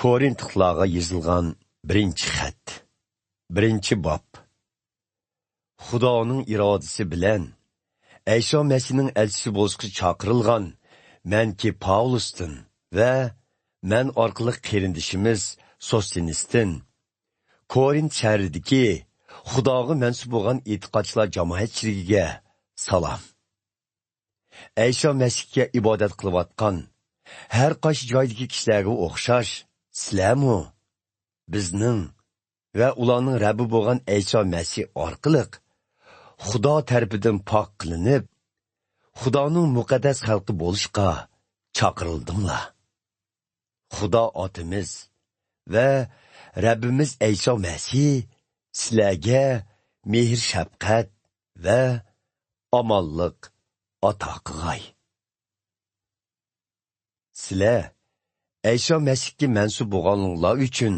Korintiklarga yozilgan birinchi xat, birinchi bob. Xudoning irodasi bilan Ayşo Masihning elchisi bo'lishga chaqirilgan menki Pavlustin va men orqali qarindishimiz Sostenistin Korint shahridagi Xudoga mansub bo'lgan e'tiqodchilar jamoatchiligiga salom. Ayşo Masihga ibodat qilayotgan har qaysi joydagi kishilarga o'xshash sizlarmi bizning va ularning Rabbi bo'lgan Ayşo Masih orqali Xudo tarafidan pok qilinib, Xudoning muqaddas xalqi bo'lishga chaqirildinglar. Xudo otimiz va Rabbimiz Ayşo Masih sizlarga mehr shafqat va omonlik ato qilg'ay. Sizlar Ayşo Masihga mansub bo'lganlar uchun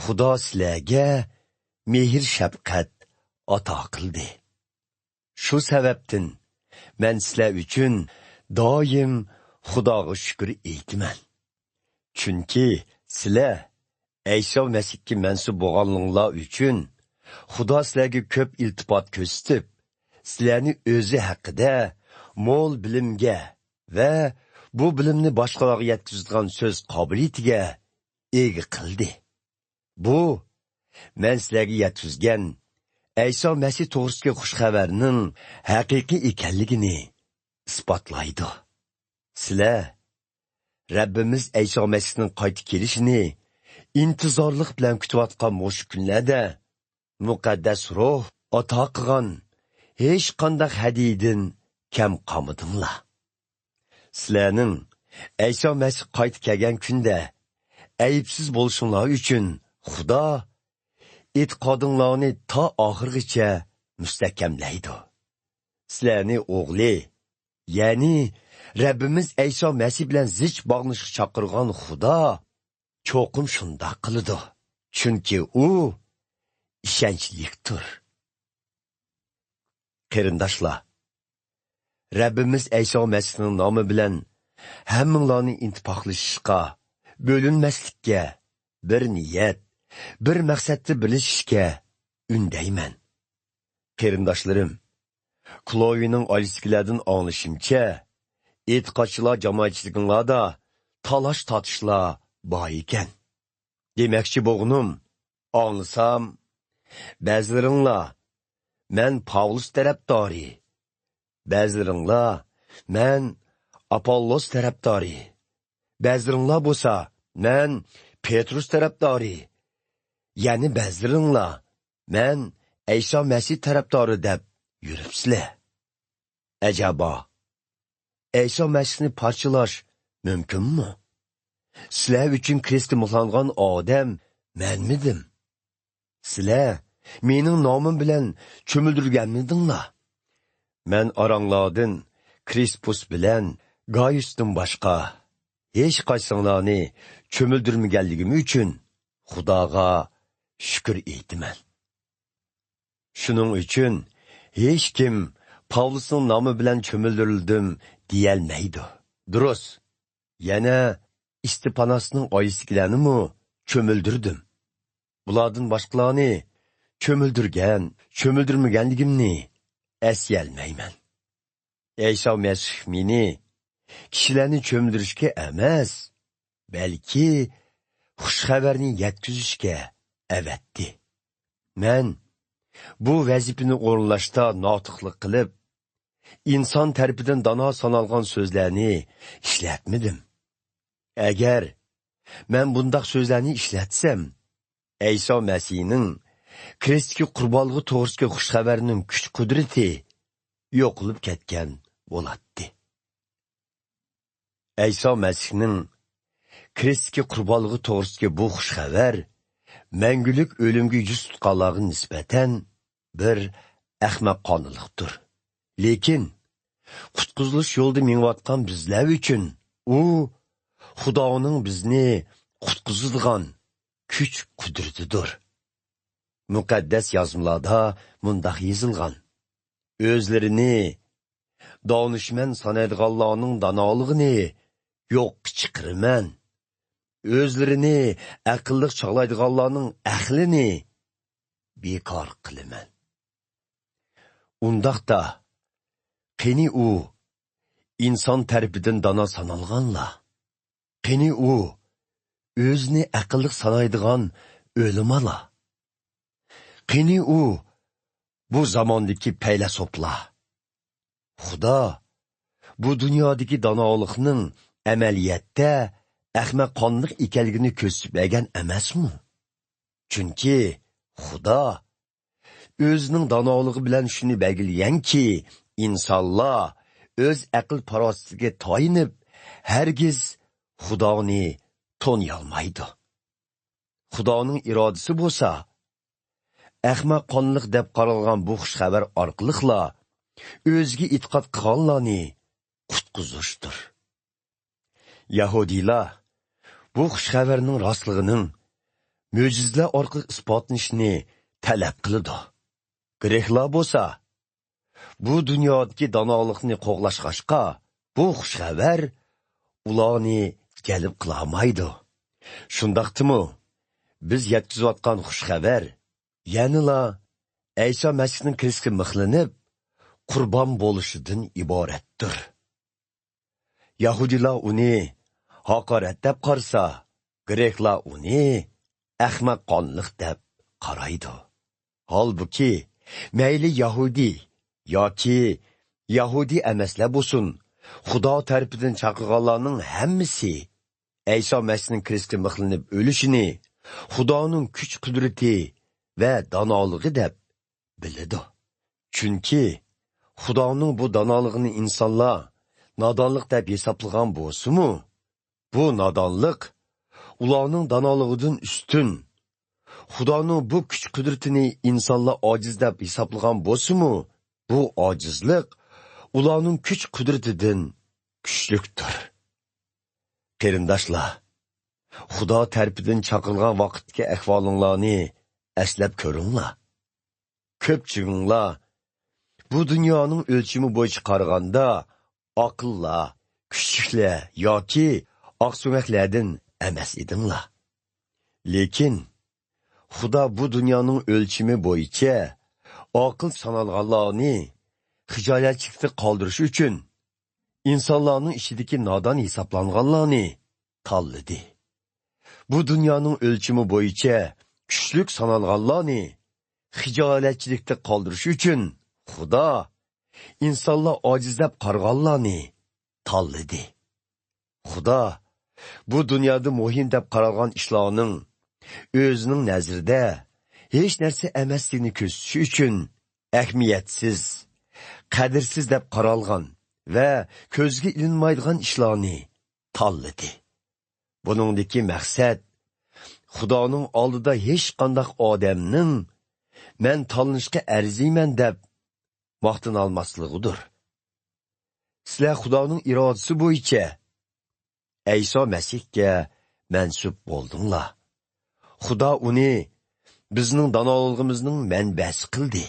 Xudo sizlarga mehr shafqat ato qildi. Shu sababdan men sizlar uchun doim Xudoga shukr aytaman. Chunki sizlar Ayşo Masihga mansub bo'lganlar uchun Xudo sizlarga ko'p iltifot ko'rsatib, sizlarni o'zi haqida mo'l bilimga va bu bilimni boshqalarga yetkazadigan so'z qobiliyatiga ega qildi. Bu men sizlarga yetkazgan Ayşo Masih to'g'risidagi xush xabarning haqiqiy ekanligini isbotlaydi. Sizlar Rabbimiz Ayşo Masihning qaytib kelishini intizorlik bilan kutayotgan mush kunlarda muqaddas ruh ato qilgan hech qanday hadiyadan kam qolmadinglar. Sizlarning Ayşo Masih qaytib kelgan kunda ayibsiz bo'lishinglar uchun Xudo e'tiqodinglarni to oxirigacha mustahkamlaydi. Sizlarni o'g'li, ya'ni Rabbimiz Ayşo Masih bilan zich bog'lashga chaqirgan Xudo cho'qim shunda qiladi. Chunki u ishonchlidir. Qarindoshlar, Rabbimiz Ayşo Masihning nomi bilan hammanglarni intifoqlashishga, bo'linmaslikka, bir niyat, bir maqsadda bilishishga undayman. Qarindoshlarim, Chloening oilasigilardan anglashimcha, e'tiqodchilar jamoatchiliginglarda talash tortishlar bor ekan. Demakchi bo'g'nim, anglasam, ba'zilaringlar men Pavlus tarafdori, ba'zilaringlar men Apollos tarafdori, ba'zilaringlar bo'lsa men Petrus tarafdori, ya'ni ba'zilaringlar men Ayşo Masih tarafdori deb yuribsizlar. Ajabo, Ayşo Masihni parchalash mumkinmi? Sizlar uchun Kristga muhlangan odam menmidim? Sizlar mening nomim bilan cho'mildirganmidinglar? Men oranglardan Krispus bilan Gaiusdan boshqa hech qaysinglarni cho'mildirmaganligim uchun Xudoga shukr aytaman. Shuning uchun hech kim Pavlusning nomi bilan cho'mildirildim deyolmaydi. Durust. Yana Istipanosning oilasigilarni cho'mildirdim. Bulardan boshqalarni cho'mildirmaganligimni eslolmayman. Ayşo Masih meni kishilarni cho'mildirishga emas, balki xush xabarni yetkazishga avatdi. Men bu vazifani o'rinlashda notiqlik qilib, inson tarafidan dono sanalgan so'zlarni ishlatmadim. Agar men bundoq so'zlarni ishlatsam, Ayşo Masihning Kristga qurbonligi to'g'risidagi xush xabarining kuch-qudrati yo'qolib ketgan bo'ladi. Ayşo Masihning Kristga qurbonligi to'g'risidagi bu xush xabar mangulik o'limga yuz tutganlarga nisbatan bir ahmoqonlikdir. Lekin qutqizilish yo'lida mengayotgan bizlar uchun u Xudoning bizni qutqizadigan kuch-qudratidir. Muqaddas yozmalarda mundaq yozilgan: o'zlarini donishmand sanaydiganlarning donoligini yo'q chiqiraman. o'zlarini aqlliq chog'laydiganlarning aqlini bekor qilaman. Undaqda, qani u inson tarafidan dono sanalganlar, qani u o'zini aqlliq sanaydigan o'limalar, qani u bu zamondagi faylasuflar. Xudo bu dunyodagi donolikning amaliyotda ahmoqonlik ekanligini ko'rsatmagan emasmi? Chunki Xudo o'zining donoligi bilan shuni belgilaganki, insonlar o'z aql farosatiga toyinib, hargiz Xudoni taniyolmaydi. Xudoning irodasi bo'lsa, ahmoqonlik deb qaralgan bu xush xabar orqaliqla o'ziga e'tiqod qilganlarni qutqizishdir. Yahudiylar bu xush xabarning rostligining mo'jizalar orqali isbotlanishini talab qiladi. Greklar bo'lsa, bu dunyodagi donolikni qo'g'lashqashqa, bu xush xabar ularni jalb qilolmaydi. Shundaqdimi, biz yetkazayotgan xush xabar yanila Ayso Masihning Kristga mixlanib, qurbon bo'lishidan iboratdir. Yahudilar uni haqorat deb qarsa, Greklar uni ahmoqonlik deb qaraydi. Holbuki, mayli Yahudi yoki Yahudi emaslar bo'lsin, Xudo tarafidan chaqirganlarning hammasi Ayso Masihning Kristga mixlanib o'lishini Xudoning kuch-qudrati va donoligi deb biladi. Chunki Xudoning bu donoligini insonlar nodonlik deb hisoblagan bo'lsa-mu, bu nodonlik ularning donoligidan ustun. Xudoning bu kuch-qudratini insonlar ojiz deb hisoblagan bo'lsa-mu, bu ojizlik ularning kuch-qudratidan kuchlikdir. Qarindoshlar, Xudo tarafidan chaqirgan vaqtdagi ahvolinglarni eslab ko'ringlar. Ko'pchiliklar bu dunyoning o'lchimi bo'yicha qaraganda aqllar, kuchliklar yoki oqsumaklardan emas edinglar. Lekin Xudo bu dunyoning o'lchimi bo'yicha aql sanalganlarni hijolatchilikda qoldirish uchun insonlarning ichidagi nodon hisoblanganlarni tanladi. Bu dunyoning o'lchimi bo'yicha kuchlik sanalganlarni hijolatchilikda qoldirish uchun Xudo insonlar ojiz deb qaralganlarni tanladi. Xudo bu dunyoda muhim deb qaralgan ishlarning o'zining nazarida hech narsa emasligini ko'rsatish uchun ahamiyatsiz, qadrsiz deb qaralgan va ko'zga ilinmaydigan ishlarni tanladi. Buningdagi maqsad Xudoning oldida hech qanday odamning men tanlashga arziyman deb maqtan olmasligidir. Sizlar Xudoning irodasi bo'yicha Ayso Masihga mansub bo'ldinglar. Xudo uni bizning donoligimizning manbasi qildi.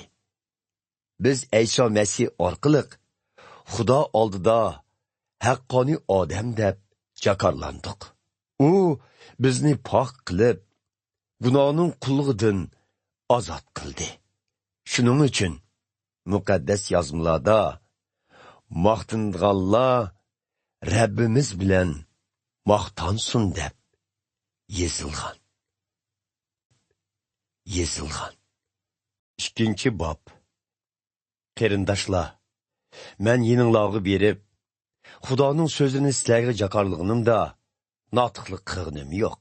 Biz Ayso Masih orqali Xudo oldida haqqoniy odam deb jakarlandik. U bizni pok qilib, gunohning qulligidan ozod qildi. Shuning uchun muqaddas yozmalarda maqtanganlar Rabbimiz bilan maqtansin deb yozilgan. 2. bob. Qarindoshlar, men yeninglarga berib, Xudoning so'zini sizlarga jakarlig'inimda notiqlik qilganim yo'q.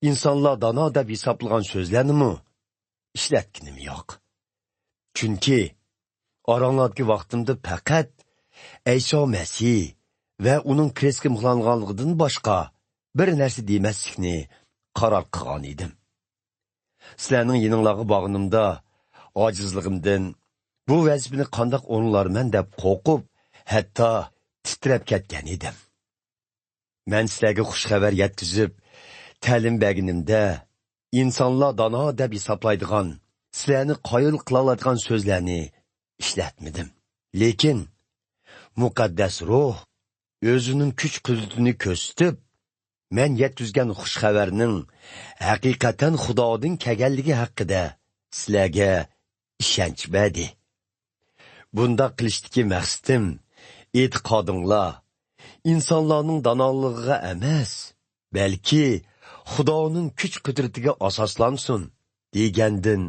İnsanlar dono deb hisoblagan so'zlarni ishlatganim yo'q. Chunki oranglardagi vaqtimda faqat Ayso Masih va uning Kristga mixlanganligidan boshqa bir narsa demaslikni qaror qilgan edim. Sizlarning yeninglarga borganimda ojizligimdan bu vazifani qandoq o'rinlarman deb qo'rqib, hatto titrab ketgan edim. Men sizlarga xush xabar yetkazib, ta'lim berganimda insonlar dono deb hisoblaydigan, sizlarni qoyil qila oladigan so'zlarni ishlatmadim. Lekin muqaddas ruh o'zining kuch-qudratini ko'rsatib, men yetkizgan xush xabarning haqiqatan Xudoning kelganligi haqida sizlarga ishonch berdi. Bunda qilishdagi maqsadim e'tiqodinglar insonlarning donoligiga emas, balki Xudoning kuch-qudratiga asoslansin degandan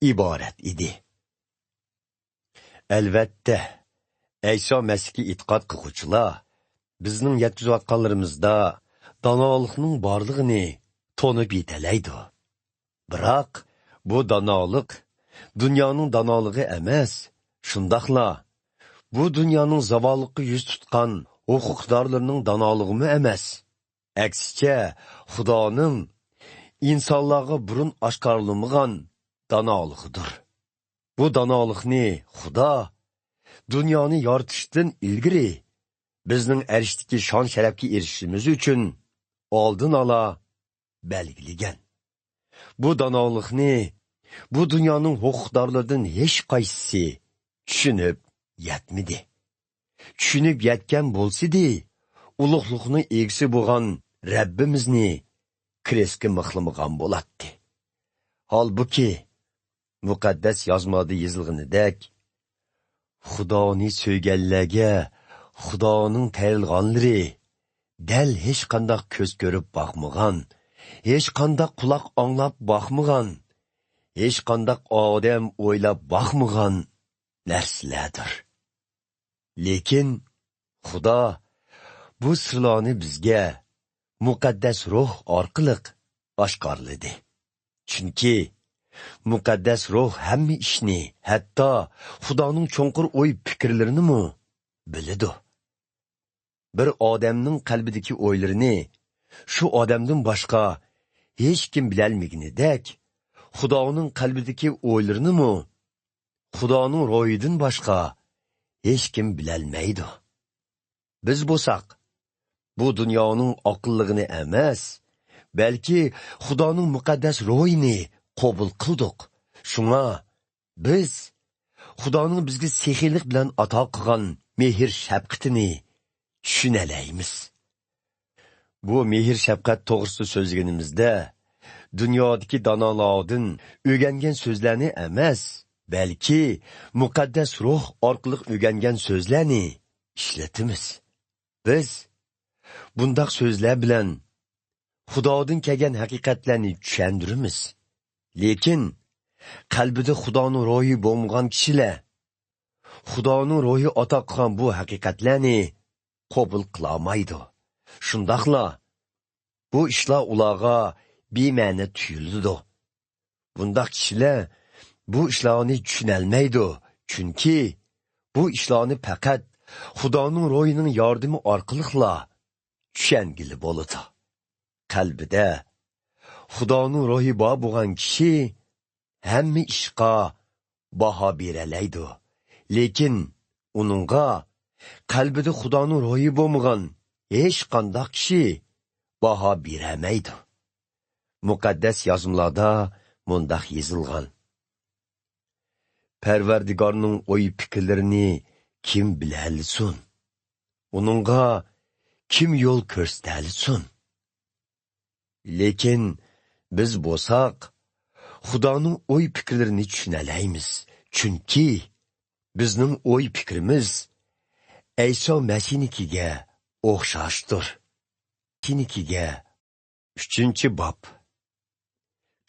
iborat edi. Albatta, Ayso Masihga e'tiqod qiluvchilar bizning yetkazayotganlarimizda donolikning borlig'ini to'nib yetalaydi. Biroq bu donolik dunyoning donoligi emas, shundaqla bu dunyoning zavolliqqa yuz tutgan huquqdorlarning donoligimi emas. Aksicha, Xudoning insonlarga burun oshkorlanmagan donoligidir. Bu donolikni Xudo dunyoni yaratishdan ilgari bizning arishdagi shon sharafga erishishimiz uchun oldin ola belgilagan. Bu donolikni bu dunyoning huquqdorlaridan hech qaysisi tushunib yetmidi. Tushunib yetgan bo'lsa-di, ulug'liqni egisi bo'lgan Rabbimizni kresga mixlamagan bo'ladi. Holbuki muqaddas yozmada yozilganidek, Xudoni so'yganlarga Xudoning tayilganlari dal hech qanday ko'z ko'rib boqmagan, hech qanday quloq anglab boqmagan, hech qanday odam o'ylab boqmagan narsalardir. Lekin Xudo bu sirlarni bizga muqaddas ruh orqali oshkorladi. Chunki muqaddas ruh hamma ishni, hatto Xudoning cho'nqur o'y fikrlarini mu biladi. Bir odamning qalbidagi o'ylarini shu odamdan boshqa hech kim bilolmaganidek, Xudoning qalbidagi o'ylarini mu Xudoning ro'yidan boshqa hech kim bilolmaydi. Biz bo'lsak, bu dunyoning aqlligini emas, balki Xudoning muqaddas ro'yini qabul qildik. Shunga biz Xudoning bizga sehirlik bilan ato qilgan mehr shafqatini tushunalaymiz. Bu mehr shafqat to'g'risida so'zlaganimizda dunyodagi donolardan o'rgangan so'zlarni emas, balki muqaddas ruh orqali o'rgangan so'zlarni ishlatamiz. Biz bundaq so'zlar bilan Xudodan kelgan haqiqatlarni tushundiramiz. Lekin qalbida Xudoning ro'yi bo'lmagan kishilar Xudoning ro'yi ato qilgan bu haqiqatlarni qabul qila olmaydi. Shundaqla bu ishlar ularga bema'ni tuyuladi. Bundaq kishilar bu ishlarni tushunolmaydi, chunki bu ishlarni faqat Xudoning ro'yining yordami orqali tushungili bo'ladi. Qalbida Xudoning ro'yi bor bo'lgan kishi hamma ishqa baho beralaydi. Lekin uningga qalbida Xudoning ro'yi bo'lmagan hech qanday kishi baho beramaydi. Muqaddas yozmalarda mundaq yozilgan: Parvardigorning o'y fikrlarini kim bilalisun? Uningga kim yo'l ko'rsatalisun? Lekin biz bo'lsak, Xudoning o'y fikrlarini tushunalaymiz. Chunki bizning o'y fikrimiz Ayso Masihnikiga o'xshashdir. Masihnikiga 3-bob.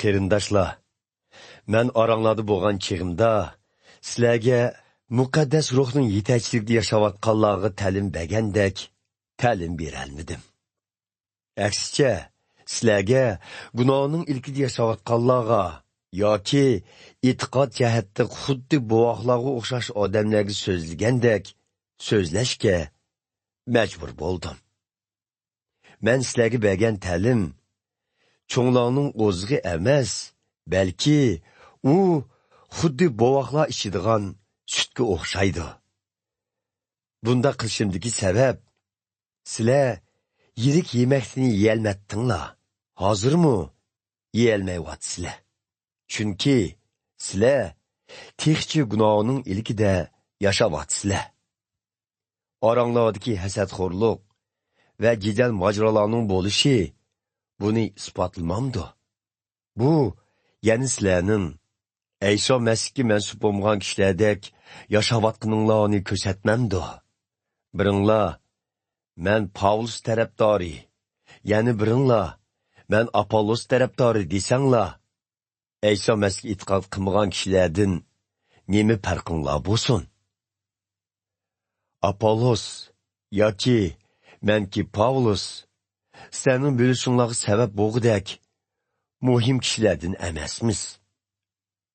Qarindoshlar, men oranglarda bo'lgan chig'imda sizlarga muqaddas ruhning yetakchiligida yashayotganlarga ta'lim bergandek ta'lim berolmadim. Aksicha, sizlarga gunohning ilkida yashayotganlarga yoki e'tiqod jihatda xuddi buvoqlarga o'xshash odamlarga so'zlagandek so'zlashga majbur bo'ldim. Men sizlarga bergan ta'lim cho'nglarning o'ziga emas, balki u xuddi buvoqlar ichadigan sutga o'xshaydi. Bunda qilishimdagi sabab, sizlar yirik yemakni yeyolmadinglar. Hozirmi yeyolmayapsizlar. Chunki sizlar texchi gunohning ilkida yashayapsizlar. Oranglardagi hasadxo'rlik va jidal majrolarning bo'lishi buni isbotlamamdi. Bu, yani sizlarning Eyso Masihga mansub bo'lgan kishilardek yashayotganinglarni ko'rsatmamdi. Biringlar, men Pavlus tarafdori, yani biringlar, men Apollos tarafdori desanglar, Eyso Masihga e'tiqod qilmagan kishilardan nima farqinglar bo'lsin? Apollos yoki menki Pavlus sening bo'lishinglarga sabab bo'lgudek muhim kishilardan emasmiz.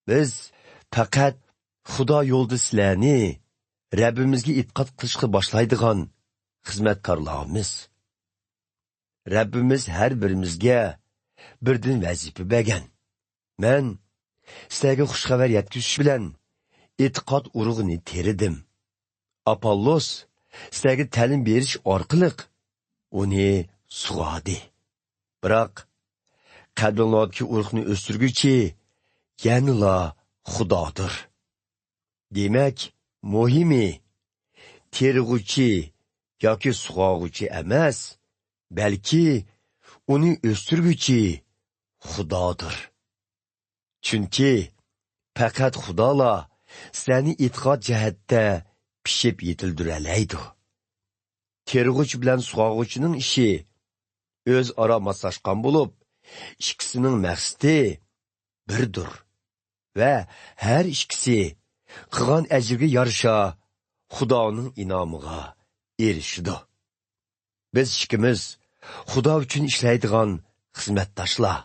Biz faqat Xudo yo'lida sizlarni Rabbimizga e'tiqod qilishga boshlaydigan xizmatkorlarimiz. Rabbimiz har birimizga birdan vazifa bergan. Men sizlarga xushxabar yetkazish bilan e'tiqod urug'ini teridim. Apollos sizlarga ta'lim berish orqali uni sug'adi. Biroq qalbinglardagi urug'ni o'stirguchi yanila Xudodir. Demak, muhimi terg'uchi yoki sug'og'uchi emas, balki uni o'stirguchi Xudodir. Chunki faqat Xudola sizlarni e'tiqod jihatda pishib yetildiradi. Terg'uchi bilan sug'og'uchining ishi o'zaro moslashgan bo'lib, ikkisining maqsadi birdir va har ikkisi qilgan ajrga yarasha Xudoning inomiga erishidi. Biz ikkimiz Xudo uchun ishlaydigan xizmatdoshlar.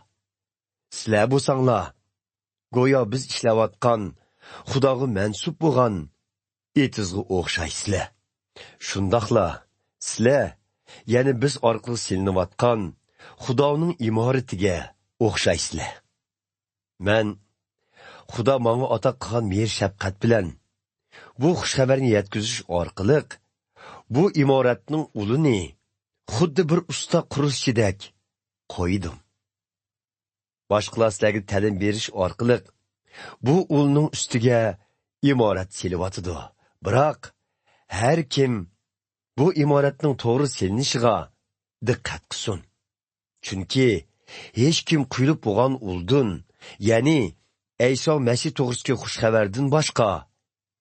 Sizlar bo'lsanglar, go'yo biz ishlayotgan Xudoga mansub bo'lgan etizga o'xshaysizlar. Shundaqla sizlar, ya'ni biz orqali silinayotgan Xudoning imoratiga o'xshaysizlar. Men Xudo menga ata qilgan mehr shafqat bilan bu xushxabarni yetkazish orqali bu imoratning ulini xuddi bir usta qurishchidek qo'ydim. Boshqalar sizlarga ta'lim berish orqali bu ulning ustiga imorat silyotidi. Biroq har kim bu imoratning to'g'ri silinishiga diqqat qilsin. Chunki hech kim quyilib bo'lgan uldun, ya'ni Eyso Masih to'g'risidagi xushxabardan boshqa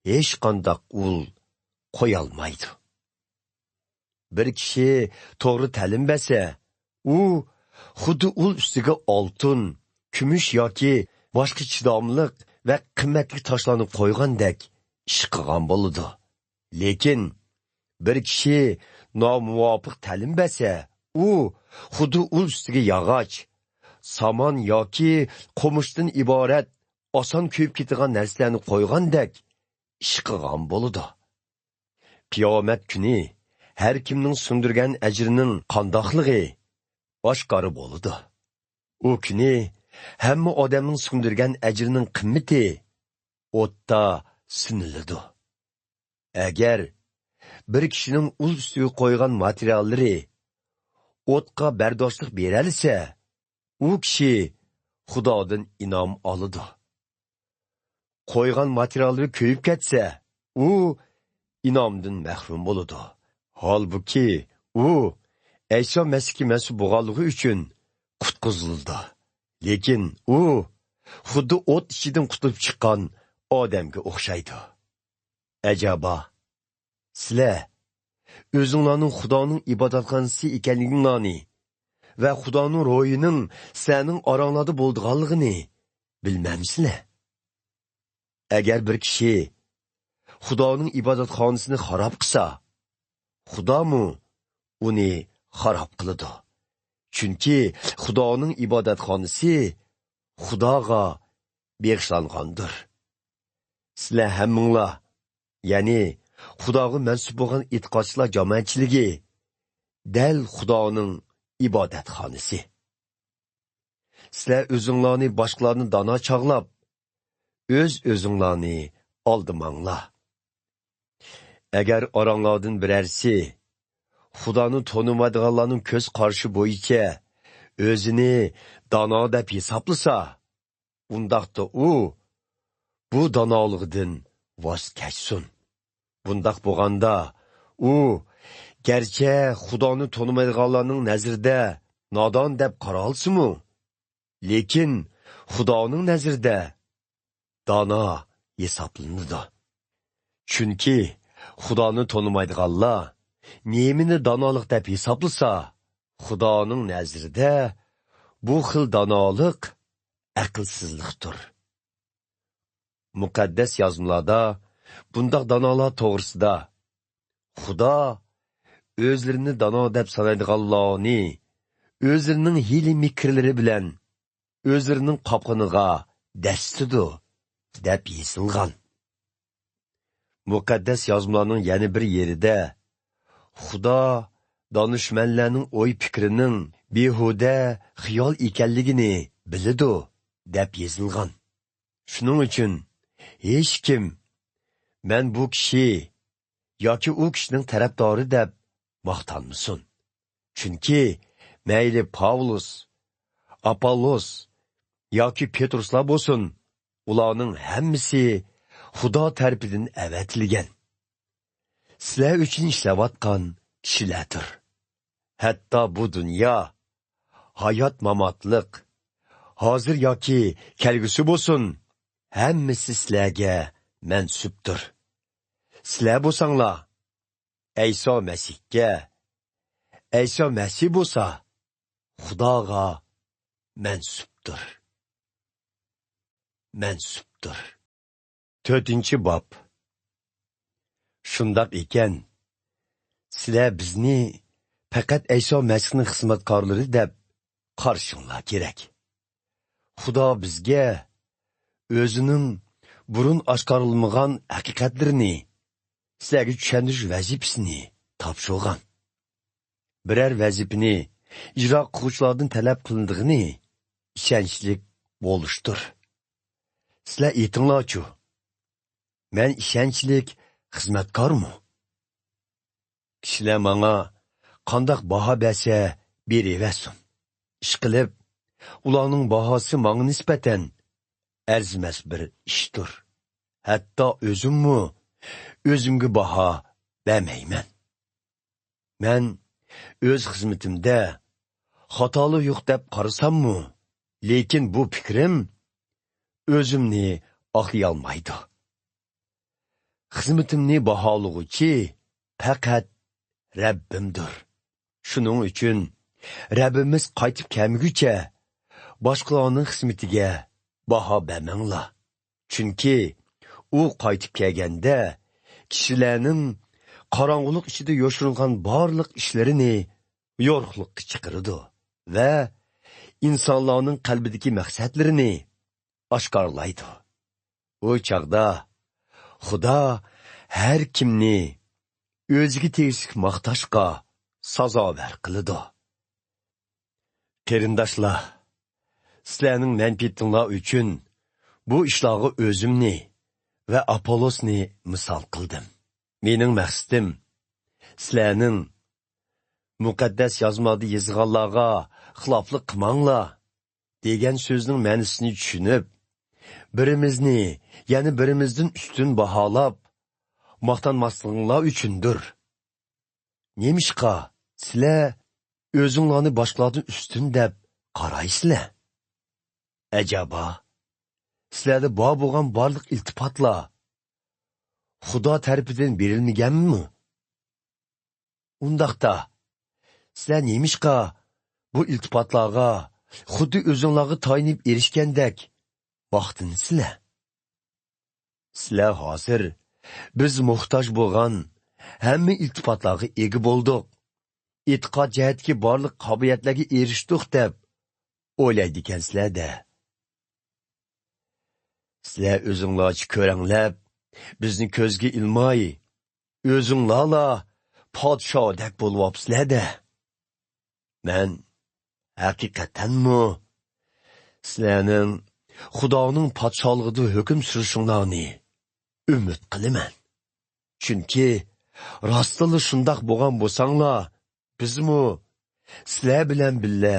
hech qanday ul qo'yolmaydi. Bir kishi to'g'ri ta'lim bersa, u xuddi ul ustiga oltin, kumush yoki boshqa chidomliq va qimmatli toshlarni qo'ygandek ish qilgan bo'ladi. Lekin bir kishi nomuvofiq ta'lim bersa, u xuddi ul ustiga yog'och, somon yoki qo'mishdan iborat oson kuyib ketadigan narsalarni qo'ygandek ish qilgan bo'ladi. Qiyomat kuni har kimning sundirgan ajrining qandoqligi oshkora bo'ladi. U kuni hamma odamning sundirgan ajrining qimmati o'tda siniladi. Agar bir kishining ul ustiga qo'ygan materiallari o'tqa bardoshlik beralsa, u kishi Xudodan inom oladi. Qo'ygan materiallari ko'yib ketsa, u inomdan mahrum bo'ladi. Holbuki u Eyso Masihga mansub bo'lganligi uchun qutqizildi. Lekin u xuddi o't ichidan qutulib chiqqan odamga o'xshaydi. Ajaba, sizlar o'zinglarning Xudoning ibodatxonasi ekanliginglarni va Xudoning ro'yining sizlarning oranglarda bo'lganligini bilmamsizlar? Agar bir kishi Xudoning ibodatxonasini xarob qilsa, Xudomu uni xarob qiladi. Chunki Xudoning ibodatxonasi Xudoga beg'ishlangandir. Sizlar hammanglar, ya'ni Xudoga mansub bo'lgan e'tiqodchilar jamoatchiligi dal Xudoning ibodatxonasi. Sizlar o'zinglarni boshqalarni dono chog'lab, o'zinglarni oldimanglar. Agar oranglardan birarsi Xudoni tonimaydiganlarning ko'z qarashi bo'yicha o'zini dono deb hisoblasa, undaqda u bu donoligidan voz kechsin. Bundaq bo'lganda u garchi Xudoni tonimaydiganlarning nazarida nodon deb qaralsimi? Lekin Xudoning nazarida dono hisoblanadi. Chunki Xudoni tonimaydiganlar nemini donolik deb hisoblasa, Xudoning nazarida bu xil donolik aqlsizlikdir. Muqaddas yozmalarda bundaq donolar to'g'risida Xudo o'zlarini dono deb sanaydiganlarni o'zlarining hiyli mikrlari bilan o'zlarining qopqiniga dastidu deb yozilgan. Muqaddas yozmalarning yana bir yerida Xudo donishmandlarning o'y fikrining behuda xiyol ekanligini biladi deb yozilgan. Shuning uchun hech kim men bu kishi yoki u kishining tarafdori deb maqtanmasin. Chunki mayli Pavlus, Apollos yoki Petruslar bo'lsin, ularning hammasi Xudo tarafidan avatilgan. Sizlar uchun ishlayotgan kishilardir. Hatto bu dunyo, hayot mamotliq, hozir yoki kelgusi bo'lsin, hammasi sizlarga mansubdir. Sizlar bo'lsanglar, Ayso Masihga, Ayso Masih bo'lsa, Xudoga mansubdir. Mansubdir. 4-bob. Shundaq ekan, sizlar bizni faqat Ayso Masihning xizmatkorlari deb qarshinglar kerak. Xudo bizga o'zining burun oshkorilmagan haqiqatlarini sizlarga tushuntirish vazifasini topshirgan. Biror vazifani ijro qiluvchilardan talab qilindigini ishonchlik bo'lishdir. Sizlar aytinglarchu, men ishonchlik xizmatkormi? Kishilar menga qandoq baho bersa beraversin. Ishqilib, ularning bahosi menga nisbatan arzimas bir ishdir. Hatto o'zimga baho bermayman. Men o'z xizmatimda xatolik yo'q deb qarasammi, lekin bu fikrim o'zimni oqlay olmaydi. Xizmatimni baholug'uchi faqat Rabbimdir. Shuning uchun Rabbimiz qaytib kelmaguncha boshqalarning xizmatiga baho bermanglar. Chunki u qaytib kelganda kishilarning qorong'ulik ichida yoshirilgan barliq ishlarini yorug'likka chiqaradi va insonlarning qalbidagi maqsadlarini oshkorlaydi. U chaqda Xudo har kimni o'ziga tegishli maqtashga sazovar qiladi. Qarindoshlar, sizlarning manfaatinglar uchun bu ishlarga o'zimni va Apollosni misol qildim. Mening maqsadim sizlarning muqaddas yozmada yozganlarga xiloflik qilmanglar degan so'zning ma'nosini tushunib, birimizni, ya'ni birimizdan ustun baholab maqtanmasliginglar uchundir. Nemishqa sizlar o'zinglarni boshqalardan ustun deb qaraysizlar? Ajaba, sizlarda bor bo'lgan barliq iltifotlar Xudo tarafidan berilmaganmi? Undaqda sizlar nemishqa bu iltifotlarga xuddi o'zinglarga tayinib erishgandek vaqtinsizlar? Sizlar hozir biz muhtoj bo'lgan hamma iltifotlarga ega bo'ldik, e'tiqod jihatdagi barliq qobiliyatlarga erishdik deb o'ylaydi ekansizlar-da. Sizlar o'zinglarcha ko'ranglab, bizni ko'zga ilmoy, o'zinglarla podshodek bo'lyapsizlar-da. Men haqiqatanmi sizlarning Xudoning podsholigida hukm surishinglarni umid qilaman. Chunki rostli shundoq bo'lgan bo'lsanglar, bizmi sizlar bilan birga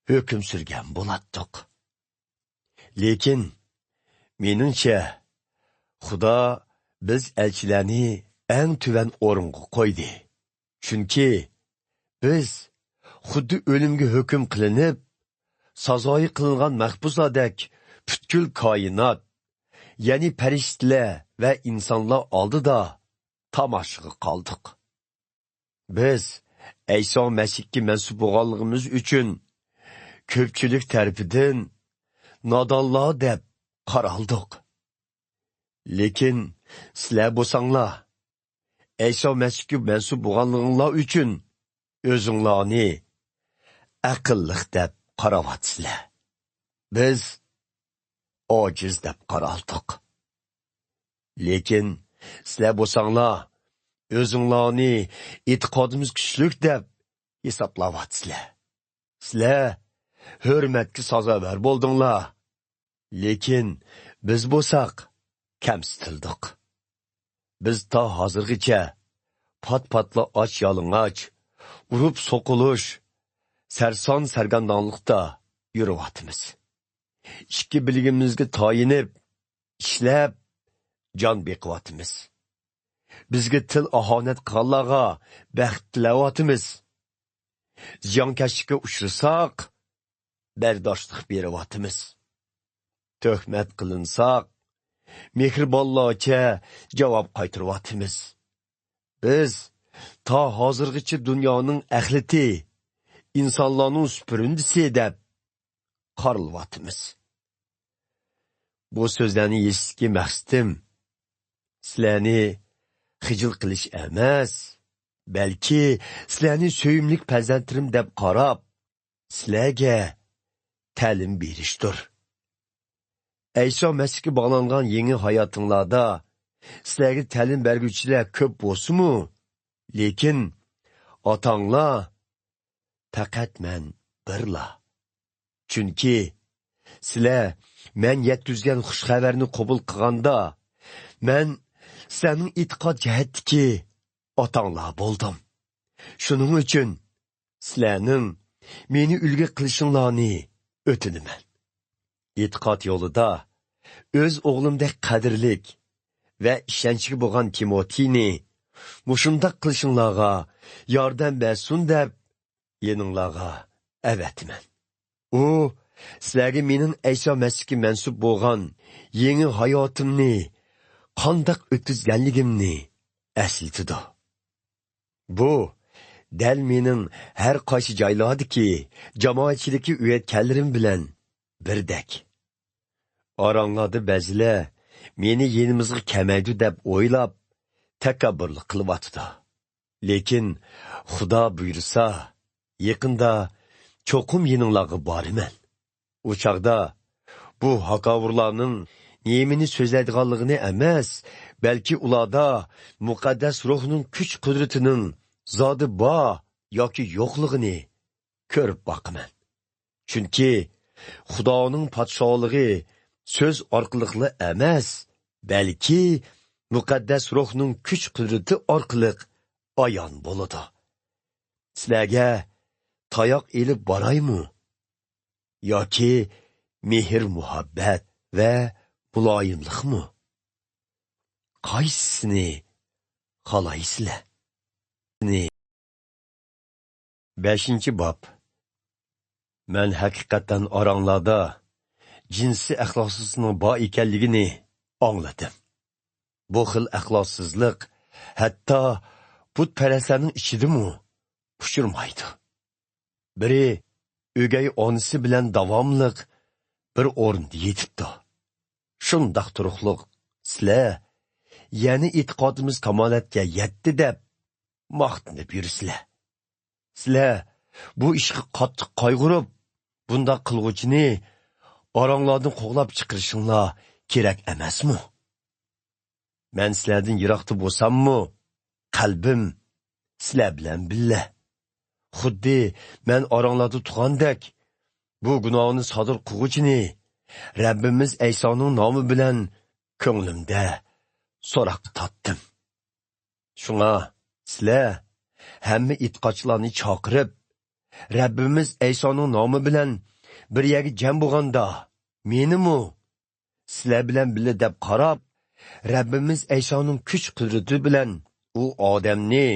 hukm surgan bo'latdik. Lekin meningcha Xudo biz elchilarni eng tuvan o'ringa qo'ydi. Chunki biz xuddi o'limga hukm qilinib, sazoyi qilingan mahbusodek butkul koinot, ya'ni farishtalar va insonlar oldida tomoshaga qoldik. Biz Ayso Masihga mansub bo'lganligimiz uchun ko'pchilik tarafidan nodonlar deb qaraldik. Lekin sizlar bo'lsanglar, Ayso Masihga mansub bo'lganliginglar uchun o'zinglarni aqlliq deb qarayatsizlar. Biz ojiz deb qaraldik. Lekin sizlar bo'lsanglar, o'zinglarni e'tiqodimiz kuchlik deb hisoblayapsizlar. Sizlar hurmatga sazovor bo'ldinglar. Lekin biz bo'lsak kamsitildik. Biz ta hozirgacha pat-patla och yalang'och, urib so'qilish, sarson sargandonlikda yuriyapmiz. Ikki biligimizga toyinib, ishlab, jon beqiyapmiz. Bizga til ahonat qilganlarga baxt tilayapmiz. Ziyonkashlikka uchrasak, bardoshlik beryapmiz. Tuhmat qilinsak, mehribonlarcha javob qaytaryapmiz. Biz ta hozirgacha dunyoning axliti, insonlarning supurindisi deb qaralyapmiz. Bu so'zlarni eshitishga maqsadim sizlarni xijil qilish emas, balki sizlarni so'yimlik farzandlarim deb qarab, sizlarga ta'lim berishdir. Ayso Masihga bog'langan yangi hayotinglarda sizlarga ta'lim berguvchilar ko'p bo'lsa-mu, lekin otanglar faqat men birla. Chunki sizlar men yetkazgan xush xabarni qabul qilganda, men sening e'tiqod jihatdagi otanglar bo'ldim. Shuning uchun sizlarning meni ulgu qilishinglarni o'tinaman. E'tiqod yo'lida o'z o'g'limdek qadrlik va ishonchli bo'lgan Timotiyni mushundaq qilishinglarga yordam bersin deb yeninglarga avatman. U sizlarga mening Ayso Masihga mansub bo'lgan yangi hayotimni qandoq o'tkazganligimni eslatdi. Bu dal mening har qaysi joylardagi jamoatchilikka o'yatganlarim bilan birdek. Oranglarda ba'zilar meni yenimizga kelmaydi deb o'ylab takabburlik qilyapti. Lekin Xudo buyursa, yaqinda cho'qim yeninglarga boraman. O chaqda bu haqavurlarning nemini so'zlaydiganligini emas, balki ularda muqaddas ruhning kuch-qudratining zodi bor yoki yo'qligini ko'rib boqaman. Chunki Xudoning podshohligi so'z orqali emas, balki muqaddas ruhning kuch-qudrati orqali ayon bo'ladi. Sizlarga tayoq elib boraymi? Yoki mehr muhabbat va muloyimlikmi? Qaysisini xohlaysizlar? 5-bob. Men haqiqatan oranglarda jinsiy axloqsizlikning bor ekanligini angladim. Bu xil axloqsizlik hatto putparastlarning ichidimi pushurmaydi. Biri o'gay onasi bilan davomliq bir o'rinda yetibdi. Shundoq turuqliq sizlar yana e'tiqodimiz kamolatga yetdi deb maqtanib yursizlar. Sizlar bu ishga qattiq qayg'urib, bunday qilg'uchini oranglardan qo'g'lab chiqarishinglar kerak emasmi? Men sizlardan yiroqda bo'lsam-mu, qalbim sizlar bilan billa. Xuddi men oranglarda turgandek, bu gunohni sodir qilg'uchini Rabbimiz Aysoning nomi bilan ko'nglimda so'roq totdim. Shunga sizlar hamma e'tiqodchilarni chaqirib, Rabbimiz Aysoning nomi bilan bir yerga jam bo'lganda, menimi sizlar bilan birga deb qarab, Rabbimiz Aysoning kuch-qudrati bilan u odamni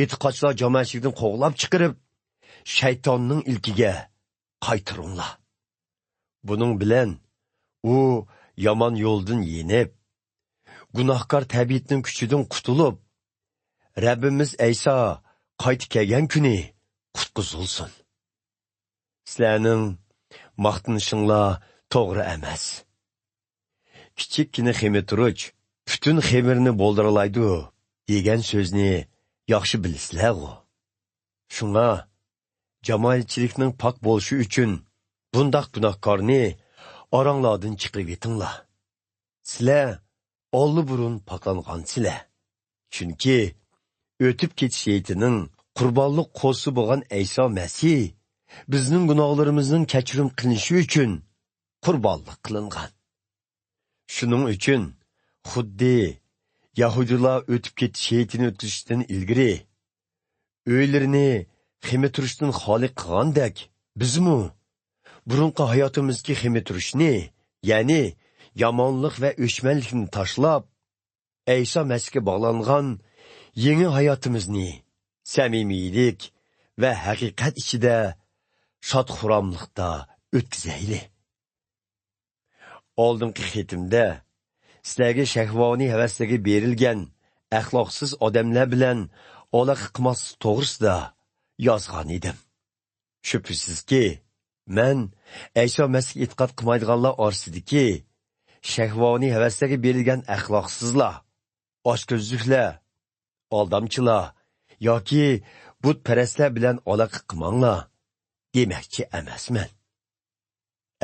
e'tiqodchilar jamoatchilikdan qo'g'lab chiqarib, shaytonning ilkiga qaytaringlar. Buning bilan u yomon yo'ldan yenib, gunohkor tabiatning kuchidan qutulib, Rabbimiz Ayso qaytib kelgan kuni qutqizilsin. Sizlarning maqtanishinglar to'g'ri emas. Kichikkina xemirturuch butun xemirni bo'ldirlaydi degan so'zni yaxshi bilasizlar-ku. Shunga jamoatchilikning pok bo'lishi uchun bundaq gunohkorni oranglardan chiqib etinglar. Sizlar olli burun poklangansizlar. Chunki o'tib ketish yetining qurbonlik qo'si bo'lgan Ayso Masih bizning gunohlarimizning kechirim qilinishi uchun qurbonlik qilingan. Shuning uchun xuddi Yahudilar o'tib ketish yetini o'tkazishdan ilgari o'ylarini xemirturishdan xoli qilgandek, bizmi burunqi hayotimizga xemirturishni, ya'ni yomonlik va o'chmanlikni tashlab, Ayso Masihga bog'langan yangi hayotimizni samimiylik va haqiqat ichida shod-xuramlikda o'tkazaylik. Oldingi xetimda sizlarga shahvoniy havaslarga berilgan axloqsiz odamlar bilan aloqa qilmas to'g'risida yozgan edim. Shubhisizki, men Ayso Masih e'tiqod qilmaydiganlar orasidagi shahvoniy havaslarga berilgan axloqsizlar, ochko'zliklar, aldamchilar yoki butparastlar bilan aloqa qilmanglar demoqchi emasman.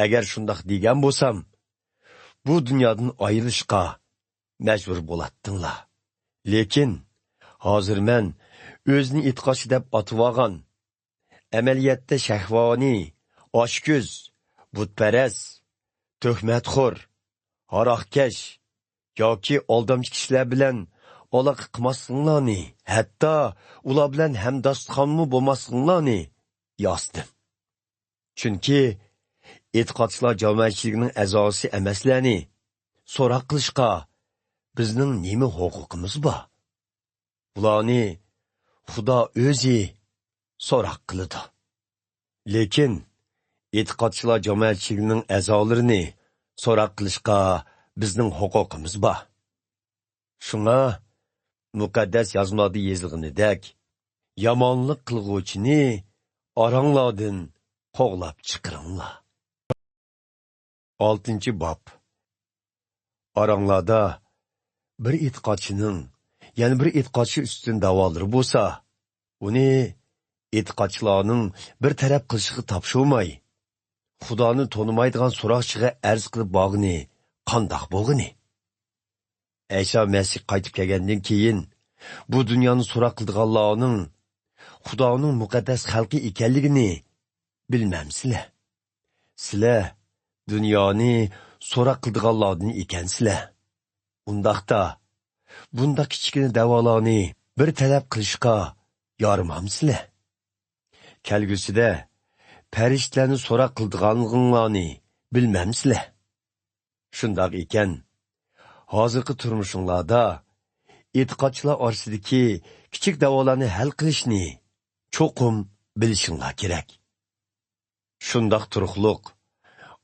Agar shundoq degan bo'lsam, bu dunyodan ayrilishga majbur bo'latdinglar. Lekin hozir men o'zini e'tiqodchi deb otib olgan, amaliyotda shahvoniy, ochko'z, butparast, tuhmatxo'r, haroqkash yoki aldamchi kishilar bilan aloqa qilmasliginglarni, hatto ular bilan hamdostxonmi bo'lmasliginglarni yozdim. Chunki e'tiqodchilar jamoatchiligining a'zosi emaslarni so'roq qilishga bizning nima huquqimiz bor? Ularni Xudo o'zi so'roq qiladi. Lekin e'tiqodchilar jamoatchiligining a'zolarini so'roq qilishga bizning huquqimiz bor. Shunga muqaddas yozmada yozilganidek, yomonlik qilguvchini oranglardan qo'g'lab chiqaringlar. 6-bob. Oranglarda bir e'tiqodchining, ya'ni bir e'tiqodchi ustidan da'volari bo'lsa, uni e'tiqodchilarning bir taraf qilishiga topshirmay, Xudoni tonimaydigan so'roqchiga arz qilib bog'ini qandoq bo'lg'ini? Ayso Masih qaytib kelgandan keyin bu dunyoni so'roq qildiganlarning Xudoning muqaddas xalqi ekanligini bilmamsizlar. Sizlar dunyoni so'roq qildiganlardan ekansizlar. Undaqda bunda kichkina da'volarni bir talab qilishga yorimamsizlar. Kelgusida farishtalarni so'roq qildiganliginglarni bilmamsizlar. Shundoq ekan, hozirgi turmushinglarda e'tiqodchilar orasidagi kichik da'volarni hal qilishni cho'qim bilishinglar kerak. Shundoq turuqliq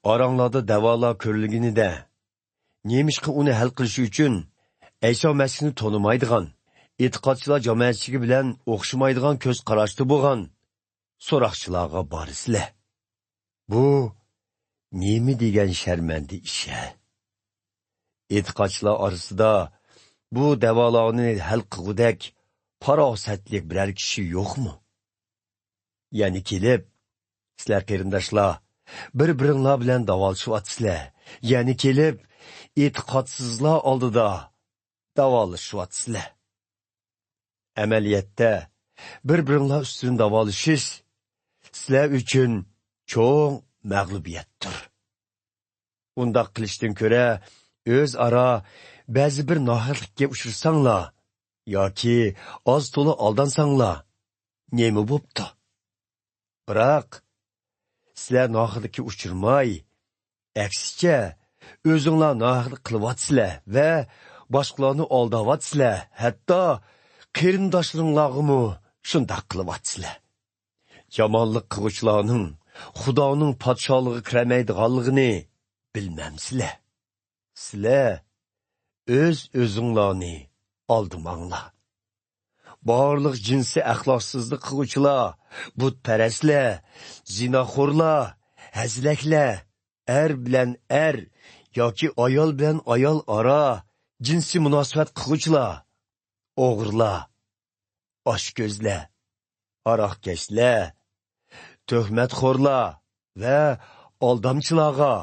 oranglarda da'volar ko'rilganida, nemishqa uni hal qilish uchun Ayso Masihni tonimaydigan, e'tiqodchilar jamoatchiligi bilan o'xshamaydigan ko'z qarashda bo'lgan so'roqchilarga borisizlar. Bu nima degan sharmanda ish? E'tiqodchilar orasida bu da'volarni hal qilgudek farosatli biror kishi yo'qmi? Ya'ni kelib, sizlar qarindoshlar bir-biringlar bilan da'volashyapsizlar. Ya'ni kelib, e'tiqodsizlar oldida da'volashyapsizlar. Amaliyotda bir-biringlar ustidan da'volashish sizlar uchun cho'ng mag'lubiyatdir. Undaq qilishdan ko'ra o'zaro ba'zi bir nohaqlikka uchrarsanglar yoki oz to'la aldansanglar nima bo'pti? Biroq sizlar nohaqlikka uchirmay, aksicha o'zinglar nohaqlik qilyapsizlar va boshqalarni aldayapsizlar, hatto qarindoshlaringlarga shundoq qilyapsizlar. Yamanlıq qılıçlarının Xudoning podshohligi kiramaydiganligini bilmamsizlar. Sizlar o'zinglarni oldimanglar. Barliq jinsi axloqsizlik qiluvchilar, butparastlar, zinaxo'rlar, hazlaklar, er bilan er yoki ayol bilan ayol aro jinsi munosabat qiluvchilar, o'g'irlar, oshko'zlar, aroqkashlar, tuhmatxo'rlar va aldamchilarga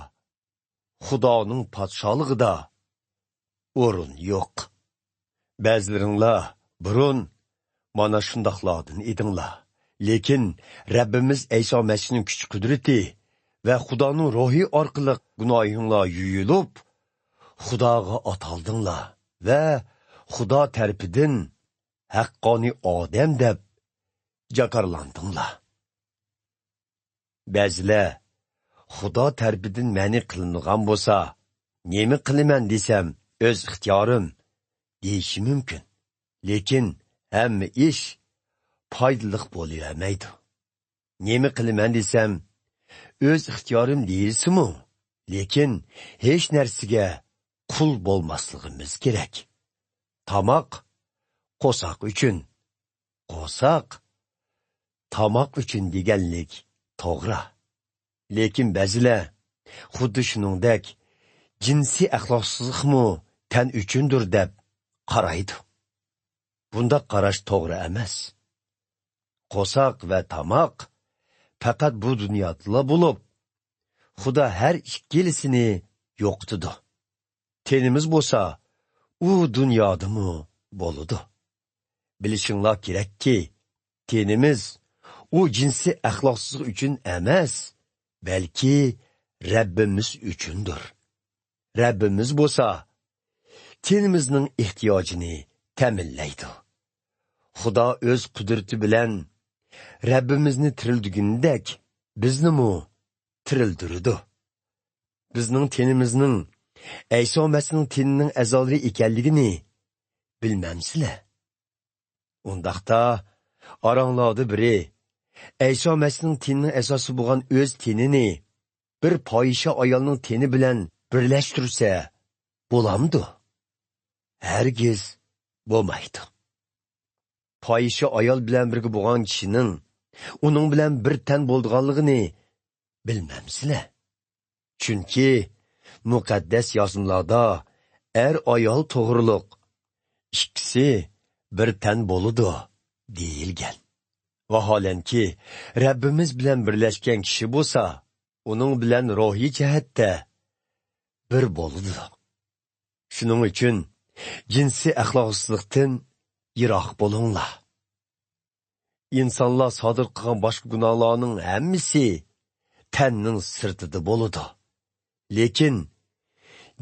Xudoning podshohligida o'rin yo'q. Ba'zilaringlar burun mana shundoqlardan edinglar. Lekin Rabbimiz Ayso Masihning kuch-qudrati va Xudoning ruhi orqali gunohinglar yuyilib, Xudoga ataldinglar va Xudo tarafidan haqqoniy odam deb jakarlandinglar. Ba'zilar Xudo tarafidan ma'ni qilingan bo'lsa, nima qilaman desam, o'z ixtiyorim deyishi mumkin. Lekin hamma ish foydali bo'lamaydi. Nima qilaman desam, o'z ixtiyorim deyilsa-mu, lekin hech narsaga qul bo'lmasligimiz kerak. Tamoq qo'saq uchun, qo'saq tamoq uchun deganlik to'g'ri. Lekin ba'zilar xuddi shuningdek jinsiy axloqsizlikmi tan uchundir deb qaraydi. Bunda qarash to'g'ri emas. Qo'saq va tamoq faqat bu dunyoda bo'lib, Xudo har ikkilisini yo'qtidi. Tenimiz bo'lsa, u dunyodami bo'ladi. Bilishinglar kerakki, tenimiz u jinsiy axloqsizlik uchun emas, balki Rabbimiz uchundir. Rabbimiz bo'lsa, tenimizning ehtiyojini ta'minlaydi. Xudo o'z qudrati bilan Rabbimizni tirildigandek, bizni-mu tirildirdi. Bizning tenimizning Ayso Masihning tenining a'zolari ekanligini bilmamsizlar? Undaqda oranglarda biri Ayso Masihning tenining asosi bo'lgan o'z tenini bir fohisha ayolning teni bilan birlashtirsa bo'lamdi? Hargiz bo'lmaydi. Fohisha ayol bilan birga bo'lgan kishining uning bilan bir tan bo'lganligini bilmamsizlar? Chunki muqaddas yozimlarda ayol to'g'riliq ikkisi bir tan bo'ladi deyilgan. Vaholanki Rabbimiz bilan birlashgan kishi bo'lsa, uning bilan ruhiy jihatda bir bo'ladi. Shuning uchun jinsiy axloqsizlikdan yiroq bo'linglar. İnsanlar sodir qilgan boshqa gunohlarning hammasi tanning sirtida bo'ladi. Lekin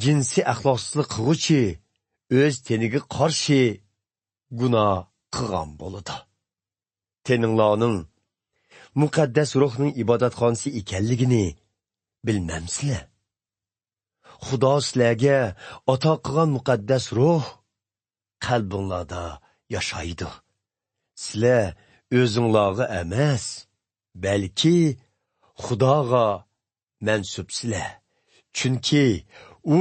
jinsiy axloqsizlik qiluvchi o'z teniga qarshi gunoh qilgan bo'ladi. Teninglarning muqaddas ruhning ibodatxonasi ekanligini bilmamsizlar? Xudo sizlarga ato qilgan muqaddas ruh qalbinglarda yashaydi. Sizlar o'zinglarga emas, balki Xudoga mansubsizlar. Chunki u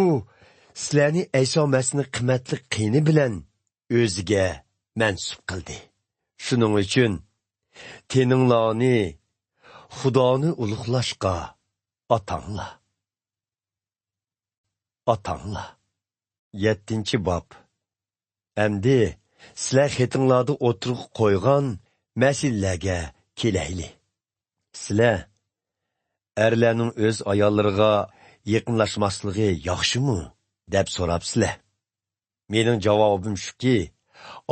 sizlarni Ayso Masihning qimmatli qini bilan o'ziga mansub qildi. Shuning uchun teninglarni Xudoni ulug'lashga atanglar. Atanglar. 7-bob. Endi sizlar xetinglarda o'tirib qo'ygan masalalarga kelayli. Sizlar erlarning o'z ayollariga yaqinlashmasligi yaxshimi deb so'rabsizlar. Mening javobim shuki,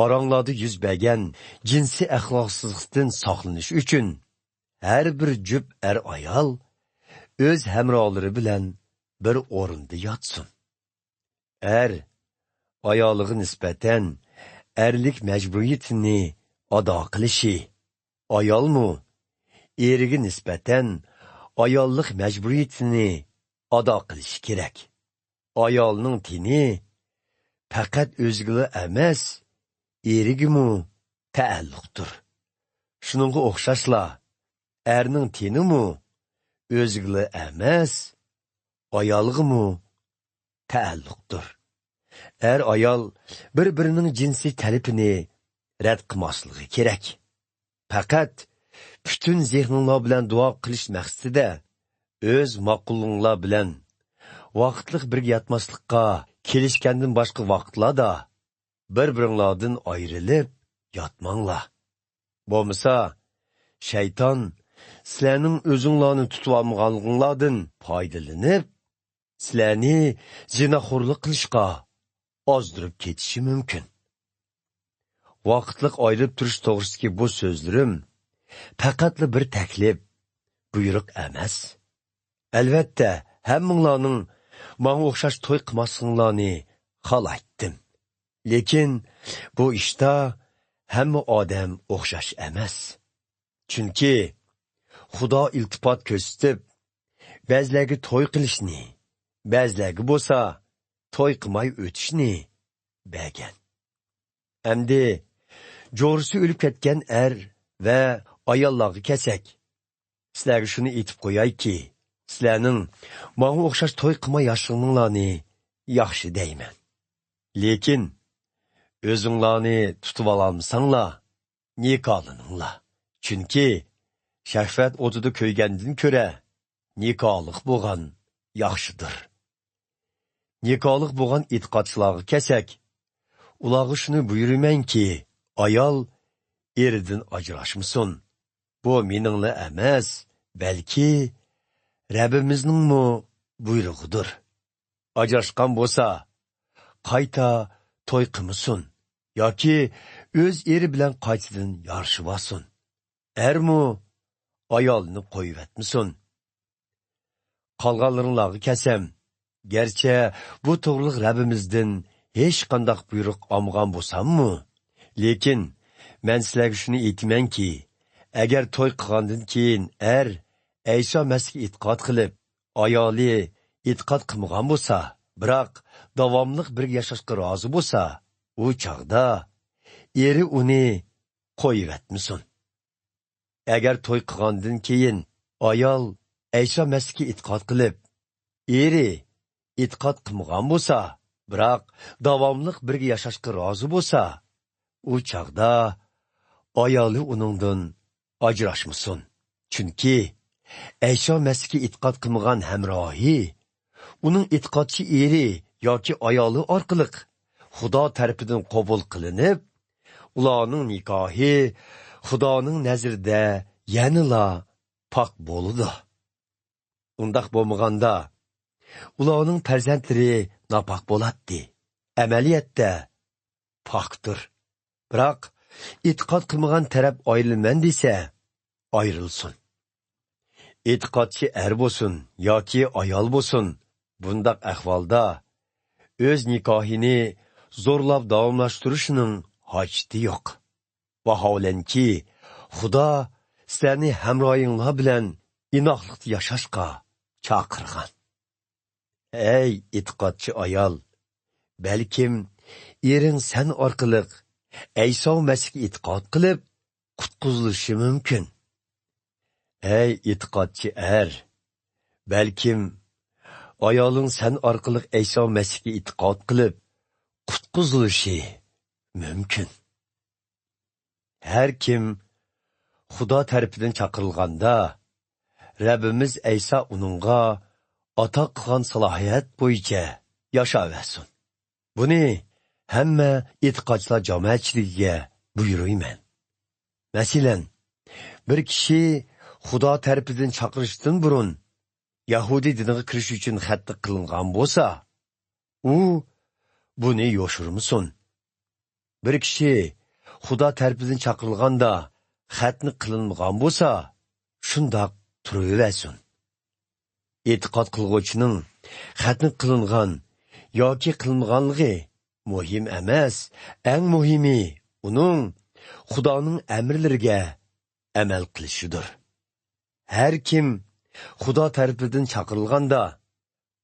oranglarda yuz bergan jinsiy axloqsizlikdan saqlanish uchun har bir jup ayol o'z hamrohlari bilan bir o'rinda yotsin. Ayoliga nisbatan erlik majburiyatini ado qilishi, ayolmu eriga nisbatan ayollik majburiyatini ado qilishi kerak. Ayolning tini faqat o'ziga emas, erigimu taalluqdir. Shuningga o'xshashla, erning tenimu o'zgili emas, ayolg'imu taalluqdir. Ayol bir-birining jinsi talipini rad qilmasligi kerak. Faqat bütün zehninglar bilan duo qilish maqsadida o'z ma'qullinglar bilan vaqtliq birga yatmaslikqa kelishgandan boshqa vaqtlarda bir-biringlardan ayrilib yatmanglar. Bo'lmasa, shayton sizlarning o'zinglarni tutib olmaganliginglardan foydalanib, sizlarni zinaxo'rlik qilishga ozdirib ketishi mumkin. Vaqtliq ayrilib turish to'g'risidagi bu so'zlarim faqatli bir taklif, buyruq emas. Albatta, hammanglarning menga o'xshash to'y qilmasliginglarni xohlaydim. Lekin bu ishda hamma odam o'xshash emas. Chunki Xudo iltifot ko'rsatib, ba'zilarga to'y qilishni, ba'zilarga bo'lsa to'y qilmay o'tishni bergan. Endi jo'risi o'lib ketgan va ayollarga kelsak, sizlarga shuni aytib qo'yayki, sizlarning menga o'xshash to'y qilmay yashashinglarni yaxshi deyman. Lekin o'zinglarni tutib ololmasanglar, nikohlaninglar. Chunki shahvat o'tida ko'ygandan ko'ra nikohlik bo'lgan yaxshidir. Nikohlik bo'lgan e'tiqodchilarga kelsak, ularga shuni buyurmanki, ayol eridan ajrashmasin. Bu meningla emas, balki Rabbimizningmi buyrug'idir. Ajrashgan bo'lsa, qayta to'y qilmasin yoki o'z eri bilan qaytadan yarashib olsin. Ermu ayolni qo'yib etmasin. Qolganlaringlarga kasam, gerçi bu to'g'riliq Rabbimizdan hech qanday buyruq olmagan bo'lsammi, lekin men sizlarga shuni aytmanki, agar to'y qilgandan keyin Ayso Masihga e'tiqod qilib, ayoli e'tiqod qilmagan bo'lsa, biroq davomliq birga yashashga rozi bo'lsa, u chaqda eri uni qo'yib etmasin. Agar to'y qilgandan keyin ayol Ayso Masihga e'tiqod qilib, eri e'tiqod qilmagan bo'lsa, biroq davomliq birga yashashga rozi bo'lsa, u chaqda ayoli uningdan ajrashmasin. Chunki Ayso Masihga e'tiqod qilmagan hamrohi, uning e'tiqodchi eri yoki ayoli orqali Xudo tarafidan qabul qilinib, ularning nikohi Xudoning nazarida yanila pok bo'ladi. Undaq bo'lmaganda ularning farzandlari napok bo'ladi. Amaliyotda pokdir. Biroq e'tiqod qilmagan taraf ayrilman desa, ayrilsin. E'tiqodchi bo'lsin yoki ayol bo'lsin, bundaq ahvolda o'z nikohini zo'rlab davomlashtirishining hojati yo'q. Vaholanki, Xudo sizlarni hamroyinglar bilan inoqlikda yashashga chaqirgan. Ey e'tiqodchi ayol, balkim ering sen orqali Ayso Masihga e'tiqod qilib qutqizilishi mumkin. Ey e'tiqodchi balkim ayoling sen orqali Ayso Masihga e'tiqod qilib qutqizilishi mumkin. Har kim Xudo tarafidan chaqirilganda, Rabbimiz Ayso uningga ata qilgan salohiyat bo'yicha yashayversin. Buni hamma e'tiqodchilar jamoatchiligiga buyurayman. Masalan, bir kishi Xudo tarafidan chaqirishdan burun Yahudi diniga kirish uchun xatni qilingan bo'lsa, u buni yoshirmasin. Bir kishi Xudo tarafidan chaqirilganda xatni qilinmagan bo'lsa, shundoq turaversin. E'tiqod qilguvchining xatni qilingan yoki qilinmaganligi muhim emas, eng muhimi uning Xudoning amrlariga amal qilishidir. Har kim Xudo tarafidan chaqirilganda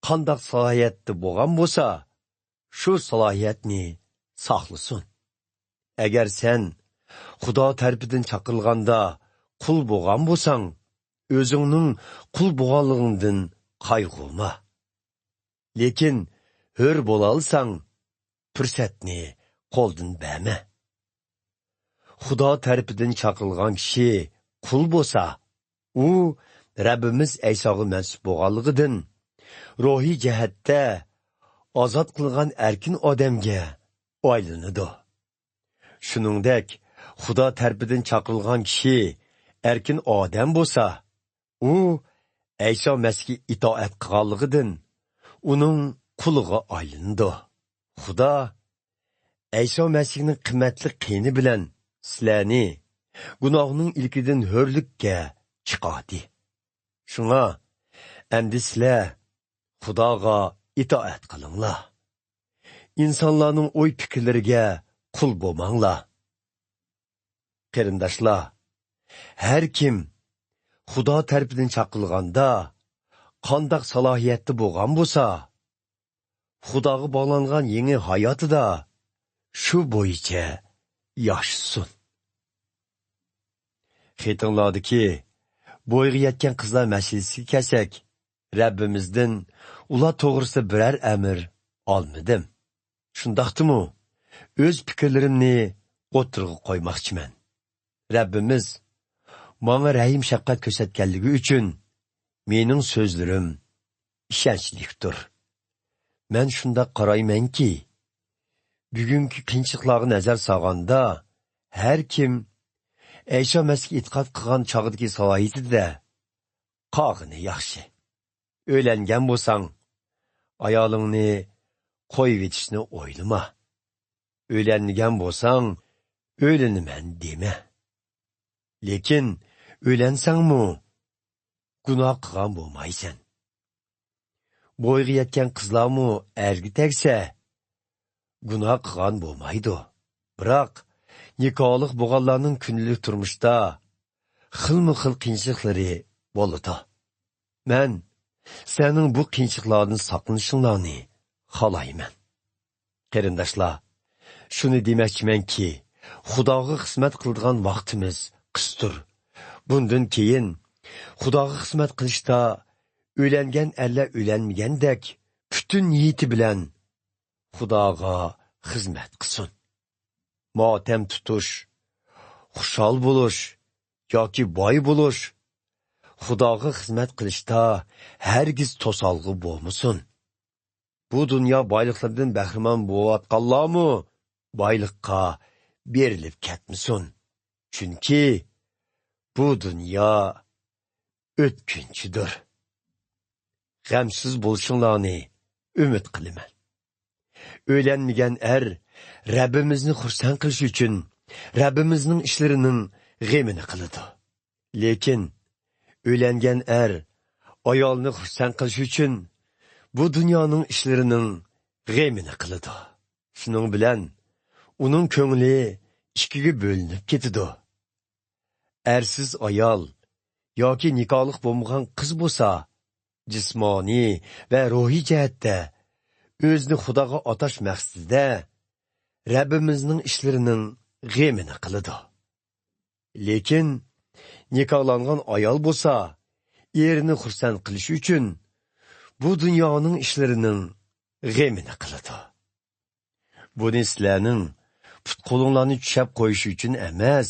qandoq salohiyatda bo'lgan bo'lsa, shu salohiyatni saqlasin. Agar sen Xudo tarafidan chaqirilganda qul bo'lgan bo'lsang, o'zingning qul bo'lganligingdan qayg'urma. Lekin hur bo'lalsang, fursatni qo'ldan berma. Xudo tarafidan chaqilgan kishi qul bo'lsa, u Rabbimiz Aysoga mansub bo'lganligidan ruhiy jihatda ozod qilgan erkin odamga aylanadi. Shuningdek, Xudo tarafidan chaqilgan kishi erkin odam bo'lsa, u Ayso Masihga itoat qilganligidan uning quliga aylanadi. Xudo Ayso Masihning qimmatli qini bilan sizlarni gunohning ilkidan hurlikka chiqardi. Shunga endi sizlar Xudoga itoat qilinglar. İnsanlarning o'y fikrlariga qul bo'lmanglar. Qarindoshlar, har kim Xudo tarafidan chaqilganda qandoq salohiyatda bo'lgan bo'lsa, Xudoga bog'langan yangi hayotida shu bo'yicha yashasin. Xetinlardaki bo'yga yetgan qizlar masalasiga kelsak, Rabbimizdan ular to'g'risida biror amr olmadim. Shundaqdimi, o'z fikrlarimni o'tirg'a qo'ymoqchiman. Rabbimiz menga rahim shafqat ko'rsatganligi uchun mening so'zlarim ishonchlidir. Men shundaq qaraymanki, bugungi qiyinchiliklarga nazar solganda, har kim Ayso Masihga e'tiqod qilgan chog'dagi salohiyatida qog'ini yaxshi. O'ylangan bo'lsang, ayolingni qo'yib etishni o'ylama. O'ylangan bo'lsang, o'ylanaman dema. Lekin o'ylansangmi, gunoh qilgan bo'lmaysan. Bo'yga yetgan qizlarmi erga tegsa, gunoh qilgan bo'lmaydi. Biroq nikohlik bo'lganlarning kunlik turmushda xilma-xil qiyinchiliklari bo'ladi. Men sening bu qiyinchiliklardan saqlanishinglarni xohlayman. Qarindoshlar, shuni demoqchimanki, Xudoga xizmat qiladigan vaqtimiz qisdir. Bundan keyin Xudoga xizmat qilishda o'ylangan erlar o'ylanmagandek butun niyati bilan Xudoga xizmat qilsin. Motam tutish, xushal bo'lish yoki boy bo'lish Xudoga xizmat qilishda hargiz to'solg'i bo'lmasin. Bu dunyo boyliqlardan bahramand bo'layotganlarmi boyliqqa berilib ketmasin. Chunki bu dunyo o'tkinchidir. G'amsiz bo'lishinglarni umid qilaman. O'ylanmagan Rabbimizni xursand qilish uchun Rabbimizning ishlarining g'amini qiladi. Lekin o'ylangan ayolni xursand qilish uchun bu dunyoning ishlarining g'amini qiladi. Shuning bilan uning ko'ngli ikkiga bo'linib ketadi. Ersiz ayol yoki nikohlik bo'lmagan qiz bo'lsa, jismoniy va ruhiy jihatda o'zini Xudoga atash maqsadida Rabbimizning ishlarining g'amini qiladi. Lekin nikohlangan ayol bo'lsa, erini xursand qilish uchun bu dunyoning ishlarining g'amini qiladi. Buni sizlarning put-qo'linglarni tushab qo'yish uchun emas,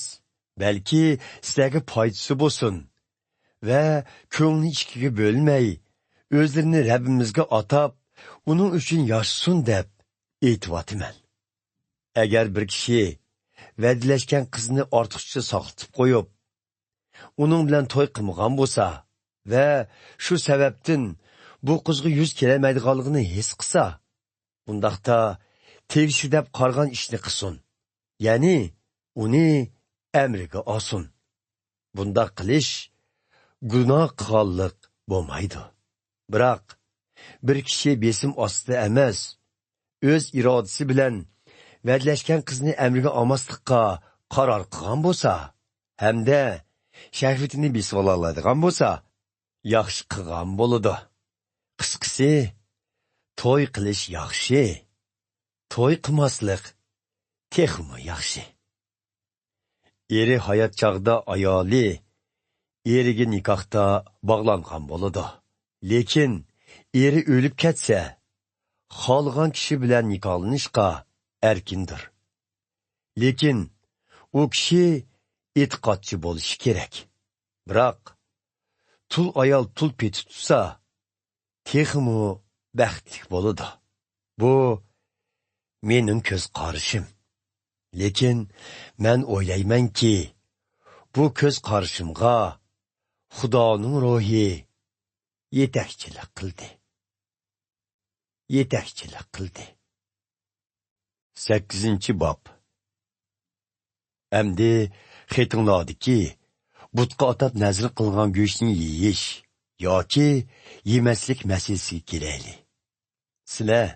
balki sizlarga foydasi bo'lsin va ko'ngli ikkiga bo'lmay, o'zlarini Rabbimizga atab, uning uchun yashasin deb aytyapman. Agar bir kishi va'dalashgan qizni ortiqcha saqlatib qo'yib, uning bilan to'y qilmagan bo'lsa va shu sababdan bu qizga yuz kelmaydiganligini his qilsa, bundaqda tegishli deb qargan ishni qilsin. Ya'ni uni amriga olsin. Bundaq qilish gunoh qilganlik bo'lmaydi. Biroq bir kishi besim ostida emas, o'z irodasi bilan va'dalashgan qizni amriga olmaslikqa qaror qilgan bo'lsa, hamda shahvatini besib oladigan bo'lsa, yaxshi qilgan bo'ladi. Qisqasi, to'y qilish yaxshi, to'y qilmaslik texmi yaxshi. Eri hayot chog'da ayoli eriga nikohda bog'langan bo'ladi. Lekin eri o'lib ketsa, xohlagan kishi bilan nikohlanishga erkindir. Lekin u kishi e'tiqodchi bo'lishi kerak. Biroq tul ayol tul petib tutsa, texmu baxtli bo'ladi. Bu mening ko'z qarashim. Lekin men o'ylaymanki, bu ko'z qarashimga Xudoning ruhi yetakchilik qildi. 8-bob. Endi xetinglardiki, butqa atab nazr qilgan go'shtni yeyish yoki yemaslik masalasiga kelayli. Sizlar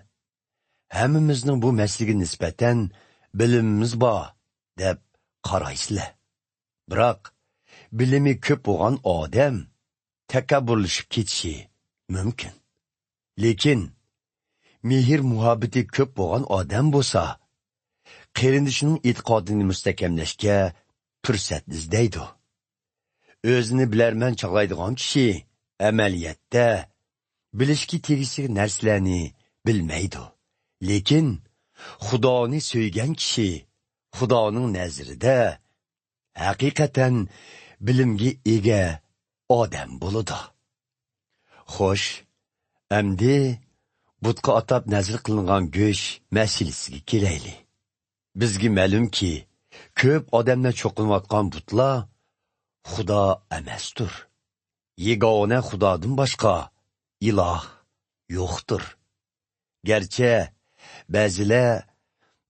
hammamizning bu masalaga nisbatan bilimimiz bor deb qaraysizlar. Biroq bilimi ko'p bo'lgan odam takabburlashib ketishi mumkin. Lekin mehr muhabbati ko'p bo'lgan odam bo'lsa, qarindishining e'tiqodini mustahkamlashga fursat izlaydi. O'zini bilarman chaqlaydigan kishi amaliyotda bilishga tegishli narsalarni bilmaydi. Lekin Xudoni so'ygan kishi Xudoning nazarida haqiqatan bilimga ega odam bo'ladi. Xo'sh, endi butqa atab nazr qilingan go'sht masalasiga kelayli. Bizga ma'lumki, ko'p odamlar cho'qinayotgan butlar Xudo emasdir. Yegona Xudodan boshqa iloh yo'qdir. Garchi ba'zilar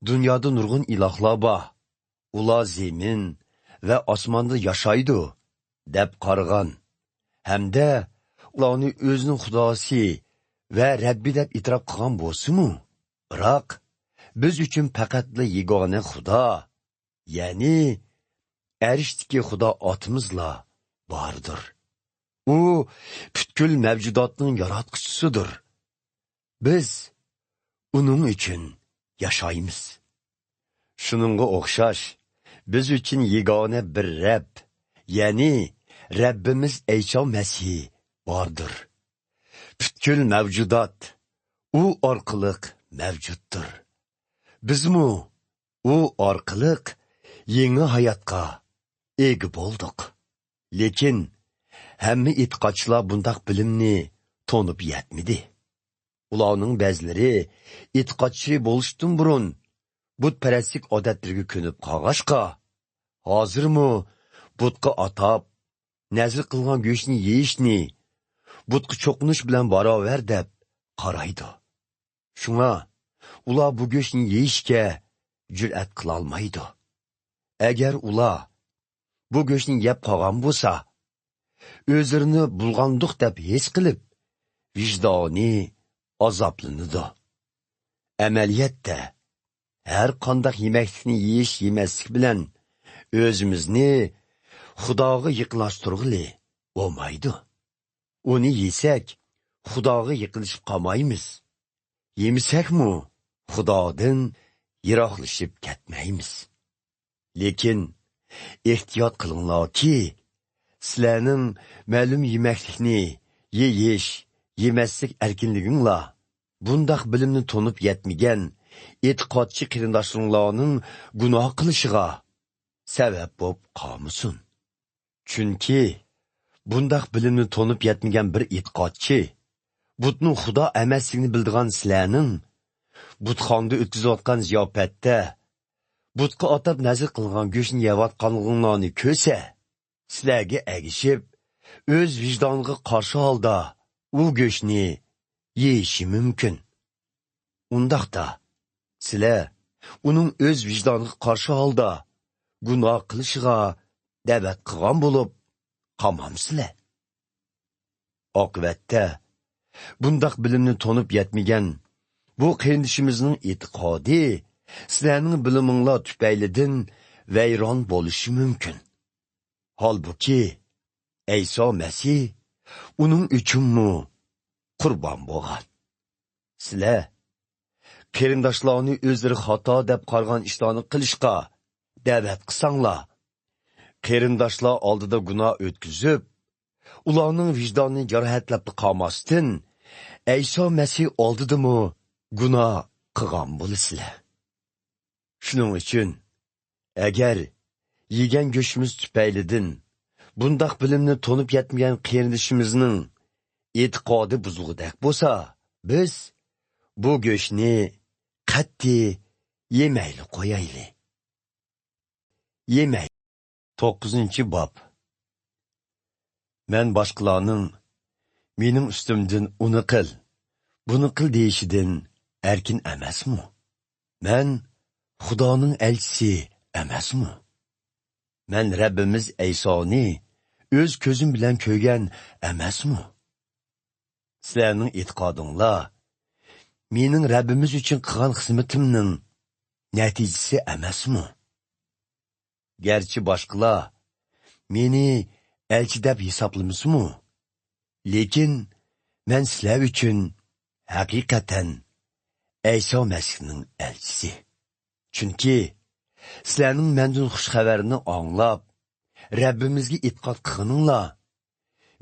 dunyoda nurg'un ilohlar bor, ular zemin va osmonda yashaydi deb qaragan, hamda ularni o'zining xudosi va Rabbi deb e'tirof qilgan bo'lsa-mu, biroq biz uchun faqatla yegona Xudo, ya'ni arishdagi Xudo otimizla bordir. U butkul mavjudotning yaratquchisidir. Biz uning uchun yashaymiz. Shuningga o'xshash, biz uchun yegona bir Rabb, ya'ni Rabbimiz Ayso Masih bordir. Butkul mavjudot u orqali mavjuddir. Bizmi u orqali yangi hayotga ega bo'ldik. Lekin hamma e'tiqodchilar bundoq bilimni to'nib yetmidi. Ularning ba'zilari e'tiqodchi bo'lishdan burun butparastlik odatlariga ko'nib qolg'ashqa, hozirmi butqa atab nazr qilgan go'shtni yeyishni butqa cho'qinish bilan barobar deb qaraydi. Shunga ular bu go'shtni yeyishga jur'at qila olmaydi. Agar ular bu go'shtni yeb qolgan bo'lsa, o'zlarini bulg'andiq deb his qilib, vijdoni azoblanadi. Amaliyotda har qanday yemaklikni yemaslik bilan o'zimizni Xudoga yaqinlashtirg'ili bo'lmaydi. Uni yesak, Xudoga yaqinlashib qolmaymiz. Yemasakmi, Xudodan yiroqlashib ketmaymiz. Lekin ehtiyot qilinglarki, sizlarning ma'lum yemaklikni yeyish, yemaslik erkinliginglar bundoq bilimni to'nib yetmagan e'tiqodchi qarindoshlaringlarning gunoh qilishiga sabab bo'lib qolmasin. Chunki bundoq bilimni to'nib yetmagan bir e'tiqodchi butning Xudo emasligini bildigan sizlarning butxonda o'tkazayotgan ziyofatda butqa atab nazr qilgan go'shtni yeyotganliginglarni ko'rsa, sizlarga agishib, o'z vijdoniga qarshi holda u go'shtni yeyishi mumkin. Undaqda sizlar uning o'z vijdoniga qarshi holda gunoh qilishiga da'vat qilgan bo'lib qolmamsizlar. Oqibatda bundaq bilimni to'nib yetmagan bu qarindishimizning e'tiqodi sizlarning biliminglar tufaylidan vayron bo'lishi mumkin. Holbuki Ayso Masih uning uchunmi qurbon bo'lgan. Sizlar qarindoshlarni o'zlari xato deb qargan ishlarni qilishga da'vat qilsanglar, qarindoshlar oldida gunoh o'tkazib, ularning vijdonini jarohatlab qolmasdan, Ayso Masih oldidimi gunoh qilgan bo'lasizlar. Shuning uchun, agar yegan go'shtimiz tufaylidan bundaq bilimni to'nib yetmagan qarindishimizning e'tiqodi buzilgudek bo'lsa, biz bu go'shtni qat'iy yemayli qo'yayli. Yemay. 9-bob. Men boshqalarning mening ustimdan uni qil, buni qil deyishidan erkin emasmi? Men Xudoning elchisi emasmi? Men Rabbimiz Aysoni o'z ko'zim bilan ko'rgan emasmi? Sizlarning e'tiqodinglar mening Rabbimiz uchun qilgan xizmatimning natijasi emasmi? Gerçi boshqalar meni elchi deb hisoblamasmi? Lekin men sizlar uchun haqiqatan Ayso Masihning elchisi. Chunki sizlarning mendan xush xabarni anglab, Rabbimizga e'tiqod qilganinglar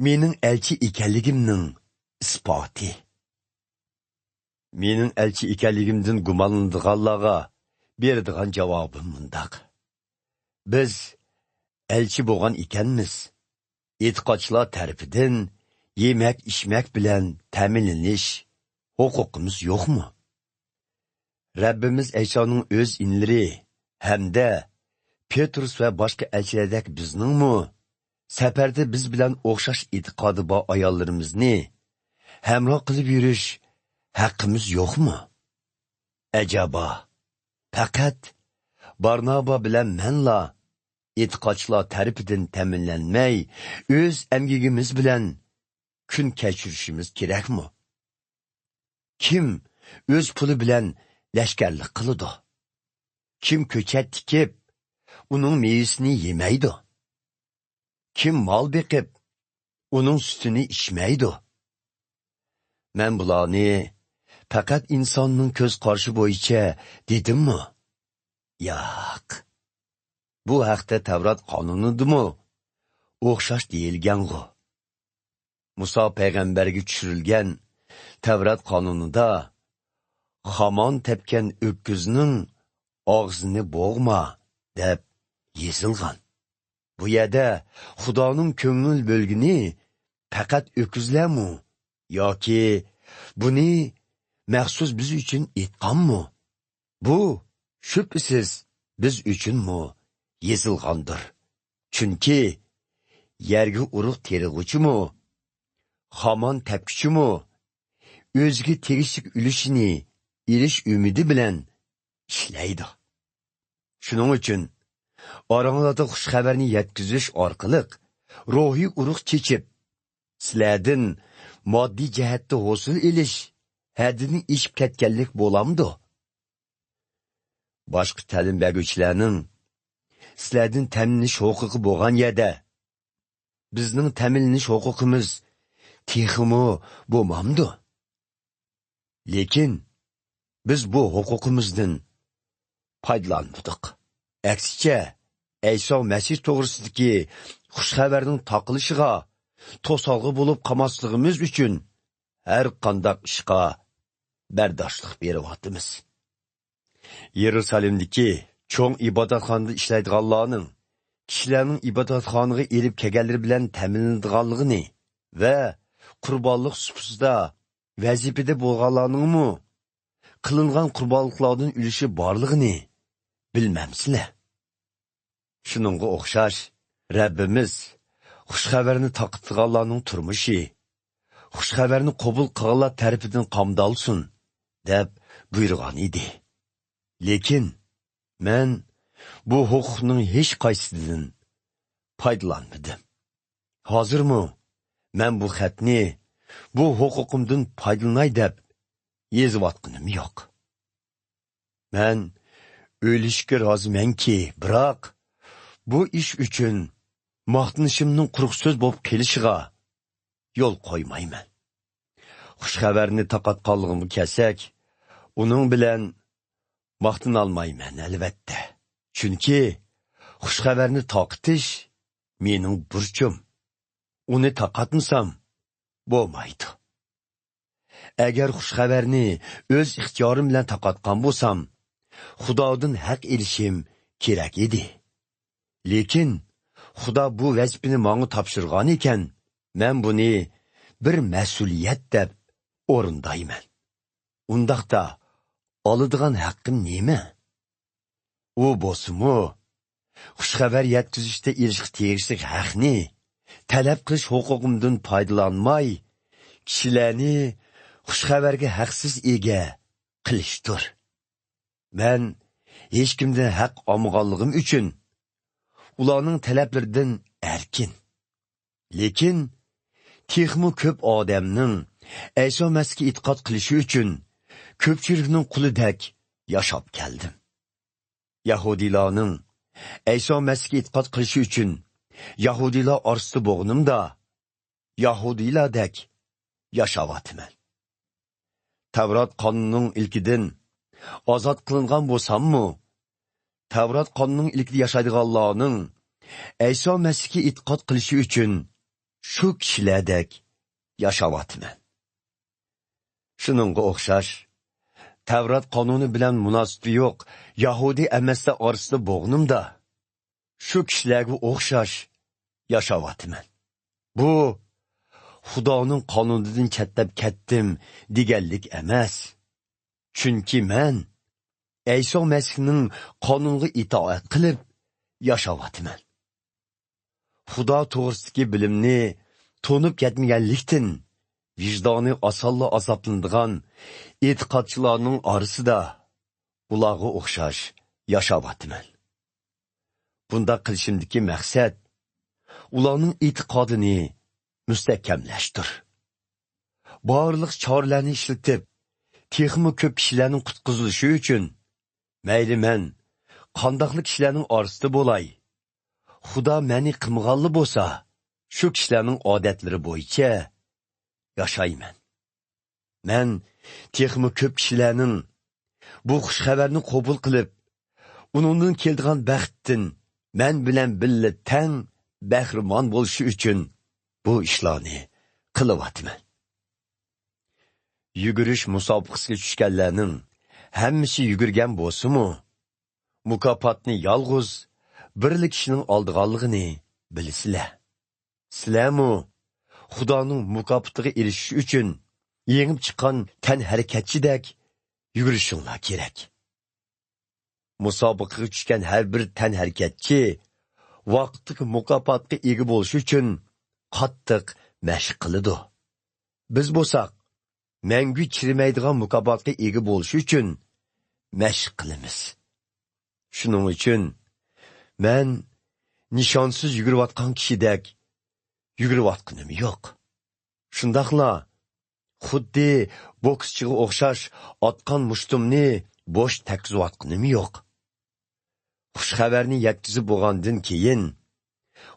mening elchi ekanligimning isboti. Mening elchi ekanligimdan gumonlanadiganlarga beradigan javobim mundaq. Biz elchi bo'lgan ekanmiz. E'tiqodchilar tarafidan yemak-ichmak bilan ta'minlanish huquqimiz yo'qmi? Rabbimiz Aysoning o'z inlari hamda Petrus va boshqa elchilardek bizningmi safarda biz bilan o'xshash e'tiqodi bor ayollarimizni hamroh qilib yurish haqqimiz yo'qmi? Ajaba, faqat Barnaba bilan menla e'tiqodchilar tarafidan ta'minlanmay, o'z amgigimiz bilan kun kechirishimiz kerakmi? Kim o'z puli bilan lashkarlik qiladi? Kim ko'chat tikib, uning meyvasini yemaydi? Kim mol beqib, uning sutini ichmaydi? Men bularni faqat insonning ko'z qarashi bo'yicha dedimmi? Yo'q. Bu haqda Tavrat qonunidimi? O'xshash deyilgan-ku. Musa payg'ambarga tushirilgan Tavrat qonunida xamon tepgan o'kkizning og'zini bo'g'ma deb yozilgan. Bu yerda Xudoning ko'ngil bo'lgini faqat o'kkizlarmi yoki buni maxsus biz uchun aytganmi? Bu shubhasiz biz uchunmi yozilgandir. Chunki yerga urug' terig'uchimi, xamon tepkichimi o'ziga tegishli ulushini ilish umidi bilan ishlaydi. Shuning uchun oranglarda xush xabarni yetkazish orqali ruhiy urug' chechib, sizlardan moddiy jihatda hosil ilish haddini ishib ketganlik bo'lamdi. Boshqa ta'lim beruvchilarning sizlardan ta'minlash huquqi bo'lgan yerda bizning ta'minlash huquqimiz texmi bo'lmamdi. Lekin biz bu huquqimizdan foydalanmadik. Aksicha, Ayso Masih to'g'risidagi xush xabarning taqilishiga to'solg'i bo'lib qolmasligimiz uchun har qanday ishga bardoshlik beryapmiz. Yerusalimdagi cho'ng ibodatxonada ishlaydiganlarning kishilarning ibodatxonaga elib kelganlari bilan ta'minlanadiganligini va qurbonlik suhbatida vazifada bo'lganlarningmi qilingan qurbonliklardan ulushi borligini bilmamsizlar. Shuningga o'xshash Rabbimiz xushxabarni taqdirlaganlarning turmushi xushxabarni qabul qilganlar tarafidan qamdalsin deb buyurgan edi. Lekin men bu huquqning hech qaysidan foydalanmadim. Hozirmi men bu xatni bu huquqimdan foydalanay deb yozayotganim yo'q. Men o'lishga rozimanki, biroq bu ish uchun maqtanishimning quruq so'z bo'lib kelishiga yo'l qo'ymayman. Xushxabarni taqatqanligimga kelsak, uning bilan maqtanolmayman albatta. Chunki xushxabarni taqitish mening burchim. uni taqatmasam, bo'lmaydi. Agar xushxabarni o'z ixtiyorim bilan taqatgan bo'lsam, Xudodan haq elishim kerak edi. Lekin Xudo bu vazifani menga topshirgan ekan, men buni bir mas'uliyat deb o'rindayman. Undaqda oladigan haqqim nima? U bo'lsa-mu, xushxabar yetkazishda erishga tegishli haqni talab qilish huquqimdan foydalanmay, kishilarni xushxabarga haqsiz ega qilishdir. Men hech kimdan haq olmaganligim uchun ularning talablaridan erkin. Lekin texmi ko'p odamning Ayso Masihga e'tiqod qilishi uchun ko'pchilikning qulidek yashab keldim. Yahudilarning Ayso Masihga e'tiqod qilishi uchun Yahudilar orasida bo'lganimda Yahudilardek yashayapman. Tavrat qonunining ilkidan ozod qilingan bo'lsam-mu, Tavrat qonunining ilkida yashaydiganlarning Ayso Masihga e'tiqod qilishi uchun shu kishilardek yashayapman. Shuningga o'xshash, Tavrat qonuni bilan munosabati yo'q Yahudi emaslar orasida bo'lganimda shu kishilarga o'xshash yashayapman. Bu Xudoning qonunidan chettab ketdim deganlik emas. Chunki men Ayso Masihning qonuniga itoat qilib yashayapman. Xudo to'g'risidagi bilimni to'nib ketmaganlikdan vijdoni osonla azoblanadigan e'tiqodchilarning orasida ularga o'xshash yashayapman. Bunda qilishimdagi maqsad ularning e'tiqodini mustahkamlashdir. Barliq choralarni ishlatib, texmi ko'p kishilarning qutqizilishi uchun mayli men qandoqli kishilarning orasida bo'lay, Xudo meni qilmaganli bo'lsa, shu kishilarning odatlari bo'yicha yashayman. Men texmi ko'p kishilarning bu xushxabarni qabul qilib, uningdan keladigan baxtdan men bilan birga tang bahramon bo'lishi uchun bu ishlarni qilyapman. Yugurish musobaqasiga tushganlarning hammasi yugurgan bo'lsa-mu, mukofotni yolg'iz birli kishining oldiganligini bilasizlar. Sizlarmi Xudoning mukofotiga erishish uchun yengib chiqqan tan harakatchidek yugurishinglar kerak. Musobaqaga tushgan har bir tan harakatchi vaqtlik mukofotga ega bo'lish uchun qattiq mashq qiladi. Biz bo'lsak, mangu chirimaydigan mukofotga ega bo'lish uchun mashq qilamiz. Shuning uchun men nishonsiz yugurayotgan kishidek yugurayotganim yo'q. Shundaqla xuddi bokschiga o'xshash otgan mushtumni bo'sh takizayotganim yo'q. Xushxabarni yetkazib bo'lgandan keyin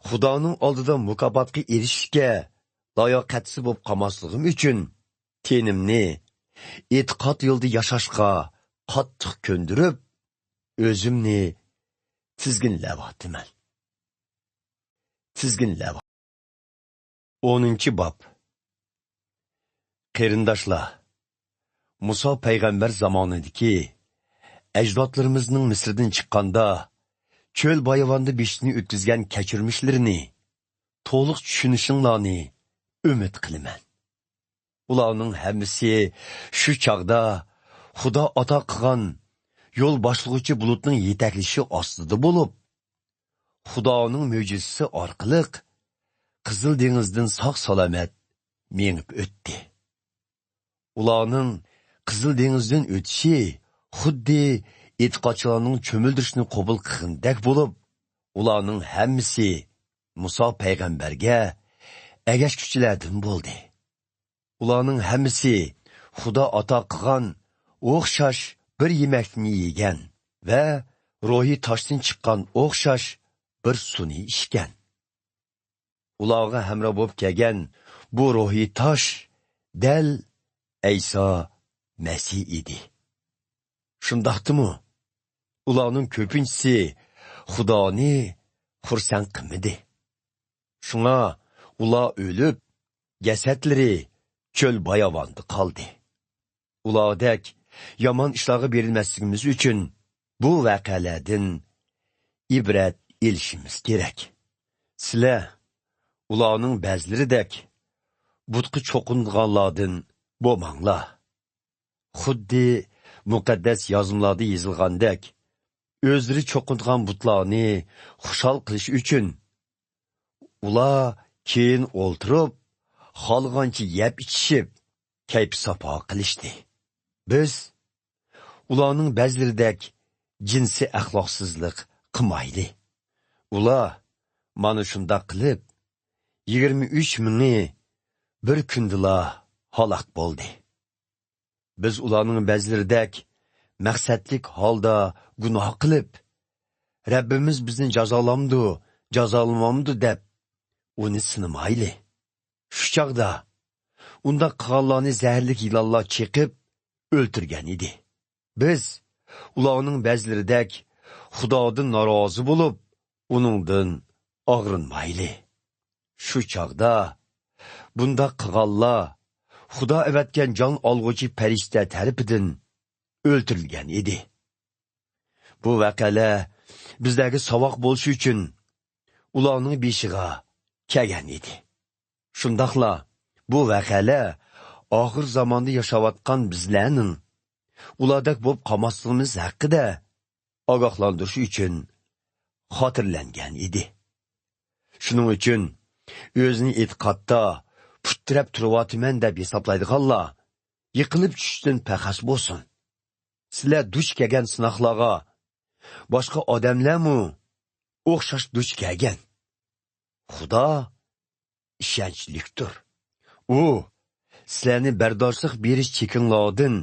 Xudoning oldida mukofotga erishishga layoqatsiz bo'lib qolmasligim uchun tenimni e'tiqod yo'lida yashashga qattiq ko'ndirib, o'zimni tizginlayapman. 10-bob. Qarindoshlar, Muso payg'ambar zamonidagi ajdodlarimizning Misrdan chiqqanda cho'l bayovonda beshini o'tkazgan kechirmishlarini to'liq tushunishinglarni umid qilaman. Ularning hammasi shu chaqda Xudo ato qilgan yo'l boshlovchi bulutning yetaklashi ostida bo'lib, Xudoning mo'jizasi orqali Qizil dengizdan sog'-salomat mengib o'tdi. Ularning Qizil dengizdan o'tishi xuddi e'tiqodchilarning cho'mildirishni qabul qilgandek bo'lib, ularning hammasi Muso payg'ambarga agashkuchilardan bo'ldi. Ularning hammasi Xudo ato qilgan o'xshash bir yemakni yegan va ruhi toshdan chiqqan o'xshash bir suvni ichgan. Ularga hamroh bo'lib kelgan bu ruhi tosh dal Ayso Masih edi. Shundaqdimi? Ularning ko'pinchisi Xudoni xursand qilmadi. Shunga Ular ölüp, jasadlari çöl bayavanda qaldı. Ulardek yaman işlarga berilmesligimiz üçün bu vaqalardan ibret ilişimiz gerek. Sizlar ularning ba'zilaridek butqi cho'qinganlardan bo'lmanglar. Xuddi muqaddas yozimlarda yozilgandek, o'zlari cho'qingan butlarni xushal qilish uchun ular keyin o'ltirib, xolgancha yeb ichishib, kayf safo qilishdi. Biz ularning ba'zilaridek jinsi axloqsizlik qilmayli. Ular mana shunda qilib 23 mingi bir kundila halak bo'ldi. Biz ularning ba'zilaridek maqsadlik holda gunoh qilib, Rabbimiz bizni jazolamdi, jazolamamdi deb uni sinamayli. Shu chaqda unda qilganlarni zaharlik yilonlar cheqib o'ltirgan edi. Biz ularning ba'zilaridek Xudodan norozi bo'lib, uningdan og'rinmayli. Shu chaqda bunda qilganlar Xudo avatgan jon olg'uchi farishta tarafidan o'ltirilgan edi. Bu vaqalar bizdagi savoq bo'lishi uchun ularning beshiga kelgan edi. Shundaqla bu vaqalar oxir zamonda yashayotgan bizlarning ulardak bo'lib qolmasligimiz haqida ogohlantirish uchun xotirlangan edi. Shuning uchun o'zini e'tiqodda putirab turyotiman deb hisoblaydiganlar yiqilib tushishdan paqas bo'lsin. Sizlar duch kelgan sinoqlarga boshqa odamlarmi o'xshash duch kelgan. Xudo ishonchlidir. U sizlarni bardoshlik berish chekinlardan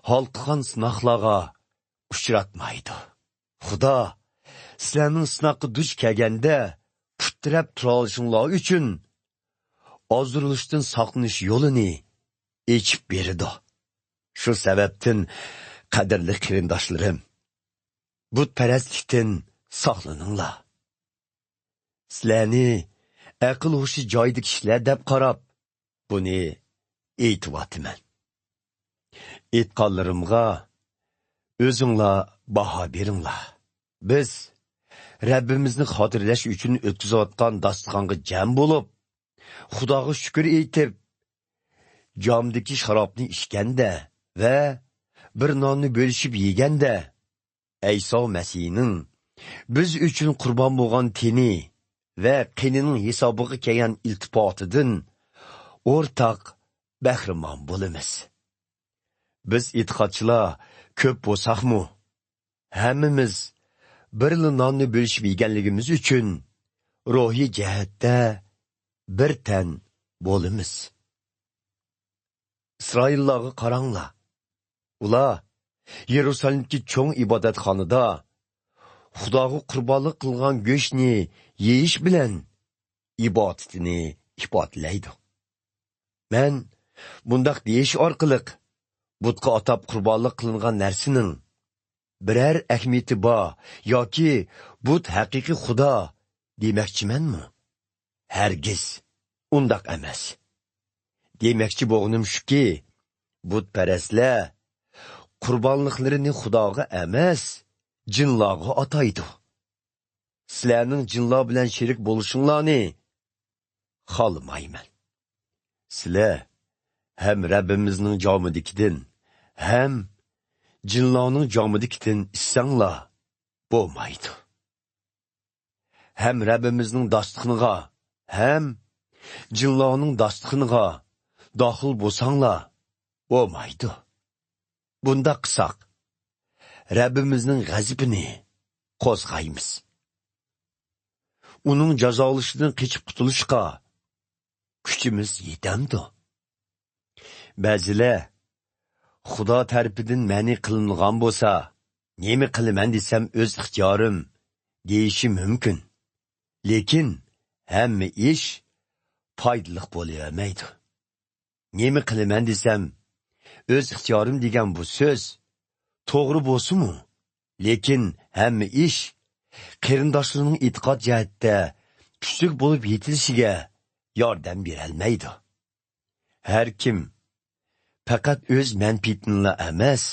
halqıgan sinoqlarga uchratmaydi. Xudo sizlarning sinoqqa duch kelganda putirab tura olishinglar uchun ozdirilishdan saqlanish yo'lini echib berdi. Shu sababdan qadrli qarindoshlarim, butparastlikdan saqlaninglar. Sizlarni aql hushi joyida kishilar deb qarab, buni aytyapman. Aytganlarimga o'zinglar baho beringlar. Biz Rabbimizni xotirlash uchun o'tkazayotgan dasturxonga jam bo'lib, Xudoga shukr aytib, jomdagi sharobni ichganda va bir nonni bo'lishib yeganda Ayso Masihning biz uchun qurbon bo'lgan teni va qinining hisobiga kelgan iltifotidan o'rtaq bahramon bo'lamiz. Biz e'tiqodchilar ko'p bo'lsaqmi, hammamiz bir nonni bo'lishib yeganligimiz uchun ruhiy jihatda bir tan bo'lamiz. İsraillarga qaranglar. Ular Yerusalimdagi cho'ng ibodatxonada Xudoga qurbonlik qilgan go'shtni yeyish bilan ibodatini ifodlaydi. Men bundaq deyish orqali butqa atab qurbonlik qilingan narsaning biror ahamiyati bor yoki but haqiqiy Xudo demoqchimanmi? Hargiz undaq emas. Demoqchi bo'lganim shuki, butparastlar qurbonliklarini Xudoga emas, jinlarga ataydi. Sizlarning jinlar bilan sherik bo'lishinglarni xohlamayman. Sizlar hem Rabbimizning jomidikidan, hem jinlarning jomidikidan ichsanglar bo'lmaydi. Hem Rabbimizning dasturxoniga, hem jinlarning dasturxoniga daxil bo'lsanglar bo'lmaydi. Bunda qilsak, Rabbimizning g'azabini qo'zg'aymiz. Uning jazolashidan qechib qutulishga kuchimiz yetamdi. Ba'zilar Xudo tarafidan ma'ni qilingan bo'lsa, nima qilaman desam o'z ixtiyorim deyishi mumkin. Lekin hamma ish foydali bo'lamaydi. Nima qilaman desam, o'z ixtiyorim degan bu so'z to'g'ri bo'lsa-mu, lekin hamma ish qarindoshlarining e'tiqod jihatda kuchli bo'lib yetilishiga yordam berolmaydi. Har kim faqat o'z manfiatini emas,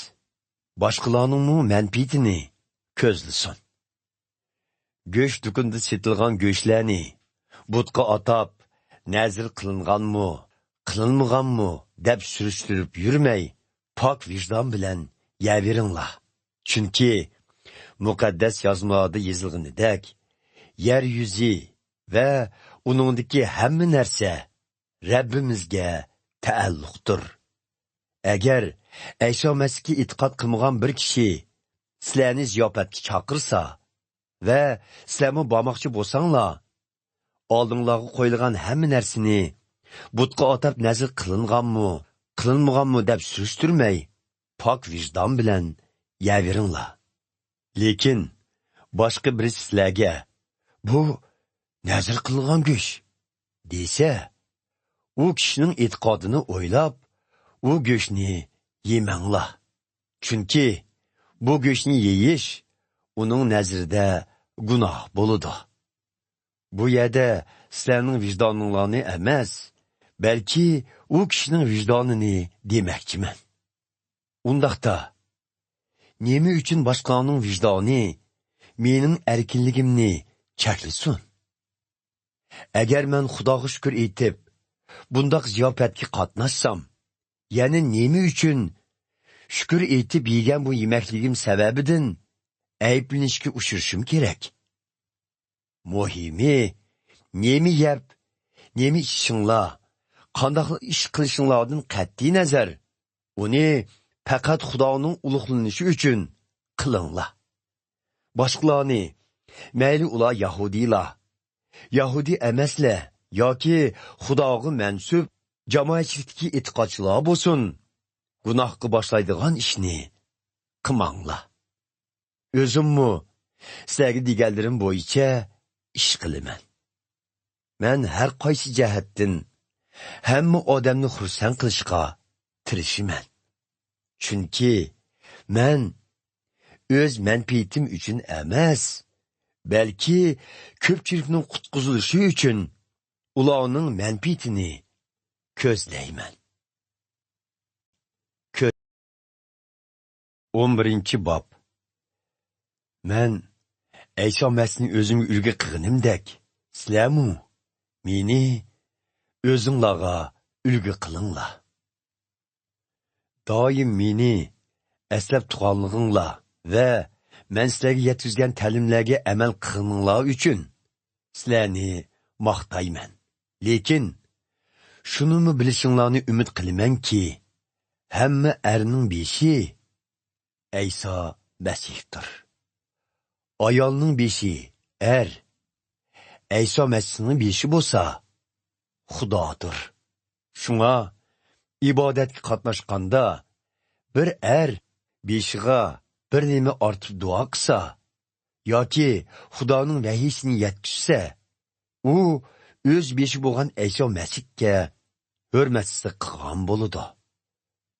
boshqalarning manfiatini ko'zlasin. Go'sht do'konda sotilgan go'shtlarni butqa atab, nazr qilinganmi, qilinmaganmi deb surishtirib yurmay, pok vijdon bilan yeveringlar. Chunki muqaddas yozmada yozilganidek, yer yuzi va uningdagi hamma narsa Rabbimizga taalluqdir. Agar Ayso Masihga e'tiqod qilmagan bir kishi sizlarni ziyofatga chaqirsa va sizlarni bormoqchi bo'lsanglar, oldinglarga qo'yilgan hamma narsani butqa atab nazr qilinganmi, qilinmaganmi deb surishtirmay, pok vijdon bilan yeveringlar. Lekin boshqa bir sizlarga bu nazr qilingan go'sht desa, u kishining e'tiqodini o'ylab, u go'shtni yemanglar. Chunki bu go'shtni yeyish uning nazarida gunoh bo'ladi. Bu yerda sizlarning vijdoninglarni emas, balki u kishining vijdonini demoqchiman. Undaqda nima uchun boshqalarning vijdoni mening erkinligimni cheklasin? Agar men Xudoga shukr etib, bundaq ziyofatga qatnashsam, yana nima uchun shukr etib yegan bu yemekligim sababidan ayblanishga uchrashim kerak? Muhimi, nima yeb, nima ichishinglar, qanday ish qilishinglardan qat'iy nazar, uni faqat Xudoning ulug'lanishi uchun qilinglar. Boshqalarni, mayli ular Yahudiylar, Yahudi emaslar yoki Xudoga mansub jamoatchilikdagi e'tiqodchilar bo'lsin, gunohga boshlaydigan ishni qilmanglar. O'zimmi sizlarga deganlarim bo'yicha ish qilaman. Men har qaysi jihatdan hamma odamni xursand qilishga tirishiman. Chunki men o'z manfaatim uchun emas, balki ko'pchilikning qutqizilishi uchun ularning manfaatini ko'zlayman. 11-bob. Men Ayso Masihni o'zimga ulgu qilganimdek, sizlarmi meni o'zinglarga ulgu qilinglar. Doim meni eslab turganliginglar va men sizlarga yetkazgan ta'limlarga amal qilganinglar uchun sizlarni maqtayman. Lekin shunimi bilishinglarni umid qilamanki, hamma erning beshi Ayso Masihdir. Ayolning beshi er, Ayso Masihning beshi bo'lsa Xudodir. Shunga ibodatga qatnashganda bir er beshiga bir nima ortib duo qilsa yoki Xudoning vahiysini yetkazsa, u o'z beshi bo'lgan Ayso Masihga hurmatsizlik qilgan bo'ladi.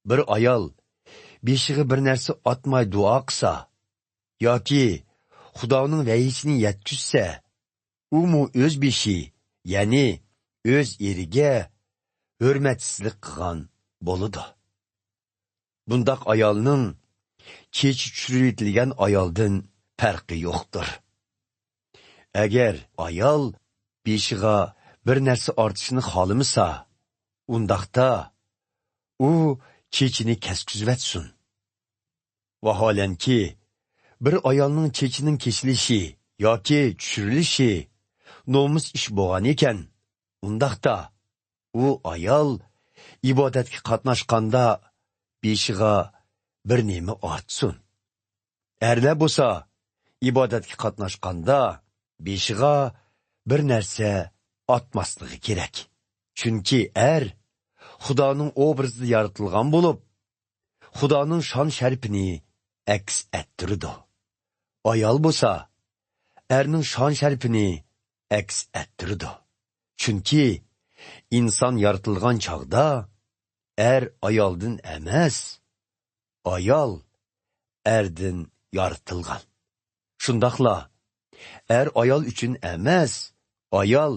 Bir ayol beshiga bir narsa otmay duo qilsa yoki Xudoning vahiysini yetkazsa, u o'z beshi, ya'ni o'z eriga hurmatsizlik qilgan bo'ladi. Bundaq ayolning kechi tushiritilgan ayoldan farqi yo'qdir. Agar ayol beshiga bir narsa ortishni xohlamasa, undaqda u chechini kaskizvatsin. Vaholanki, bir ayolning chechining kesilishi yoki tushirilishi nomus ish bo'lgan ekan, undaqda u ayol ibodatga qatnashganda beshiga bir nima ortsin. Erlar bo'lsa, ibodatga qatnashganda beshiga bir narsa otmasligi kerak. Chunki er Xudoning obrazida yaratilgan bo'lib, Xudoning shon sharifini aks ettirdi. Ayol bo'lsa, erning shon sharifini aks ettirdi. Chunki inson yaratilgan chog'da er ayoldan emas, ayol erdan yaratilgan. Shundaqla er ayol uchun emas, ayol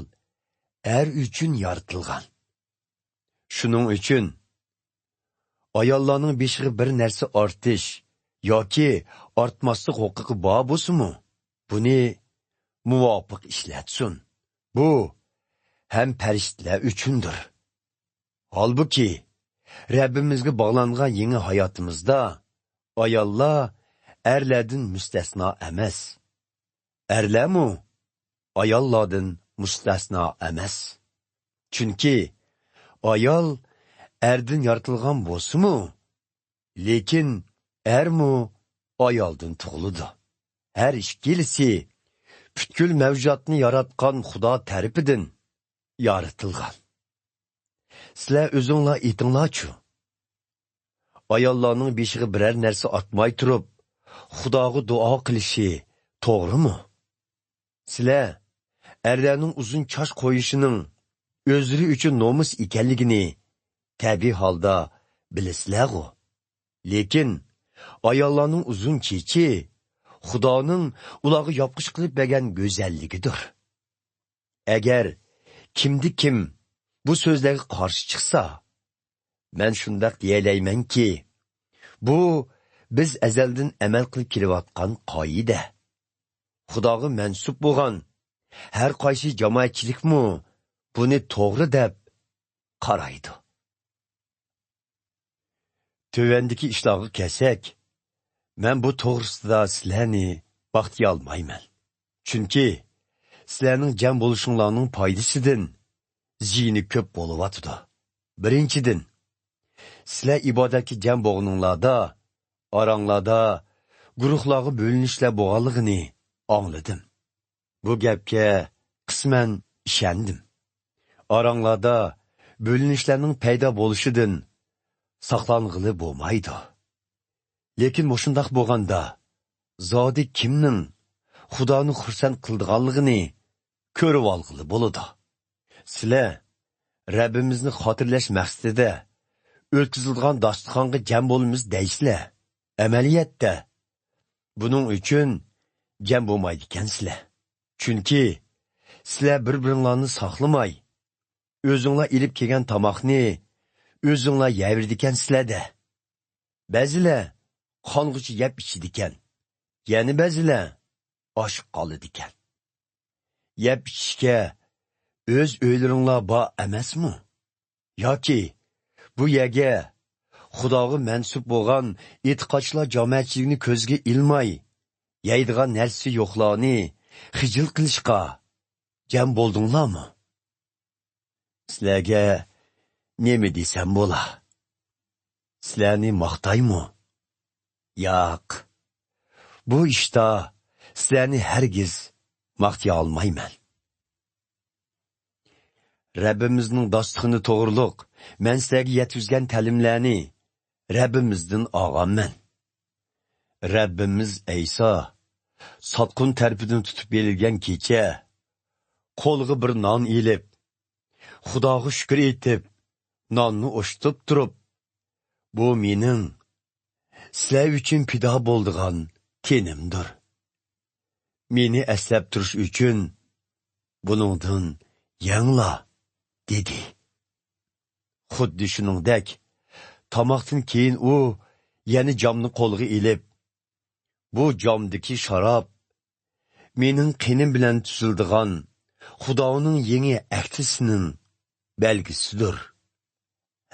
er üçün yaratılgan. Şunun üçün, ayollarning beshiga bir narsa ortish yoki ortmaslik huquqi bor bo'lsa-mu, buni muvofiq ishlatsin. Bu ham farishtalar uchundir. Halbuki, Rabbimizga bog'langan yangi hayotimizda ayollar erlardan mustasno emas. Erlarmu ayollardan mustasno emas. Chunki ayol erdan yaratilgan bo'lsa-mu, lekin ermu ayoldan tug'iladi. Her ikkilisi butkul mavjudotni yaratgan Xudo tarafidan yaratilgan. Sizlar o'zinglar aytinglar-chu. Ayollarning beshiga biror narsa ortmay turib, Xudoga duo qilishi to'g'rimi? Sizlar erlarning uzun choch qo'yishining o'zlari uchun nomus ekanligini tabiiy holda bilasizlar-ku. Lekin ayollarning uzun chechi Xudoning ularga yopqish qilib bergan go'zalligidir. Agar kim bu so'zlarga qarshi chiqsa, men shunday deyalaymanki, bu biz azaldan amal qilib kelayotgan qoida. Xudoga mansub bo'lgan har qaysi jamoatchilikmi buni to'g'ri deb qaraydi. Tövendeki ishlarga kelsak, men bu to'g'risida sizlarni vaqtga olmayman. Chunki sizlarning jam bo'lishinglarning foydasidan ziyni ko'p bo'lyapti. Birinchidan, sizlar ibodatga jam bo'lganinglarda, oranglarda guruhlarga bo'linishlar bo'lganligini angladim. Bu gapga qisman ishondim. Oranglarda bo'linishlarning paydo bo'lishidan saqlang'ili bo'lmaydi. Lekin mushundaq bo'lganda, zodi kimning Xudoni xursand qildiganligini ko'rib olg'ili bo'ladi. Sizlar Rabbimizni xotirlash maqsadida o'tkazilgan dasturxonga jam bo'lamiz deysizlar. Amaliyotda buning uchun jam bo'lmaydi ekansizlar. Chunki sizlar bir-biringlarni saqlamay, o'zinglar ilib kelgan tomoqni o'zinglar yeydigansizlar-da. Ba'zilar qong'ichi yeb ichidikan, yana ba'zilar oshiq qoladikan. Yeb ichishga o'z o'ylaringlar bor emasmi? Yoki bu yerga Xudoga mansub bo'lgan e'tiqodchilar jamoatchiligini ko'zga ilmay, yeydigan narsa yo'qlarni xijil qilishga jam bo'ldinglarmi? Sizlarga nima desam bo'la? Sizlarni maqtaymi? Yo'q. Bu ishda sizlarni hargiz maqtay olmayman. Rabbimizning dostig'ini to'g'riliq, men sizlarga yetkazgan ta'limlarni Rabbimizdan olganman. Rabbimiz Ayso sotqun tarafidan tutib berilgan kecha qo'liga bir non ilib, Xudoga shukr etib, nonni o'shitib turib, bu mening sizlar uchun fido bo'ldigan tenimdir. Meni eslab turish uchun buningdan yangla, dedi. Xuddi shuningdek, tomoqdan keyin u yana jomni qo'lga ilib, bu jomdagi sharob mening qinim bilan tuzildigan Xudoning yangi ahdisining belgisidir.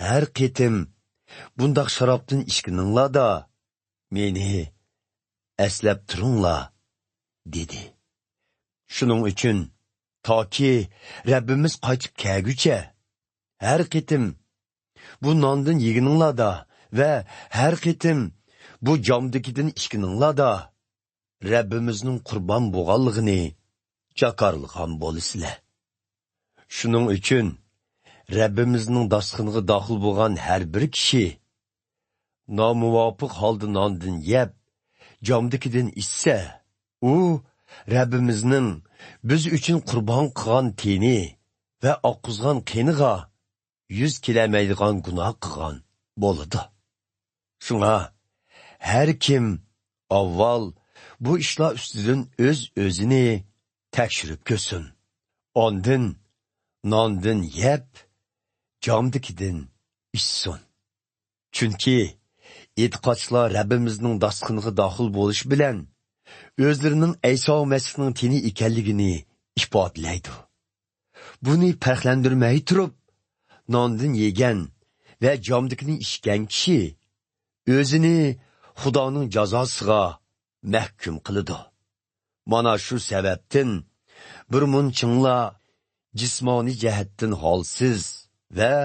Har qitim bundaq sharobdan ichkininglarda meni eslab turinglar, dedi. Shuning uchun toki Rabbimiz qaytib kelguncha har qitim bu nondan yegininglarda va har qitim bu jomdagidan ichkininglarda Rabbimizning qurbon bo'lganligini jakarlgan bo'lisizlar. Shuning uchun Rabbimizning dasturxoniga daxil bo'lgan har bir kishi nomuvofiq holda nondan yeb, jomdagidan ichsa, u Rabbimizning biz uchun qurbon qilgan teni va oqizgan qiniga yuz kelamaydigan gunoh qilgan bo'ladi. Shunga har kim avval bu ishlar ustidan o'z-o'zini tekshirib ko'rsin. Ondan nondin yeb, jamdikidan içsin. Chunki e'tiqodchilar Rabbimizning dasturxoniga daxil bo'lish bilan o'zlarining Iso Masihning teni ekanligini ifodalaydi. Buni farqlantirmay turib, nondin yegan va jamdikini ichgan kishi o'zini Xudoning jazosiga mahkum qiladi. Mana shu sababdan bir munchingla jismoniy jihatdan holsiz va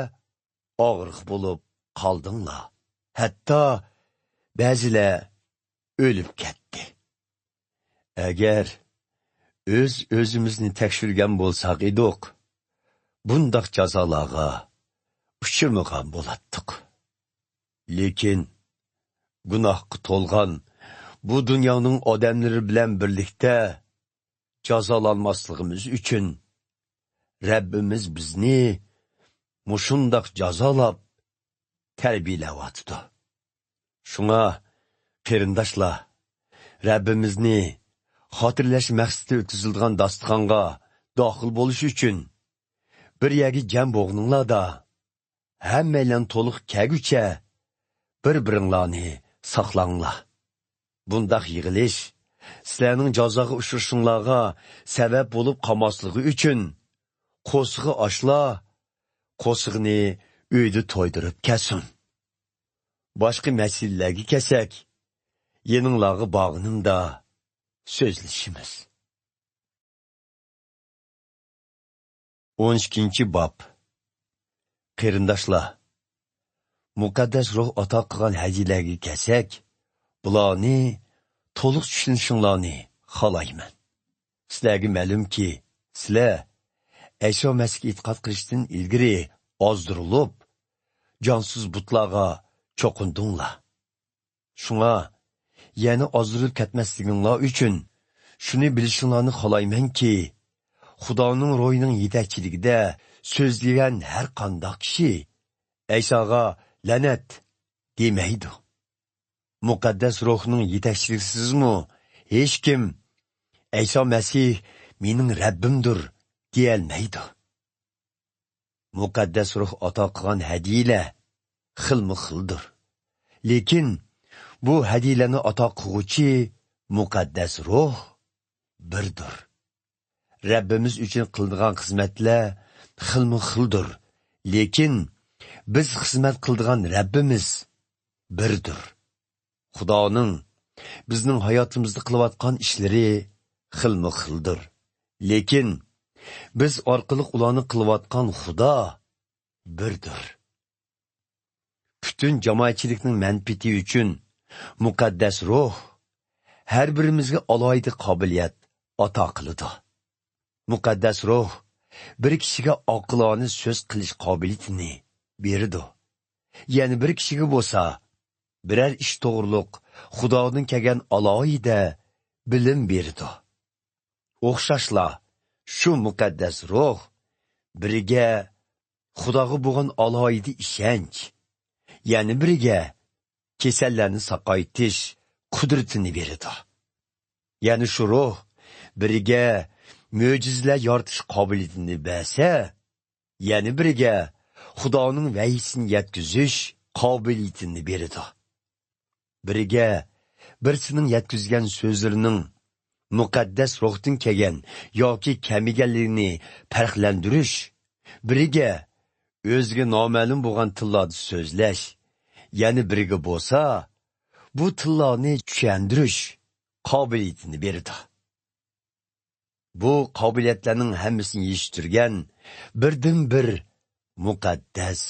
og'riq bo'lib qoldinglar. Hatto ba'zilar o'lib ketdi. Agar o'zimizni tekshirgan bo'lsak edik, bundaq jazolarga uchirmagan bo'lardik. Lekin gunohga to'lgan bu dunyoning odamlari bilan birlikda jazolanmasligimiz uchun Rabbimiz bizni mushundaq jazolab tarbiyalayotdi. Shunga qarindoshlar, Rabbimizni xotirlash maqsadida o'tkazilgan dasturxonga daxil bo'lish uchun bir yerga jam bo'lganinglarda hammalar to'liq kelguncha bir-biringlarni saqlanglar. Bundaq yig'ilish sizlarning jazoga uchrashinglarga sabab bo'lib qolmasligi uchun qo'sig'i oshlar qo'sig'ini uyda to'ydirib kelsin. Boshqa masalalarga kelsak, yeninglarga bog'inimda so'zlashimiz. 12. bob. Qarindoshlar, muqaddas ruh ato qilgan hadiyalarga kelsak, bularni to'liq tushunishinglarni xohlayman. Sizlarga ma'lumki, sizlar Iso Masihga e'tiqod qilishdan ilgari ozdirilib, jonsiz butlarga cho'qindinglar. Shunga yana ozdirilib ketmasliginglar uchun shuni bilishinglarni xohlaymanki, Xudoning ro'yining yetakchiligida so'zlagan har qanday kishi Isoga la'nat demaydi. Muqaddas ruhning yetakchiligisizmi hech kim Iso Masih mening Rabbimdir deyolmaydi. Muqaddas ruh ato qilgan hadiyalar xilma-xildir. Lekin bu hadiyalarni ato qiluvchi muqaddas ruh birdir. Rabbimiz uchun qildigan xizmatlar xilma-xildir. Lekin biz xizmat qildigan Rabbimiz birdir. Xudoning bizning hayotimizda qilayotgan ishlari xilma-xildir. Lekin biz orqali ularni qilayotgan Xudo birdir. Butun jamoatchilikning manfaati uchun muqaddas ruh har birimizga alohida qobiliyat ato qiladi. Muqaddas ruh bir kishiga oqilona so'z qilish qobiliyatini beradi. Ya'ni bir kishiga bo'lsa, biror ish to'g'riliq Xudodan kelgan alohida bilim beradi. O'xshashla shu muqaddas ruh biriga Xudoga bo'lgan alohida ishonch, ya'ni biriga kasallarni saqaytish qudratini beradi. Ya'ni shu ruh biriga mo'jizalar yoritish qobiliyatini bersa, ya'ni biriga Xudoning vahiysini yetkazish qobiliyatini beradi. Biriga birsining yetkazgan so'zlarining muqaddas ruhdan kelgan yoki kamiganligini farqlantirish, biriga o'ziga noma'lum bo'lgan tillarda so'zlash, ya'ni biriga bo'lsa, bu tillarni tushuntirish qobiliyatini beradi. Bu qobiliyatlarning hammasini yetishtirgan birdan-bir muqaddas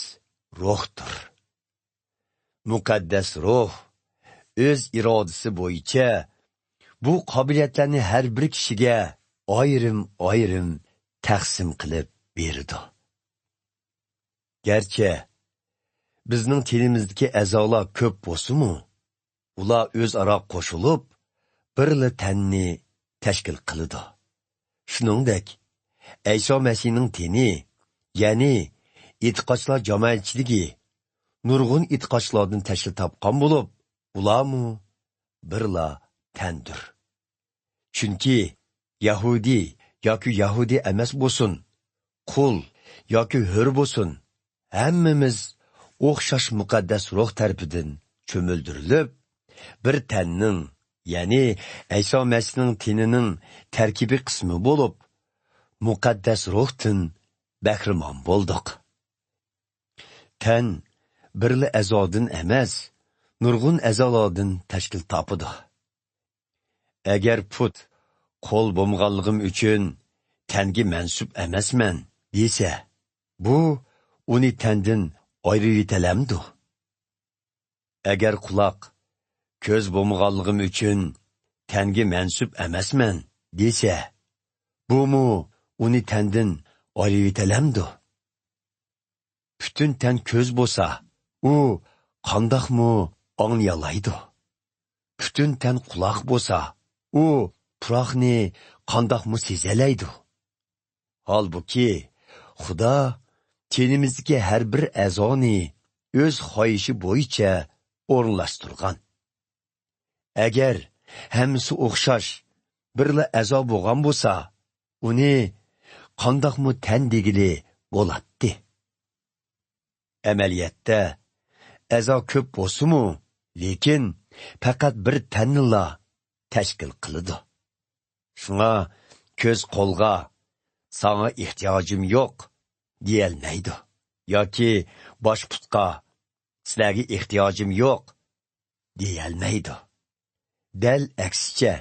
ruhdir. Muqaddas ruh o'z irodasi bo'yicha bu qobiliyatlarni har bir kishiga ayrim taqsim qilib berdi. Garchi bizning tenimizdagi a'zolar ko'p bo'lsa-mu, ular o'zaro qo'shilib birli tanni tashkil qiladi. Shuningdek, Iso Masihning teni, ya'ni e'tiqodchilar jamoatchiligi nurg'un e'tiqodchilardan tashkil topgan bo'lib, ularmu birla tandir. Chunki Yahudi yoki Yahudi emas bo'lsin, qul yoki hur bo'lsin, hammamiz o'xshash muqaddas ruh tarafidan cho'mildirilib, bir tanning, ya'ni Iso Masihning tenining tarkibiy qismi bo'lib, muqaddas ruhdan bahramon bo'ldik. Tan birli a'zodan emas, nurg'un a'zolardan tashkil topidi. Agar put qo'l bo'lganligim uchun tanga mansub emasman desa, bu uni tandan ayirib yetalamdi. Agar quloq ko'z bo'lganligim uchun tanga mansub emasman desa, bu uni tandan ayirib yetalamdi. Bütün tan ko'z bo'lsa, u qandoqmi anglayalaydi. Bütün tan quloq bo'lsa, u puroqni qandoqmi sezalaydi. Halbuki, Xudo tenimizdagi har bir a'zoni o'z xohishi bo'yicha o'rinlashtirgan. Agar hammasi o'xshash birla a'zo bo'lgan bo'lsa, uni qandoqmi tan degili bo'ladi. Amaliyotda a'zo ko'p bo'lsa-mu, lekin faqat bir tannila tashkil qiladi. Shunga ko'z qo'lga sana ehtiyojim yo'q deyolmaydi. Yoki bosh putqa sizlarga ehtiyojim yo'q deyolmaydi. Dal aksicha,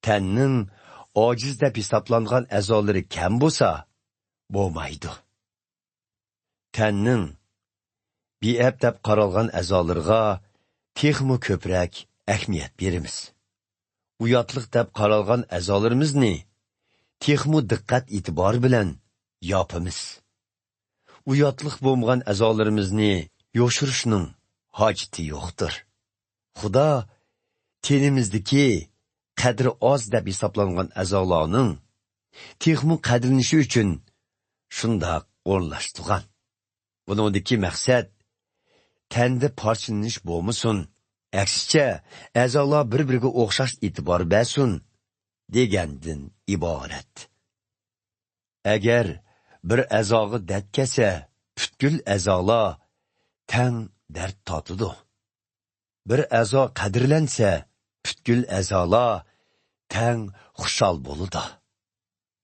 tanning ojiz deb hisoblangan a'zolari kam bo'lsa, bo'lmaydi. Tanning beab deb qaralgan a'zolarga texmi ko'proq ahamiyat beramiz. Uyatliq deb qaralgan a'zolarimizni texmi diqqat e'tibor bilan yopamiz. Uyatliq bo'lgan a'zolarimizni yo'shirishning hojati yo'qdir. Xudo tenimizdagi qadri oz deb hisoblangan a'zolarning texmi qadrlanishi uchun shundoq o'rnashtirgan. Buningdagi maqsad tanda parchalanish bo'lmasin, aksicha a'zolar bir-biriga o'xshash e'tibor bersin degandan iborat. Agar bir a'zoga dard kelsa, butkul a'zolar tang dard totidi. Bir a'zo qadrlansa, butkul a'zolar tang xushal bo'ladi.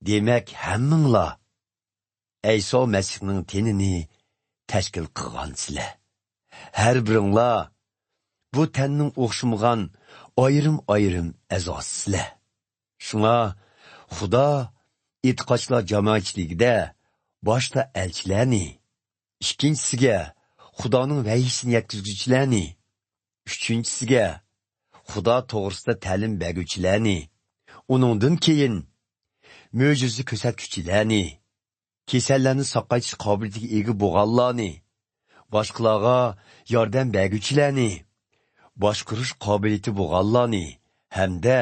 Demak, hammanglar Iso Masihning tenini tashkil qilgansizlar. Har biringlar bu tanning o'xshamagan ayrim a'zosizlar. Shunga Xudo e'tiqodchilar jamoatchiligida boshda elchilarni, ikkinchisiga Xudoning vahiyini yetkazuvchilarni, uchinchisiga Xudo to'g'risida ta'lim beruvchilarni, uningdan keyin mo'jiza ko'rsatuvchilarni, kasallarni saqlash qobiliyatiga ega bo'lganlarni, boshqalarga yordam beruvchilarni, boshqarish qobiliyati bo'lganlarni hamda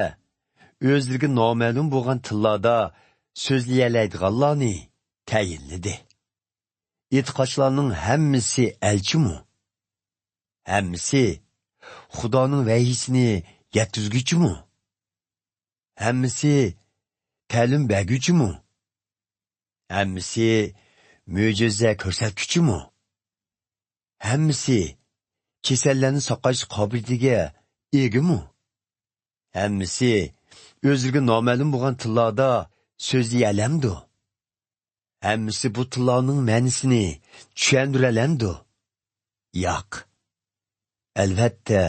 o'zlariga noma'lum bo'lgan tillarda so'zlayalaydiganlarni tayinladi. E'tiqodchilarning hammasi elchimi? Hammasi Xudoning vahiyini yetkazguchimi? Hammasi ta'lim berguchimi? Hammasi mo'jiza ko'rsatguchimi? Hammasi kasallarni saqlash qobiliyatiga egami? Hammasi o'zlariga noma'lum bo'lgan tillarda so'zlayalamdi? Hammasi bu tillarning ma'nosini tushundiralamdi? Yo'q. Albatta,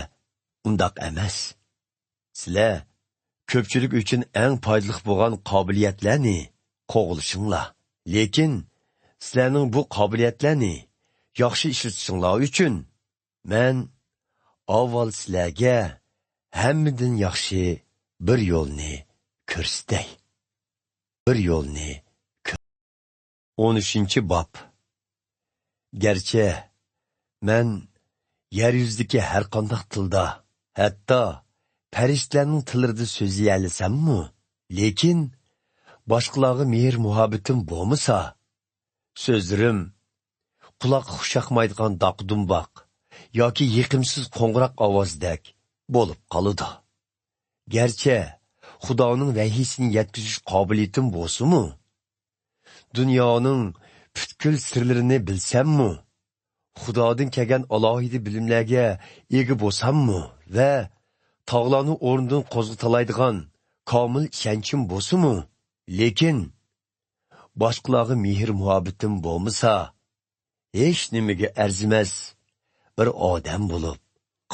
undoq emas. Sizlar ko'pchilik uchun eng foydali bo'lgan qobiliyatlarni qo'g'ilishinglar. Lekin sizlarning bu qobiliyatlarni yaxshi ishlatishinglar uchun men avval sizlarga hammadan yaxshi bir yo'lni ko'rsatay. Bir yo'lni 13-bob. Garchi men yer yuzidagi har qanday tilda, hatto farishtalarning tillarida so'zlayolsam-mu, lekin boshqalarga mehr muhabbatim bo'lmasa, so'zlarim quloq xushaqmaydigan doqdumboq yoki yiqimsiz qo'ng'iroq ovozdek bo'lib qoladi. Garchi Xudoning vahiyini yetkazish qobiliyatim bo'lsa-mu, dunyoning Bütkül sirlerini bilsem-mi? Xudodan kelgan alohida bilimlarga ega bo'lsam-mi va tog'larni o'rnidan qo'zg'atalaydigan komil ishonchim bo'lsa-mu, lekin boshqalarga mehr muhabbatim bo'lmasa, hech nimaga arzimas bir odam bo'lib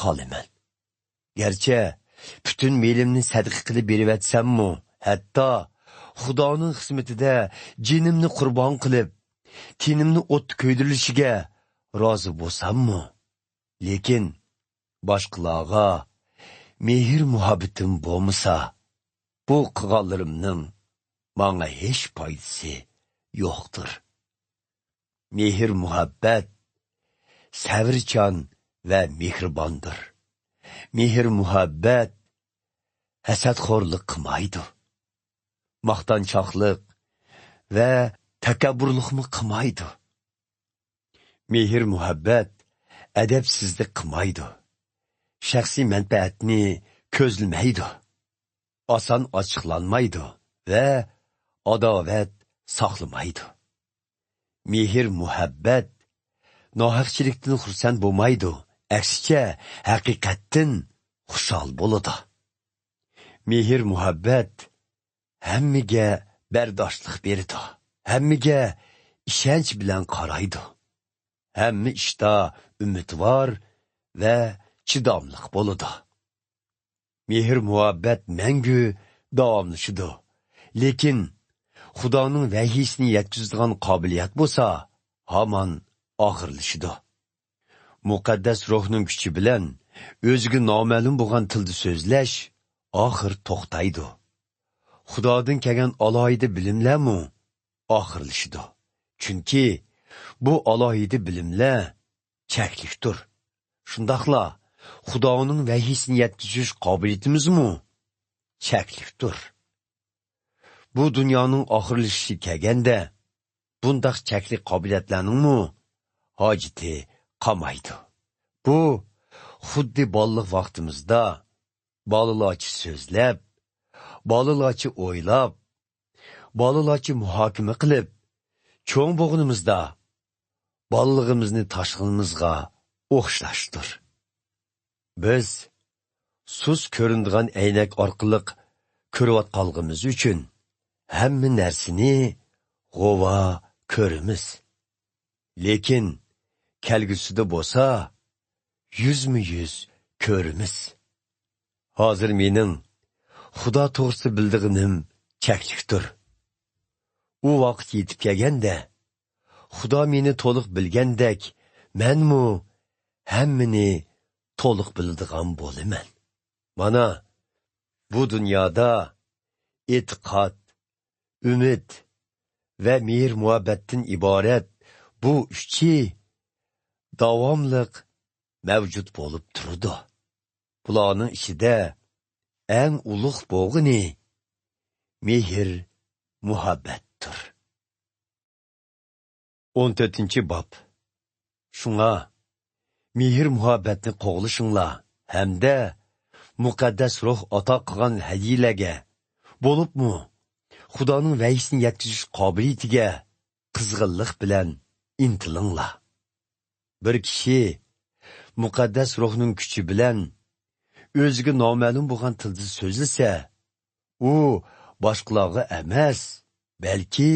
qolaman. Garchi butun melimni sadqa qilib beravatsammi, hatto Xudoning xizmatida jinimni qurbon qilib, tinimni o't ko'ydirilishiga rozi bo'lsammi, lekin boshqalarga mehr muhabbatim bo'lmasa, bu qilganlarimning menga hech foydasi yo'qdir. Mehr muhabbat sabrchan va mehribondir. Mehr muhabbat hasadxo'rlik qilmaydi. Maqtanchoqlik va takabburlikni qilmaydi. Mehr muhabbat adabsizlik qilmaydi. Shaxsiy manfaatni ko'zlamaydi. Oson ochiqlanmaydi va adovat saqlamaydi. Mehr muhabbat nohaqchilikdan xursand bo'lmaydi. Aksicha haqiqatdan xushal bo'ladi. Mehr muhabbat hammaga bardoshlik beradi. Hammaga ishonch bilan qaraydi. Hamma ishda umidvor va chidamliq bo'ladi. Mehr muhabbat mangu davomlashadi. Lekin Xudoning vahiysini yetkazadigan qobiliyat bo'lsa, hamon oxirlashadi. Muqaddas ruhning kuchi bilan o'ziga noma'lum bo'lgan tilda so'zlash oxir to'xtaydi. Xudodan kelgan alohida bilimlarmi oxirlashadi. Chunki bu alohida bilimlar cheklikdir. Shundaqla Xudoning vahiysini yetkazish qobiliyatimizmi cheklikdir. Bu dunyoning oxirlashishi kelganda bundaq cheklik qobiliyatlarningmi hojati qolmaydi. Bu xuddi bolalik vaqtimizda bolalarcha so'zlab, bolalarcha o'ylab, bolalarcha muhokama qilib, cho'ng bo'g'inimizda bolaligimizni tashqinimizga o'xshashdir. Biz sus ko'rinadigan aynak orqali ko'rayotganligimiz uchun hamma narsani g'ova ko'ramiz. Lekin kelgusida bo'lsa, yuzma-yuz ko'ramiz. Hozir mening Xudo to'g'risida bildiğinim cheklikdir. U vaqt yetib kelganda, Xudo meni to'liq bilgandek, menmu hammani to'liq biladigan bo'laman. Mana bu dunyoda e'tiqod, umid va mehr muhabbatdan iborat bu uchchi davomliq mavjud bo'lib turdi. Bularning ichida eng ulug' bo'g'ini mehr muhabbatdir. 14-bob. Shunga mehr muhabbatni qo'g'lishinglar hamda muqaddas ruh ato qilgan hadiyalarga bo'libmi Xudoning vahiysini yetkazish qobiliyatiga qizg'inlik bilan intilinglar. Bir kishi muqaddas ruhning kuchi bilan o'ziga noma'lum bo'lgan tilda so'zlasa, u boshqalarga emas, balki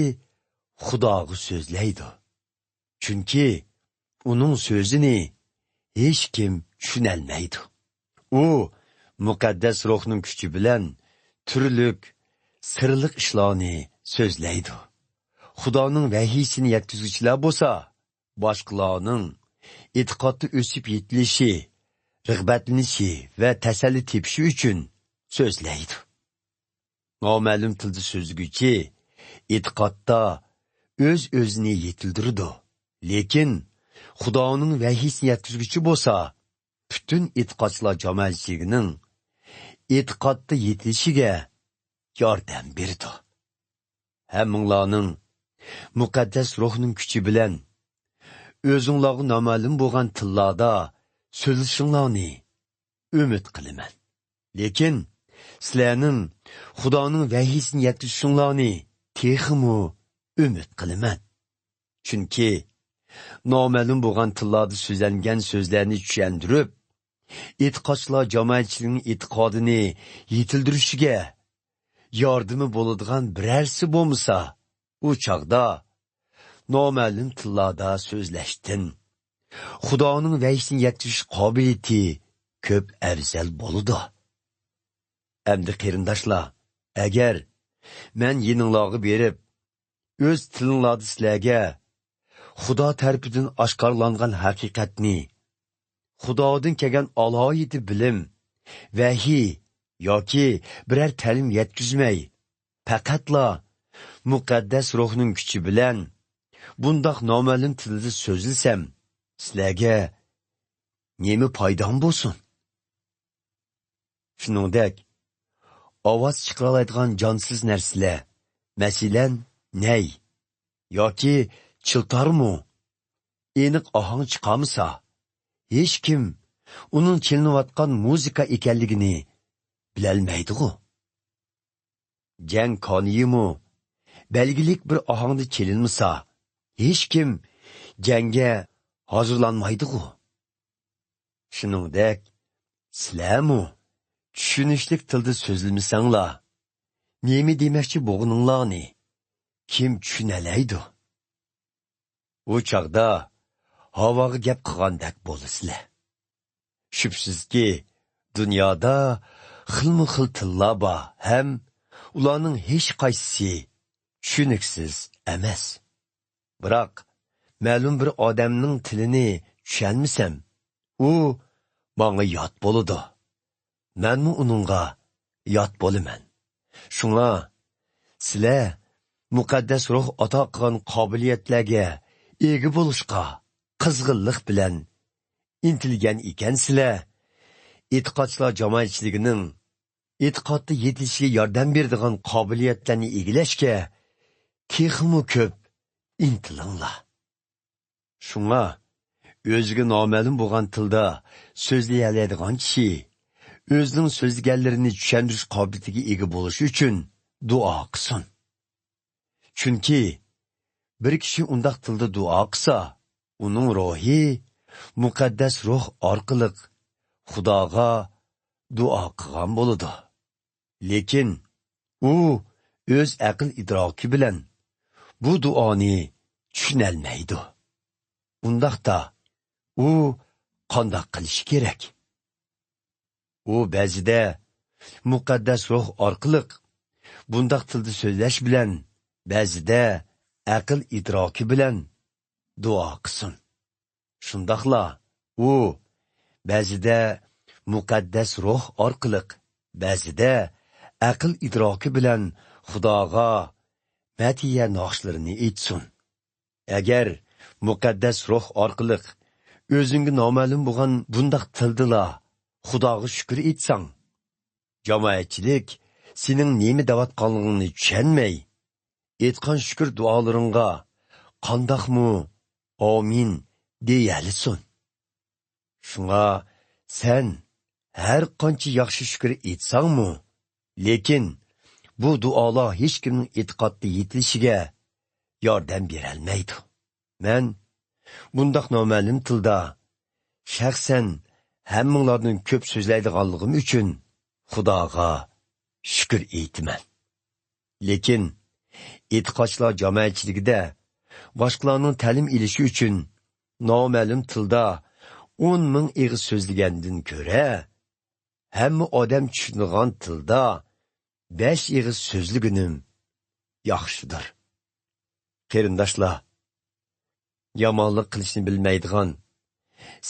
Xudoga so'zlaydi. Chunki uning so'zini hech kim tushunolmaydi. U muqaddas ruhning kuchi bilan turlik sirliq ishlarni so'zlaydi. Xudoning vahiysini yetkazuvchilar bo'lsa, boshqalarning e'tiqodda o'sib yetilishi, rag'batlanishi va tasalli tepishi uchun so'zlaydi. Noma'lum tilda so'zlaguvchi e'tiqodda o'z-o'zini yetildirdi. Lekin Xudoning vahiysini yetkazuvchi bo'lsa, butun e'tiqodchilar jamoatchiligining e'tiqodda yetilishiga yordam berdi. Hammanglarning muqaddas ruhning kuchi bilan o'zinglarga noma'lum bo'lgan tillarda so'zlashinglarni umid qilaman. Lekin sizlarning Xudoning vahiysini yetkazishinglarni texmu umid qilaman. Chunki noma'lum bo'lgan tillarda so'zlangan so'zlarni tushuntirib, e'tiqodchilar jamoatchilikning e'tiqodini yetildirishiga yordami bo'ladigan birarsi bo'lmasa, u chaqda noma'lum tillarda so'zlashdan Xudoning vahysini yetkizish qobiliyati ko'p afzal bo'ladi. Endi qarindoshlar, agar men yininglarga berib, o'z tilinglarda sizlarga Xudo tarafidan oshkorlangan haqiqatni, Xudodan kelgan alohida bilim, vahiy yoki biror ta'lim yetkazmay, faqatla muqaddas ruhning kuchi bilan bundoq noma'lum tilda so'zlasam, sizlarga nima foydam bo'lsin? Shuningdek, ovoz chiqaradigan jonsiz narsalar, masalan, ney yoki chiltarmu aniq ohang chiqamasa, hech kim uning chilinayotgan muzika ekanligini bilolmaydi-ku. Jang qoniyimu belgilik bir ohangda chilinmasa, hech kim jangga hozirlanmaydi-ku. Shuningdek, sizlarmu tushunishlik tilda so'zilmasanglar, nima demoqchi bo'lganinglarni kim tushunalaydi? U chaqda havoga gap qilgandek bo'lasizlar. Shubsizki, dunyoda xilma-xil tillar bor, ham ularning hech qaysisi tushuniksiz emas. Biroq, ma'lum bir odamning tilini tushunmasam, u menga yot bo'ladi. Menmi uningga yot bo'laman. Shunga, sizlar muqaddas ruh ato qilgan qobiliyatlarga ega bo'lishqa qizg'inlik bilan intilgan ekansizlar. E'tiqodchilar jamoatchiligining e'tiqodda yetilishiga yordam beradigan qobiliyatlarni egilashga texmu ko'p intilinglar. Shunga, o'ziga noma'lum bo'lgan tilda so'zlay oladigan kishi o'zining so'zlaganlarini tushuntirish qobiliyatiga ega bo'lish uchun duo qilsin. Chunki bir kishi undaq tilda duo qilsa, uning ruhi muqaddas ruh orqali Xudoga duo qilgan bo'ladi. Lekin u o'z aql idroki bilan bu duoni tushunolmaydi. Undaqda u qandoq qilish kerak? U ba'zida muqaddas ruh orqali bundaq tilda so'zlash bilan, ba'zida aql idroki bilan duo qilsin. Shundaqla u ba'zida muqaddas ruh orqali, ba'zida aql idroki bilan Xudoga matiya noxshlarini aytsin. Agar muqaddas ruh orqali o'zingga noma'lum bo'lgan bundaq tildila Xudoga shukr etsang, jamoatchilik sening nima davatqanligingni tushunmay, etgan shukr duolaringga qandoqmu amin deyalisin. Shunga sen har qancha yaxshi shukr etsangmu, lekin bu duolar hech kimning e'tiqodda yetilishiga yordam berolmaydi. Men bundaq noma'lum tilda shaxsan hammanglardan ko'p so'zlaydiganligim uchun Xudoga shukr aytaman. Lekin e'tiqodchilar jamoatchiligida boshqalarning ta'lim olishi uchun noma'lum tilda 10 ming ig'iz so'zlagandan ko'ra, hamma odam tushunadigan tilda 5 ig'iz so'zlaganim yaxshidir. Qarindoshlar, yomonlik qilishni bilmaydigan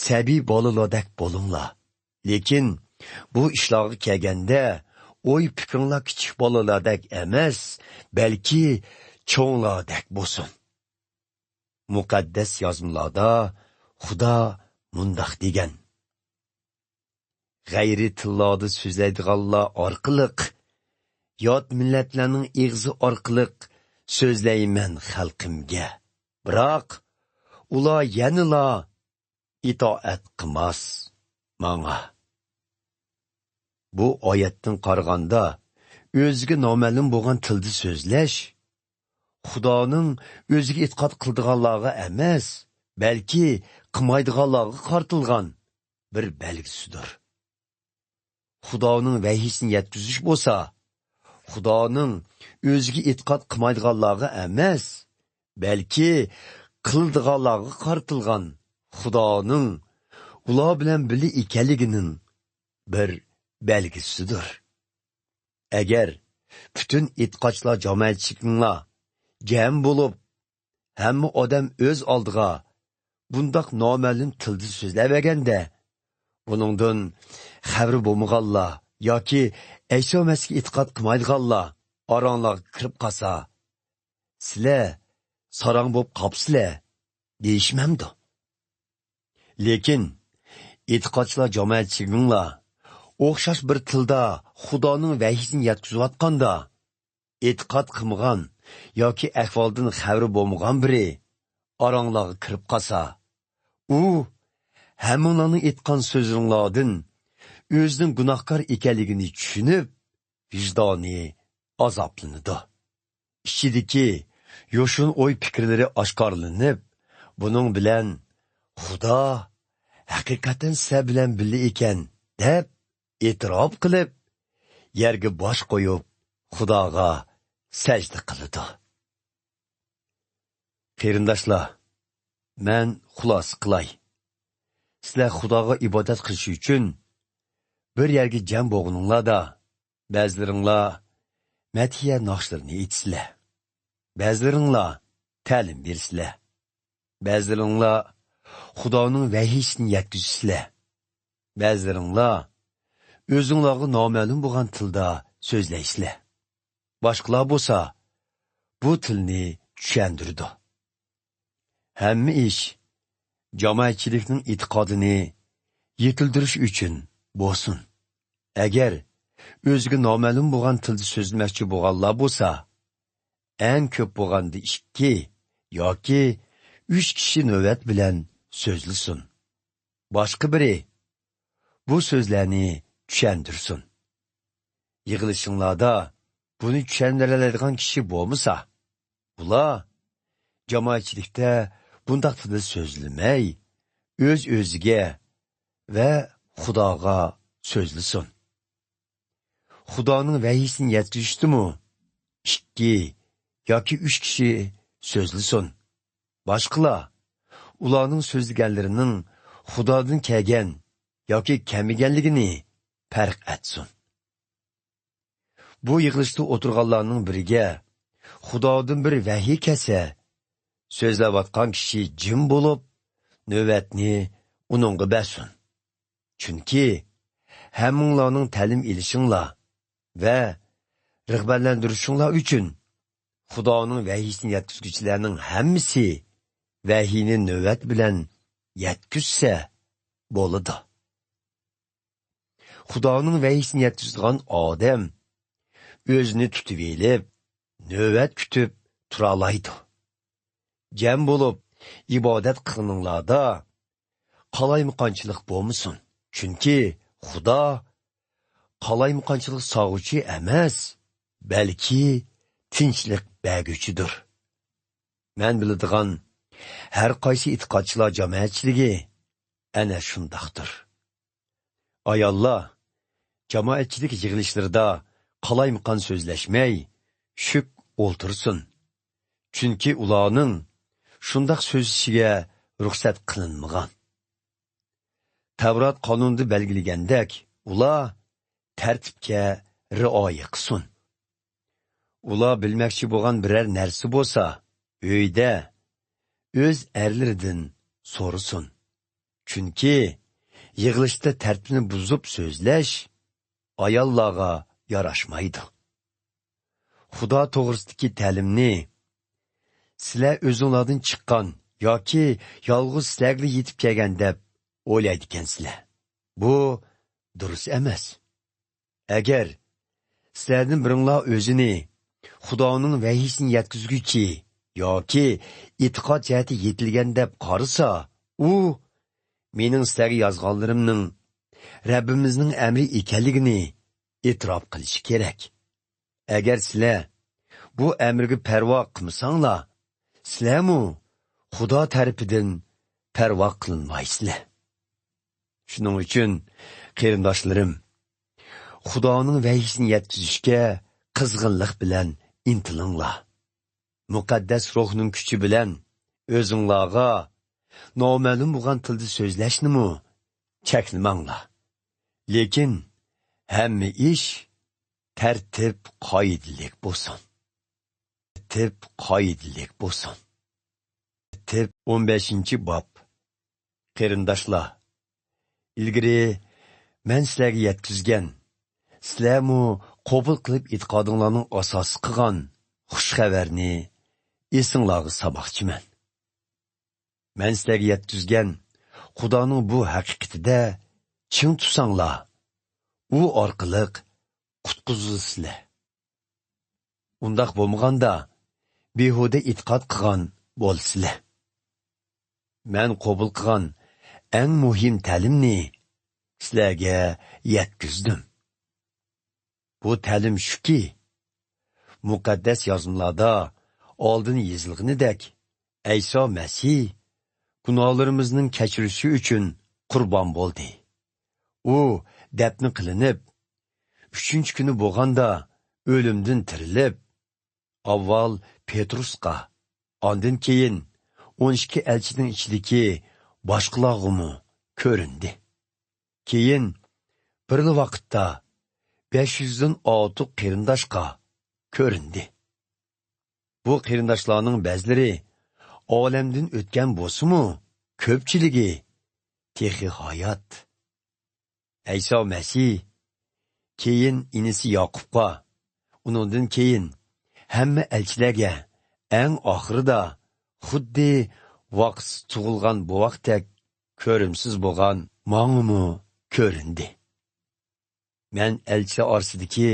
sabiy bolalardek bo'linglar. Lekin bu ishlarga kelganda o'y fikringlar kichik bolalardek emas, balki cho'nglardek bo'lsin. Muqaddas yozmalarda Xudo mundaq degan: g'ayri tillarda so'zlaydiganlar orqali, yot millatlarning ig'zi orqali so'zlayman xalqimga. Biroq ular yanila itoat qilmas menga. Bu oyatdan qaraganda o'ziga noma'lum bo'lgan tilda so'zlash Xudoning o'ziga e'tiqod qildiganlarga emas, balki qilmaydiganlarga qartilgan bir belgisidir. Xudoning vahiyini yetkizish bo'lsa, Xudoning o'ziga e'tiqod qilmaydiganlarga emas, balki qildiganlarga qartilgan Xudoning ular bilan birga ekanligining bir belgisidir. Agar bütün e'tiqodchilar jamoatchiliklar jam bo'lib, hamma odam o'z oldiga bundoq noma'lum tilda so'zlavaganda, buningdan xabari bo'lmaganlar yoki Ayso Masihga e'tiqod qilmaydiganlar oranglarga kirib qolsa, sizlar sarang bo'lib qopsizlar deyishmamdi. Lekin e'tiqodchilar jamoatchiliklar o'xshash bir tilda Xudoning vahiyini yetkazayotganda, e'tiqod qilmagan yoki ahvoldan xabari bo'lmagan biri oranglarga kirib qolsa, u hammalarning aytgan so'zinglardan o'zining gunohkor ekanligini tushunib, vijdoni azoblanadi. Ichidagi yo'shin o'y fikrlari oshkorlanib, buning bilan Xudo haqiqatan siz bilan birga ekan deb e'tirof qilib, yerga bosh qo'yib, Xudoga sajda qiladi. Qarindoshlar, men xulos qilay. Sizlar Xudoga ibodat qilish uchun bir yerga jam bo'lganinglarda, ba'zilaringlar madhiya naqshlarini aytsizlar. Ba'zilaringlar ta'lim bersizlar. Ba'zilaringlar Xudoning vahiyini yetkazisizlar. Ba'zilaringlar o'zinglarga noma'lum bo'lgan tilda so'zlaysizlar. Boshqalar bo'lsa, bu tilni tushundirdi. Hamma ish jamoatchilikning e'tiqodini yetildirish uchun bo'lsin. Agar o'ziga noma'lum bo'lgan tilda so'zlamoqchi bo'lganlar bo'lsa, eng ko'p bo'lganda 2 yoki 3 kishi navbat bilan so'zlasin. Boshqa biri bu so'zlarni tushundirsin. Yig'ilishinglarda buni tushundiradigan kishi bo'lmasa, ular jamoatchilikda bundaq tilda so'zlamay, o'z-o'ziga va Xudoga so'zlasin. Xudoning vahiyini yetkazishdimi? 2 yoki 3 kishi so'zlasin. Boshqalar ularning so'zlaganlarining Xudodan kelgan yoki kelmaganligini farq etsin. Bu yig'ilishda o'tirganlarning biriga Xudodan bir vahiy kelsa, so'zlayotgan kishi jim bo'lib, navbatni uningga bersin. Chunki hammanglarning ta'lim olishinglar va rag'batlantirishinglar uchun Xudoning vahiyini yetkazuvchilarning hammasi vahiyni navbat bilan yetkazsa bo'ladi. Xudoning vahiyini yetkazgan odam o'zini tutib elib, navbat kutib tura oladi. Jam bo'lib ibodat qilinglarda qalaymaqonchilik bo'lmasin. Chunki Xudo qalaymaqonchilik sog'uvchi emas, balki tinchlik berguvchidir. Men biladigan har qaysi e'tiqodchilar jamoatchiligi ana shundaqdir. Ayollar jamoatchilik yig'ilishlarida qalaymaqon so'zlashmay, shuk o'ltirsin. Chunki ularning shundaq so'zlashiga ruxsat qilinmagan. Tavrat qonunda belgilagandek, ular tartibga rioya qilsin. Ular bilmoqchi bo'lgan biror narsa bo'lsa, uyda o'z erlaridan so'rasin. Chunki yig'ilishda tartibni buzib so'zlash ayollarga yarashmaydi. Xudo to'g'risidagi ta'limni sizlar o'zinglardan chiqqan yoki yolg'iz sizlarga yetib kelgan deb o'ylaydi ekansizlar. Bu durust emas. Agar sizlardan biringlar o'zini Xudoning vahiyini yetkazguchi yoki e'tiqod jihati yetilgan deb qarasa, u mening sizlarga yozganlarimning Rabbimizning amri ekanligini e'tirof qilishi kerak. Agar sizlar bu əmrga pərva qılmısanglar, sizlərmi Xudo tərəfindən pərva qılınmaysizlar. Şunun üçün, qarindoshlarım, Xudoning vəhisini yetkizishga qizg'inlik bilan intilinglar. Muqaddas ruhning kuchi bilan o'zinglarga noma'lum bo'lgan tilda so'zlashnimi cheklamanglar. Lekin hamma ish tartib qoidalik bo'lsin. Tartib qoidalik bo'lsin. Tartib 15-bob. Qarindoshlar, ilgari men sizlarga yetkizgan, sizlarmi qabul qilib e'tiqodinglarning asosi qilgan xush xabarni esinglarga saboqchiman. Men sizlarga yetkizgan Xudoning bu haqiqatida chin tutsanglar, u orqali qutqizilsizlar. Undaq bo'lmaganda behuda e'tiqod qilgan bo'lsizlar. Men qabul qilgan eng muhim ta'limni sizlarga yetkizdim. Bu ta'lim shuki, muqaddas yozmalarda oldin yozilganidek, Ayso Masih gunohlarimizning kechirishi uchun qurbon bo'ldi. U dafn qilinib, 3-chi kuni bo'lganda o'limdan tirilib, avval Petrusga, ondan keyin 12 elchining ichidagi boshqalarga ko'rindi. Keyin bir vaqtda 500dan ortiq qarindoshga ko'rindi. Bu qarindoshlarning ba'zilari olamdan o'tgan bo'lsa-mu, ko'pchiligi texi hayot. Ayso Masih keyin inisi Yoqubga, undan keyin hamma elchilarga eng oxirida xuddi vaqt tug'ilgan bu vaqtdek ko'rimsiz bo'lgan ma'numi ko'rindi. Men elchi orasidagi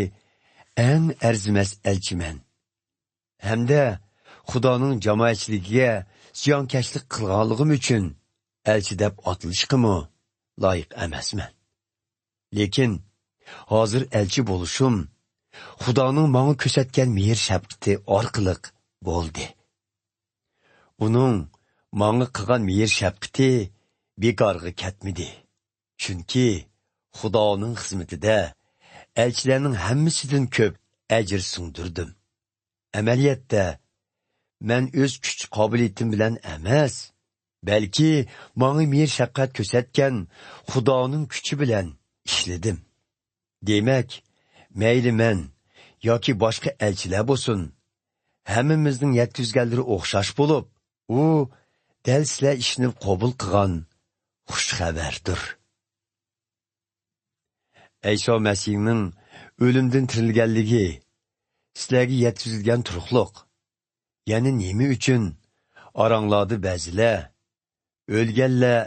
eng arzimas elchiman. Hamda Xudoning jamoatchiligiga ziyonkashlik qilganligim uchun elchi deb otilishqimi loyiq emasman. Lekin hozir elchi bo'lishim Xudoning menga ko'rsatgan mehr shafqati orqali bo'ldi. Uning menga qilgan mehr shafqati bekorga ketmadi. Chunki Xudoning xizmatida elchilarning hammasidan ko'p ajr sungdirdim. Amaliyotda men o'z kuch qobiliyatim bilan emas, balki menga mehr shafqat ko'rsatgan Xudoning kuchi bilan ishladim. Demak, mayli men yoki boshqa elchilar bo'lsin, hammamizning yetkizganlari o'xshash bo'lib, u dal sizlar ishni qabul qilgan xush xabardir. Ayso Masihning o'limdan tirilganligi sizlarga yetkizilgan turuqliq. Ya'ni nima uchun oranglarda ba'zilar o'lganlar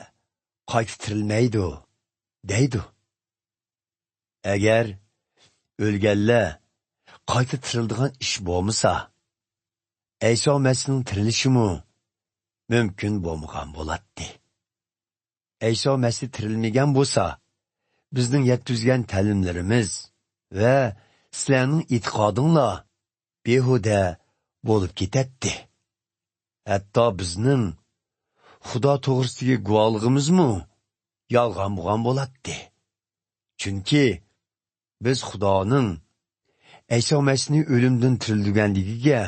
qayta tirilmaydi deydi. Agar o'lganlar qayta tiriladigan ish bo'lmasa, Ayso Masihning tirilishimi mumkin bo'lmagan bo'ladi. Ayso Masih tirilmagan bo'lsa, bizning yetkizgan ta'limlarimiz va sizlarning e'tiqodinglar behuda bo'lib ketadi. Hatto bizning Xudo to'g'risidagi guvohligimizmi yolg'on bo'lgan bo'ladi. Chunki biz Xudoning Ayso Masihning o'limdan tirilganligiga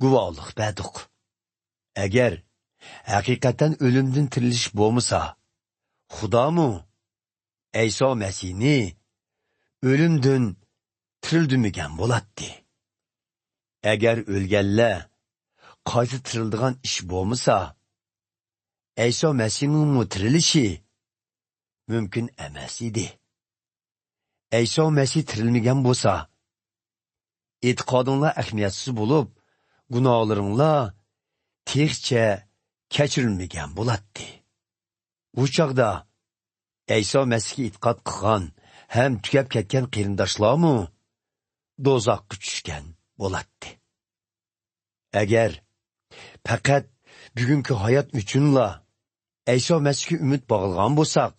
guvohlik berdik. Agar haqiqatan o'limdan tirilish bo'lmasa, Xudomi Ayso Masihni o'limdan tirildirmagan bo'ladi. Agar o'lganlar qayta tiriladigan ish bo'lmasa, Ayso Masihning tirilishi mumkin emas edi. Ayso Masih tirilmagan bo'lsa, e'tiqodinglar ahamiyatsiz bo'lib, gunohlaringlar texcha kechirilmagan bo'ladi. U chog'da Ayso Masihga e'tiqod qilgan ham tugab ketgan qarindoshlarmi do'zaxga tushgan bo'ladi. Agar faqat bugungi hayot uchunla Ayso Masihga umid bog'lagan bo'lsak,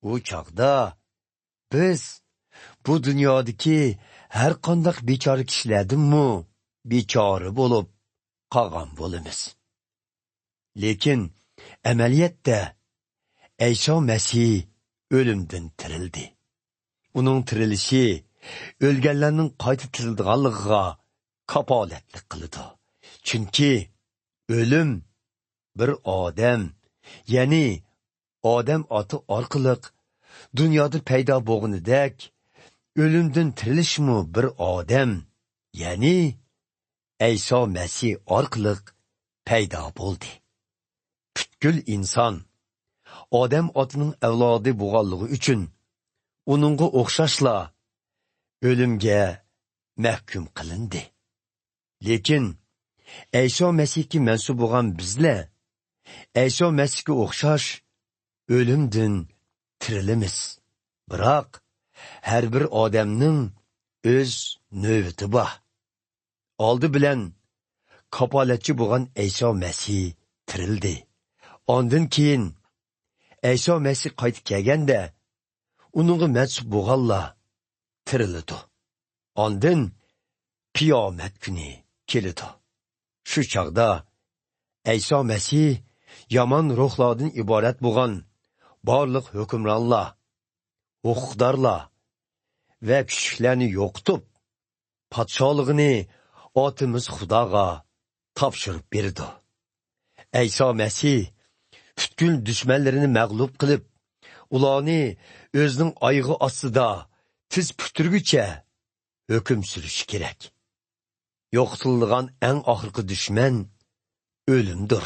u chog'da biz bu dunyodagi har qanday bechora kishilardanmi bechora bo'lib qolgan bo'lamiz. Lekin amaliyotda Ayso Masih o'limdan tirildi. Uning tirilishi o'lganlarning qayta tirilganligiga kapolatlik qildi. Chunki o'lim bir odam, ya'ni odam oti orqali dunyoda paydo bo'lganidek, o'limdan tirilishmi bir odam, ya'ni Ayso Masih orqali paydo bo'ldi. Butkul inson odam otining avlodi bo'lganligi uchun uningga o'xshashla o'limga mahkum qilindi. Lekin Ayso Masihga mansub bo'lgan bizlar Ayso Masihga o'xshash o'limdan tirilamiz. Biroq har bir odamning o'z navbati bor. Oldi bilan kapolatchi bo'lgan Ayso Masih tirildi. Ondan keyin Ayso Masih qaytib kelganda uningga mansub bo'lganlar tirildi. Ondan qiyomat kuni keladi. Shu chaqda Ayso Masih yomon ruhlardan iborat bo'lgan barliq hukmronlar, huquqdorlar va kuchlarni yo'qotib, podsholigini otimiz Xudoga topshirib berdi. Ayso Masih butkul dushmanlarini mag'lub qilib, ularni o'zining oyog'i ostida tiz puturguncha hukm surish kerak. Yo'qotilgan eng oxirgi dushman o'limdir.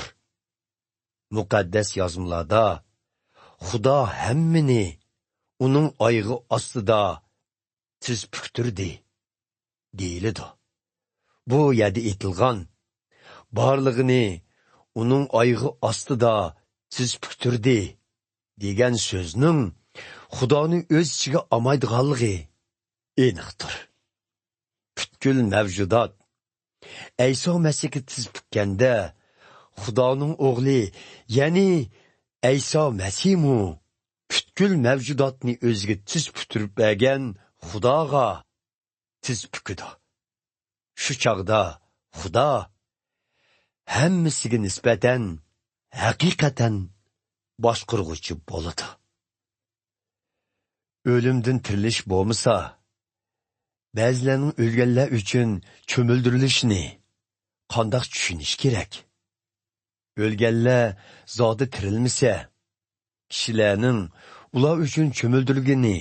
Muqaddas yozmalarda Xudo hammani uning oyog'i ostida tiz puturdi deyiladi. Bu yerda aytilgan barlig'ini uning oyog'i ostida tiz puturdi degan so'zning Xudoni o'z ichiga olmaydiganligi aniqdir. Butkul mavjudot Ayso Masihga tiz pukkanda Xudoning o'g'li, ya'ni Ayso Masihmu butkul mavjudotni o'ziga tiz puturib bergan Xudoga tiz pukidi. Shu chog'da Xudo hammasiga nisbatan haqiqatan boshqarg'uvchi bo'ladi. O'limdan tirilish bo'lmasa, ba'zilarning o'lganlar uchun cho'mildirilishini qandoq tushunish kerak? O'lganlar zodi tirilmasa, kishilarning ular uchun cho'mildirilgani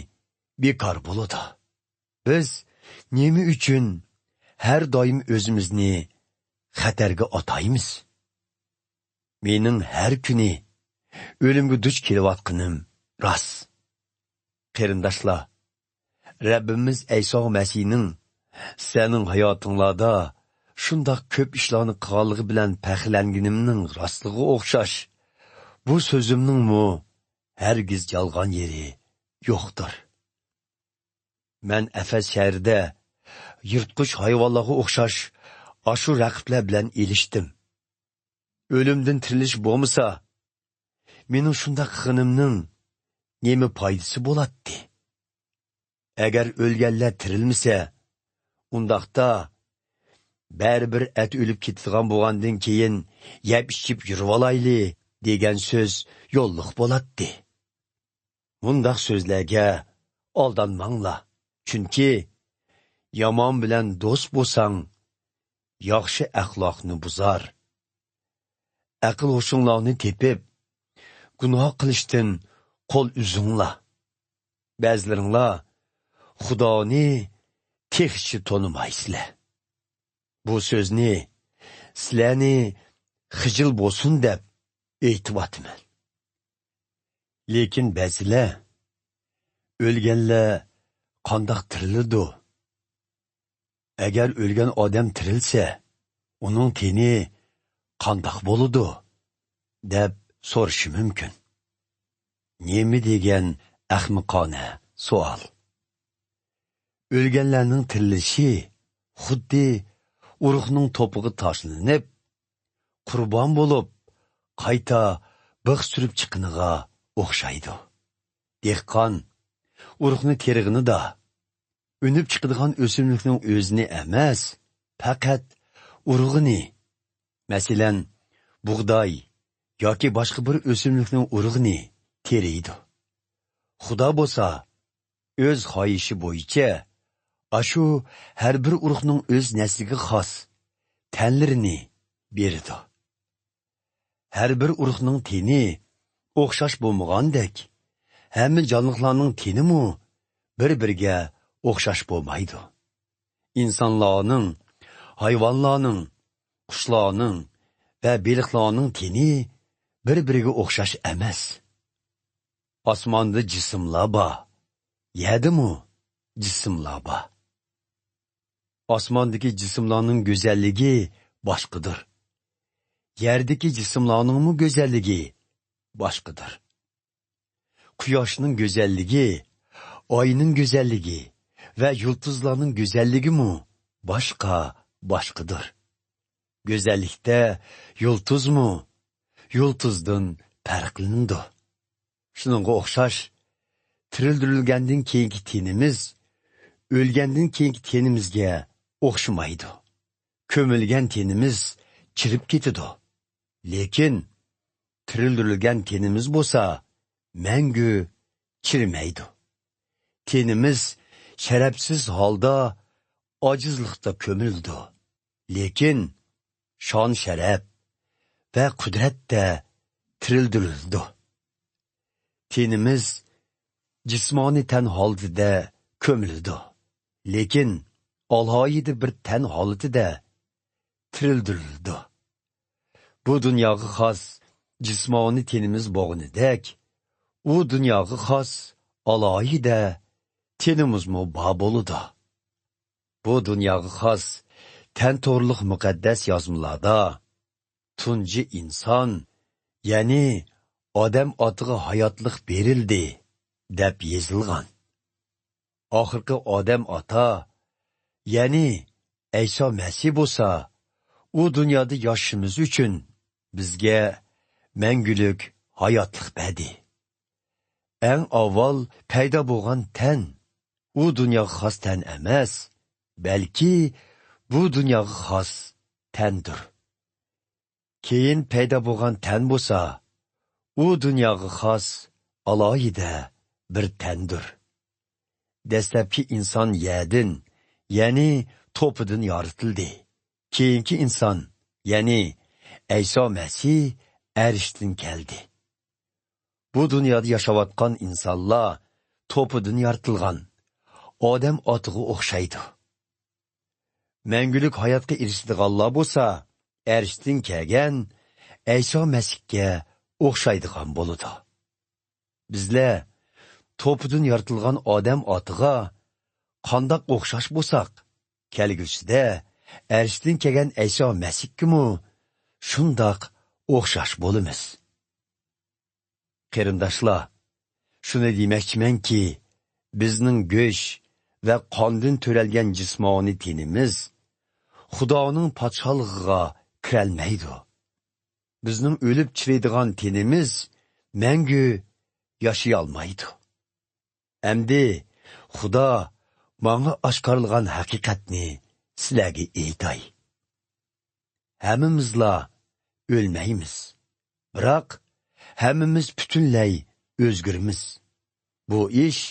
bekor bo'ladi. Biz nima uchun har doim o'zimizni xatarga otaymiz? Mening har kuni o'limga duch kelayotganim rost. Qarindoshlar, Rabbimiz Ayso Masihning sening hayotinglarda shundoq ko'p ishlarni qilganligi bilan faxrlanganimning rostligiga o'xshash bu so'zimningmi hargiz yolg'on yeri yo'qdir. Men Afas shahrida yirtqich hayvonlarga o'xshash ashu raqiblar bilan elishdim. O'limdan tirilish bo'lmasa, mening shundoq qilganimning nima foydasi bo'ladi? Agar o'lganlar tirilmasa, undaqda baribir at o'lib ketadigan bo'lgandan keyin yeb ichib yurib olayli degan so'z yo'lliq bo'ladi. Bundaq so'zlarga aldanmanglar. Chunki yomon bilan do'st bo'lsang, yaxshi axloqni buzar. Aql hoshinglarni tepib, gunoh qilishdan qo'l uzinglar. Ba'zilaringlar Xudoni texchi tonimaysizlar. Bu so'zni sizlarni xijil bo'lsin deb aytibman. Lekin ba'zilar o'lganlar qandoq tiriladi? Agar o'lgan odam tirilsa, uning teni qandoq bo'ladi deb so'rashi mumkin. Nima degan ahmiqona savol. O'lganlarning tirilishi xuddi urug'ning to'pig'i tashlanib, qurbon bo'lib, qayta big' surib chiqiniga o'xshaydi. Dehqon urug'ni terig'ini da unib chiqadigan o'simlikning o'zini emas, faqat urug'ini, masalan, bug'doy yoki boshqa bir o'simlikning urug'ini teriydi. Xudo bo'lsa, o'z xohishi bo'yicha ashu har bir urug'ning o'z nasliga xos tanlarini berdi. Har bir urug'ning teni o'xshash bo'lmagandek, hamma jonliqlarning tenimi bir-biriga o'xshash bo'lmaydi. İnsanlarning, hayvonlarning, qushlarning va baliqlarning teni bir-biriga o'xshash emas. Osmonda jismlar bor, yerdimi jismlar bor. Osmondagi jismlarning go'zalligi boshqadir. Yerdagi jismlarning go'zalligi boshqadir. Quyoshning go'zalligi, oyning go'zalligi ve yıldızlarının güzelliği mi başkadır. Güzellikte yıldız mı, yıldızdan farklıdır. Şununla okşaş, tirildirilgenden keyinki tenimiz, ölgenden keyinki tenimizge okşamaydı. Kömülgen tenimiz çirip getidu. Lekin tirildirilgen tenimiz bolsa, mengü çirmeydi. Tenimiz şerefsiz halda, acizlikta kömüldü. Lekin şan şeref ve kudret de tirildirildi. Tenimiz cismani ten halde kömüldü. Lekin alayidi bir ten halde tirildirildi. Bu dünyaga xos cismani tenimiz bo'g'inidek, u dünyaga xos alayida tenimizmi bor bo'ludi. Bu dunyoga xos ten to'g'riliq muqaddas yozmalarda tunji inson, ya'ni odam otiga hayotlik berildi deb yozilgan. Oxirgi odam ota, ya'ni Ayso Masih bo'lsa, u dunyoda yashashimiz uchun bizga mangulik hayotlik berdi. Eng avval paydo bo'lgan ten u dunyoga xos ten emas, balki bu dunyoga xos tendir. Keyin paydo bo'lgan ten bo'lsa, u dunyoga xos alohida bir tendir. Dastlabki inson yerdan, ya'ni to'pidan yoritildi. Keyingi inson, ya'ni Ayso Masih arshdan keldi. Bu dunyoda yashayotgan insonlar to'pidan yoritilgan odam otiga o'xshaydi. Mangulik hayotga erishadiganlar bo'lsa, arshdan kelgan Ayso Masihga o'xshaydigan bo'ladi. Bizlar to'pidan yoritilgan odam otiga qandoq o'xshash bo'lsak, kelgusida arshdan kelgan Ayso Masihga shundoq o'xshash bo'lamiz. Qarindoshlar, shuni demoqchimanki, bizning go'sh va qondan to'ralgan jismoniy tenimiz Xudoning podshohligiga kirolmaydi. Bizning o'lib chiriydigan tenimiz mangu yashay olmaydi. Endi Xudo menga oshkorlagan haqiqatni sizlarga aytay. Hammamizlar o'lmaymiz. Biroq hammamiz butunlay o'zgaramiz. Bu ish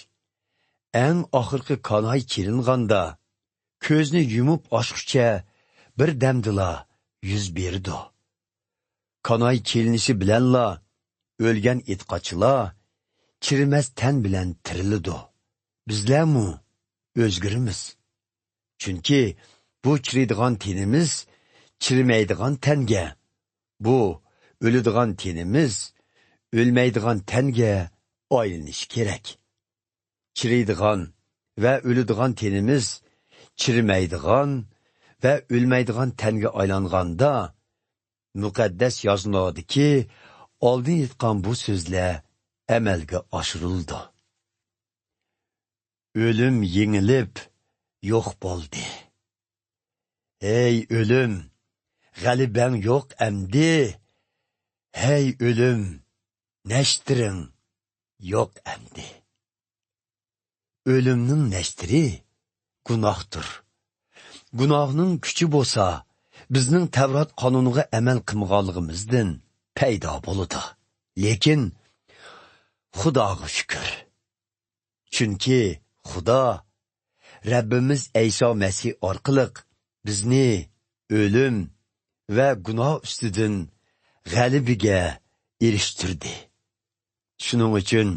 eng oxirgi qanoy kelinganda ko'zni yumib ochguncha bir damdila yuz berdi. Qanoy kelinishi bilanla o'lgan etqochilar chirimas tan bilan tirildi. Bizlarmi o'zgaramiz. Chunki bu chiriydigan tenimiz chirimaydigan tanga, bu o'ladigan tenimiz o'lmaydigan tanga aylanish kerak. Chiriydigan va o'ladigan tenimiz chirimaydigan va o'lmaydigan tanga aylanganda muqaddas yozmadiki, oldin aytgan bu so'zlar amalga oshirildi. O'lim yengilib yo'q bo'ldi. Ey o'lim, g'alibang yo'q amdi. Hey o'lim, nashtiring yo'q amdi. O'limning nashtiri gunohdir. Gunohning kuchi bo'lsa, bizning Tavrat qonuniga amal qilmaganligimizdan paydo bo'ldi. Lekin Xudoga shukr. Chunki Xudo Rabbimiz Ayso Masih orqali bizni o'lim va gunoh ustidan g'alabaga erishtirdi. Shuning uchun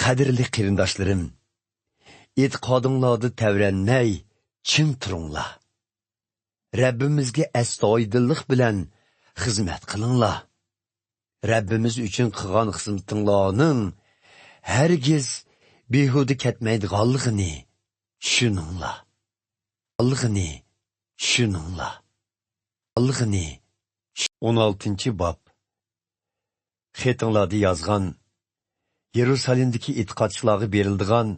qadrli qarindoshlarim, e'tiqodingizda tavranmay chin turinglar. Rabbimizga astoydillik bilan xizmat qilinglar. Rabbimiz uchun qilgan xizmatinglarning hargiz behuda ketmaydiganligini tushuninglar. Allig'ini tushuninglar. Allig'ini 16-bob. Xetinglarda yozgan Yerusalimdagi e'tiqodchilarga berildigan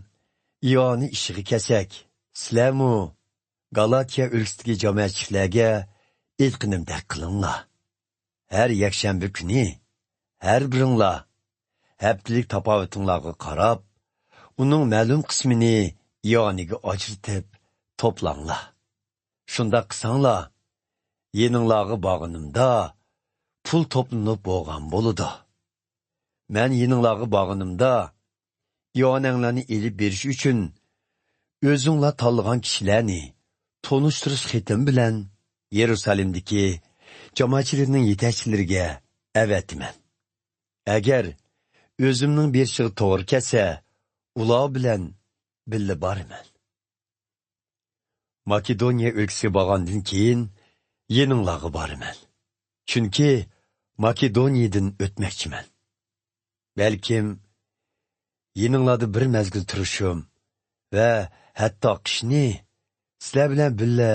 iyoni ishiga kelsak, sizlarmu Galatiya o'lkasidagi jamoatchilarga aytqinimdek qilinglar. Har yakshanba kuni har biringlar haftalik tapovutinglarga qarab, uning ma'lum qismini iyoniga ajratib to'planglar. Shunda qilsanglar, yeninglarga borganimda pul to'planib bo'lgan bo'ladi. Men yeninglarga borganimda iyoninglarni elib berish uchun o'zinglar tanlagan kishilarni tonishtirish xetim bilan Yerusalimdagi jamoatchilikning yetakchilariga avatman. Agar o'zimning berishig'i to'g'ri kelsa, ular bilan birga boraman. Makedoniya o'lkasiga borgandan keyin yeninglarga boraman. Chunki Makedoniyadan o'tmoqchiman. Balkim yeninglarda bir mezgil turishim va hatto qishni sizlar bilan birga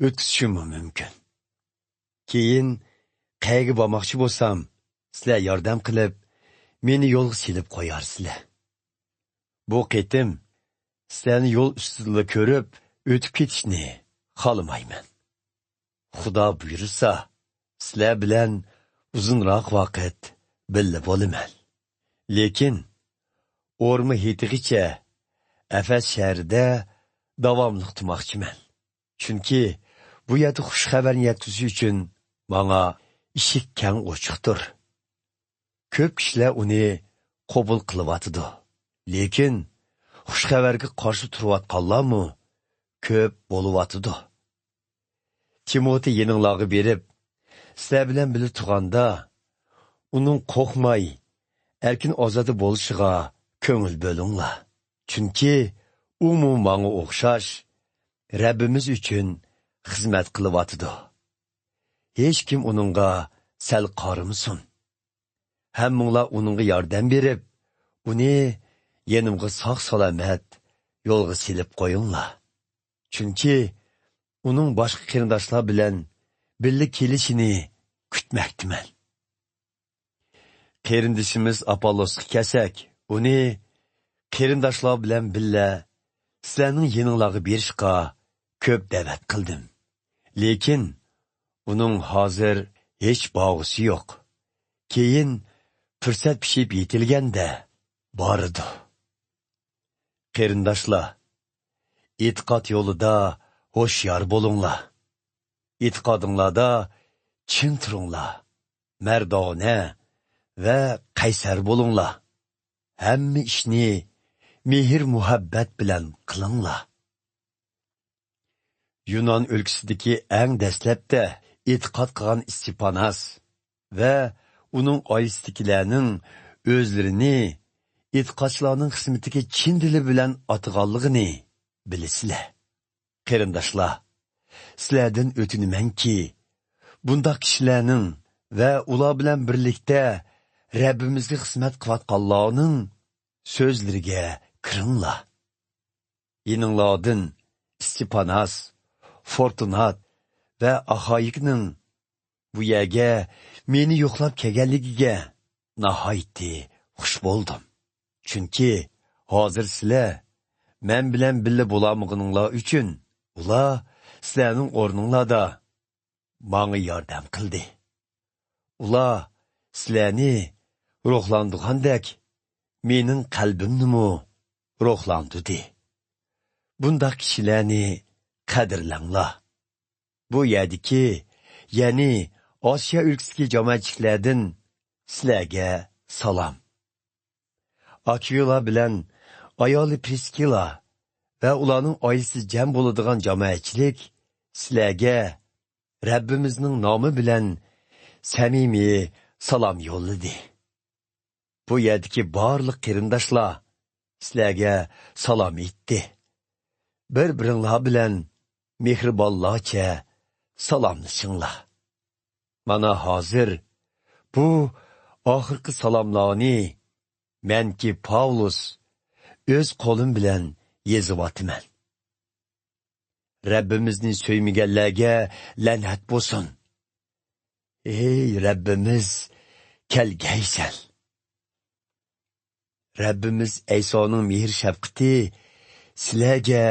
o'tkazishim mumkin. Keyin qayga bormoqchi bo'lsam, sizlar yordam qilib, meni yo'lga silib qo'yarsizlar. Bu qitim sizlarni yo'l ustida ko'rib, o'tib ketishni xohlamayman. Xudo buyursa, sizlar bilan uzunroq vaqt birga bo'laman. Lekin o'rma yetigicha Afas shahrida davomli turmoqchiman. Chunki bu yerda xush xabarni yetkazish uchun menga eshik keng ochiqdir. Ko'p kishilar uni qabul qilyotdi. Lekin xush xabarga qarshi turayotganlarmi ko'p bo'lyotdi. Timoti yeninglarga berib, sizlar bilan birga turganda, uning qo'rqmay, erkin ozodi bo'lishiga ko'ngil bo'linglar. Chunki u menga o'xshash Rabbimiz uchun xizmat qilyotdi. Hech kim uningga sal qarimasin. Hammanglar uningga yordam berib, uni yenimga sog' salomat yo'lga silib qo'yinglar. Chunki uning boshqa qarindoshlar bilan birga kelishini kutmoqdaman. Qarindishimiz Apollosga kelsak, uni qarindoshlar bilan birga sizlarning yeninglarga berishga ko'p da'vat qildim. Lekin uning hozir hech bog'isi yo'q. Keyin fursat pishib yetilganda boradi. Qarindoshlar, e'tiqod yo'lida hoşyar bo'linglar. E'tiqodinglarda chin turinglar, mardona va qaysar bo'linglar. Hamma ishni mehr muhabbat bilan qilinglar. Yunon o'lkasidagi eng dastlabda e'tiqod qilgan Istipanas va uning oilasidagilarning o'zlarini e'tiqodchilarning xizmatiga chin dili bilan atganligini bilasizlar. Qarindoshlar, sizlardan o'tinamanki, bundaq kishilarning va ular bilan birlikda Rabbimizga xizmat qilayotganlarning so'zlariga kiringlar. Yeninglardan Istipanas, Fortunat va Axoyikning bu yerga meni yo'qlab kelganligiga nihoyatda xush bo'ldim. Chunki hozir sizlar men bilan birga bo'lamaganinglar uchun ular sizlarning o'rninglarda menga yordam qildi. Ular sizlarni ruhlantirgandek mening qalbimni ruhlantirdi. Bundaq kishilarni qadrlanglar. Bu yerdagi ya'ni Osiyo ülkəsidəki cəmiyyətçilərdən sizlərə salam. Akvila bilan ayoli Priskila və ularning oilasi cəm bo'ladigan cəmiyyətçilik sizlərə Rabbimizning nomi bilan samimiy salam yo'lladi. Bu yerdagi barliq qarindoshlar sizlarga salom etdi. Bir-biringlar bilan mehribonlarcha salomlashinglar. Mana hozir bu oxirgi salomlarni menki Pavlus o'z qo'lim bilan yeziyotiman. Rabbimizni söymaganlarga la'nat bo'lsin. Ey Rabbimiz, kelgaysan. Rabbimiz Aysoning mehr shafqati sizlarga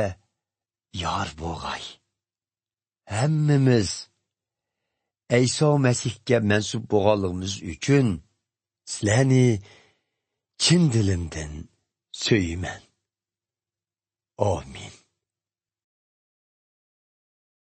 yor bo'lg'ay. Hammamiz Ayso Masihga mansub bo'lganligimiz uchun sizlarni chin dilimdan söyman. Amin.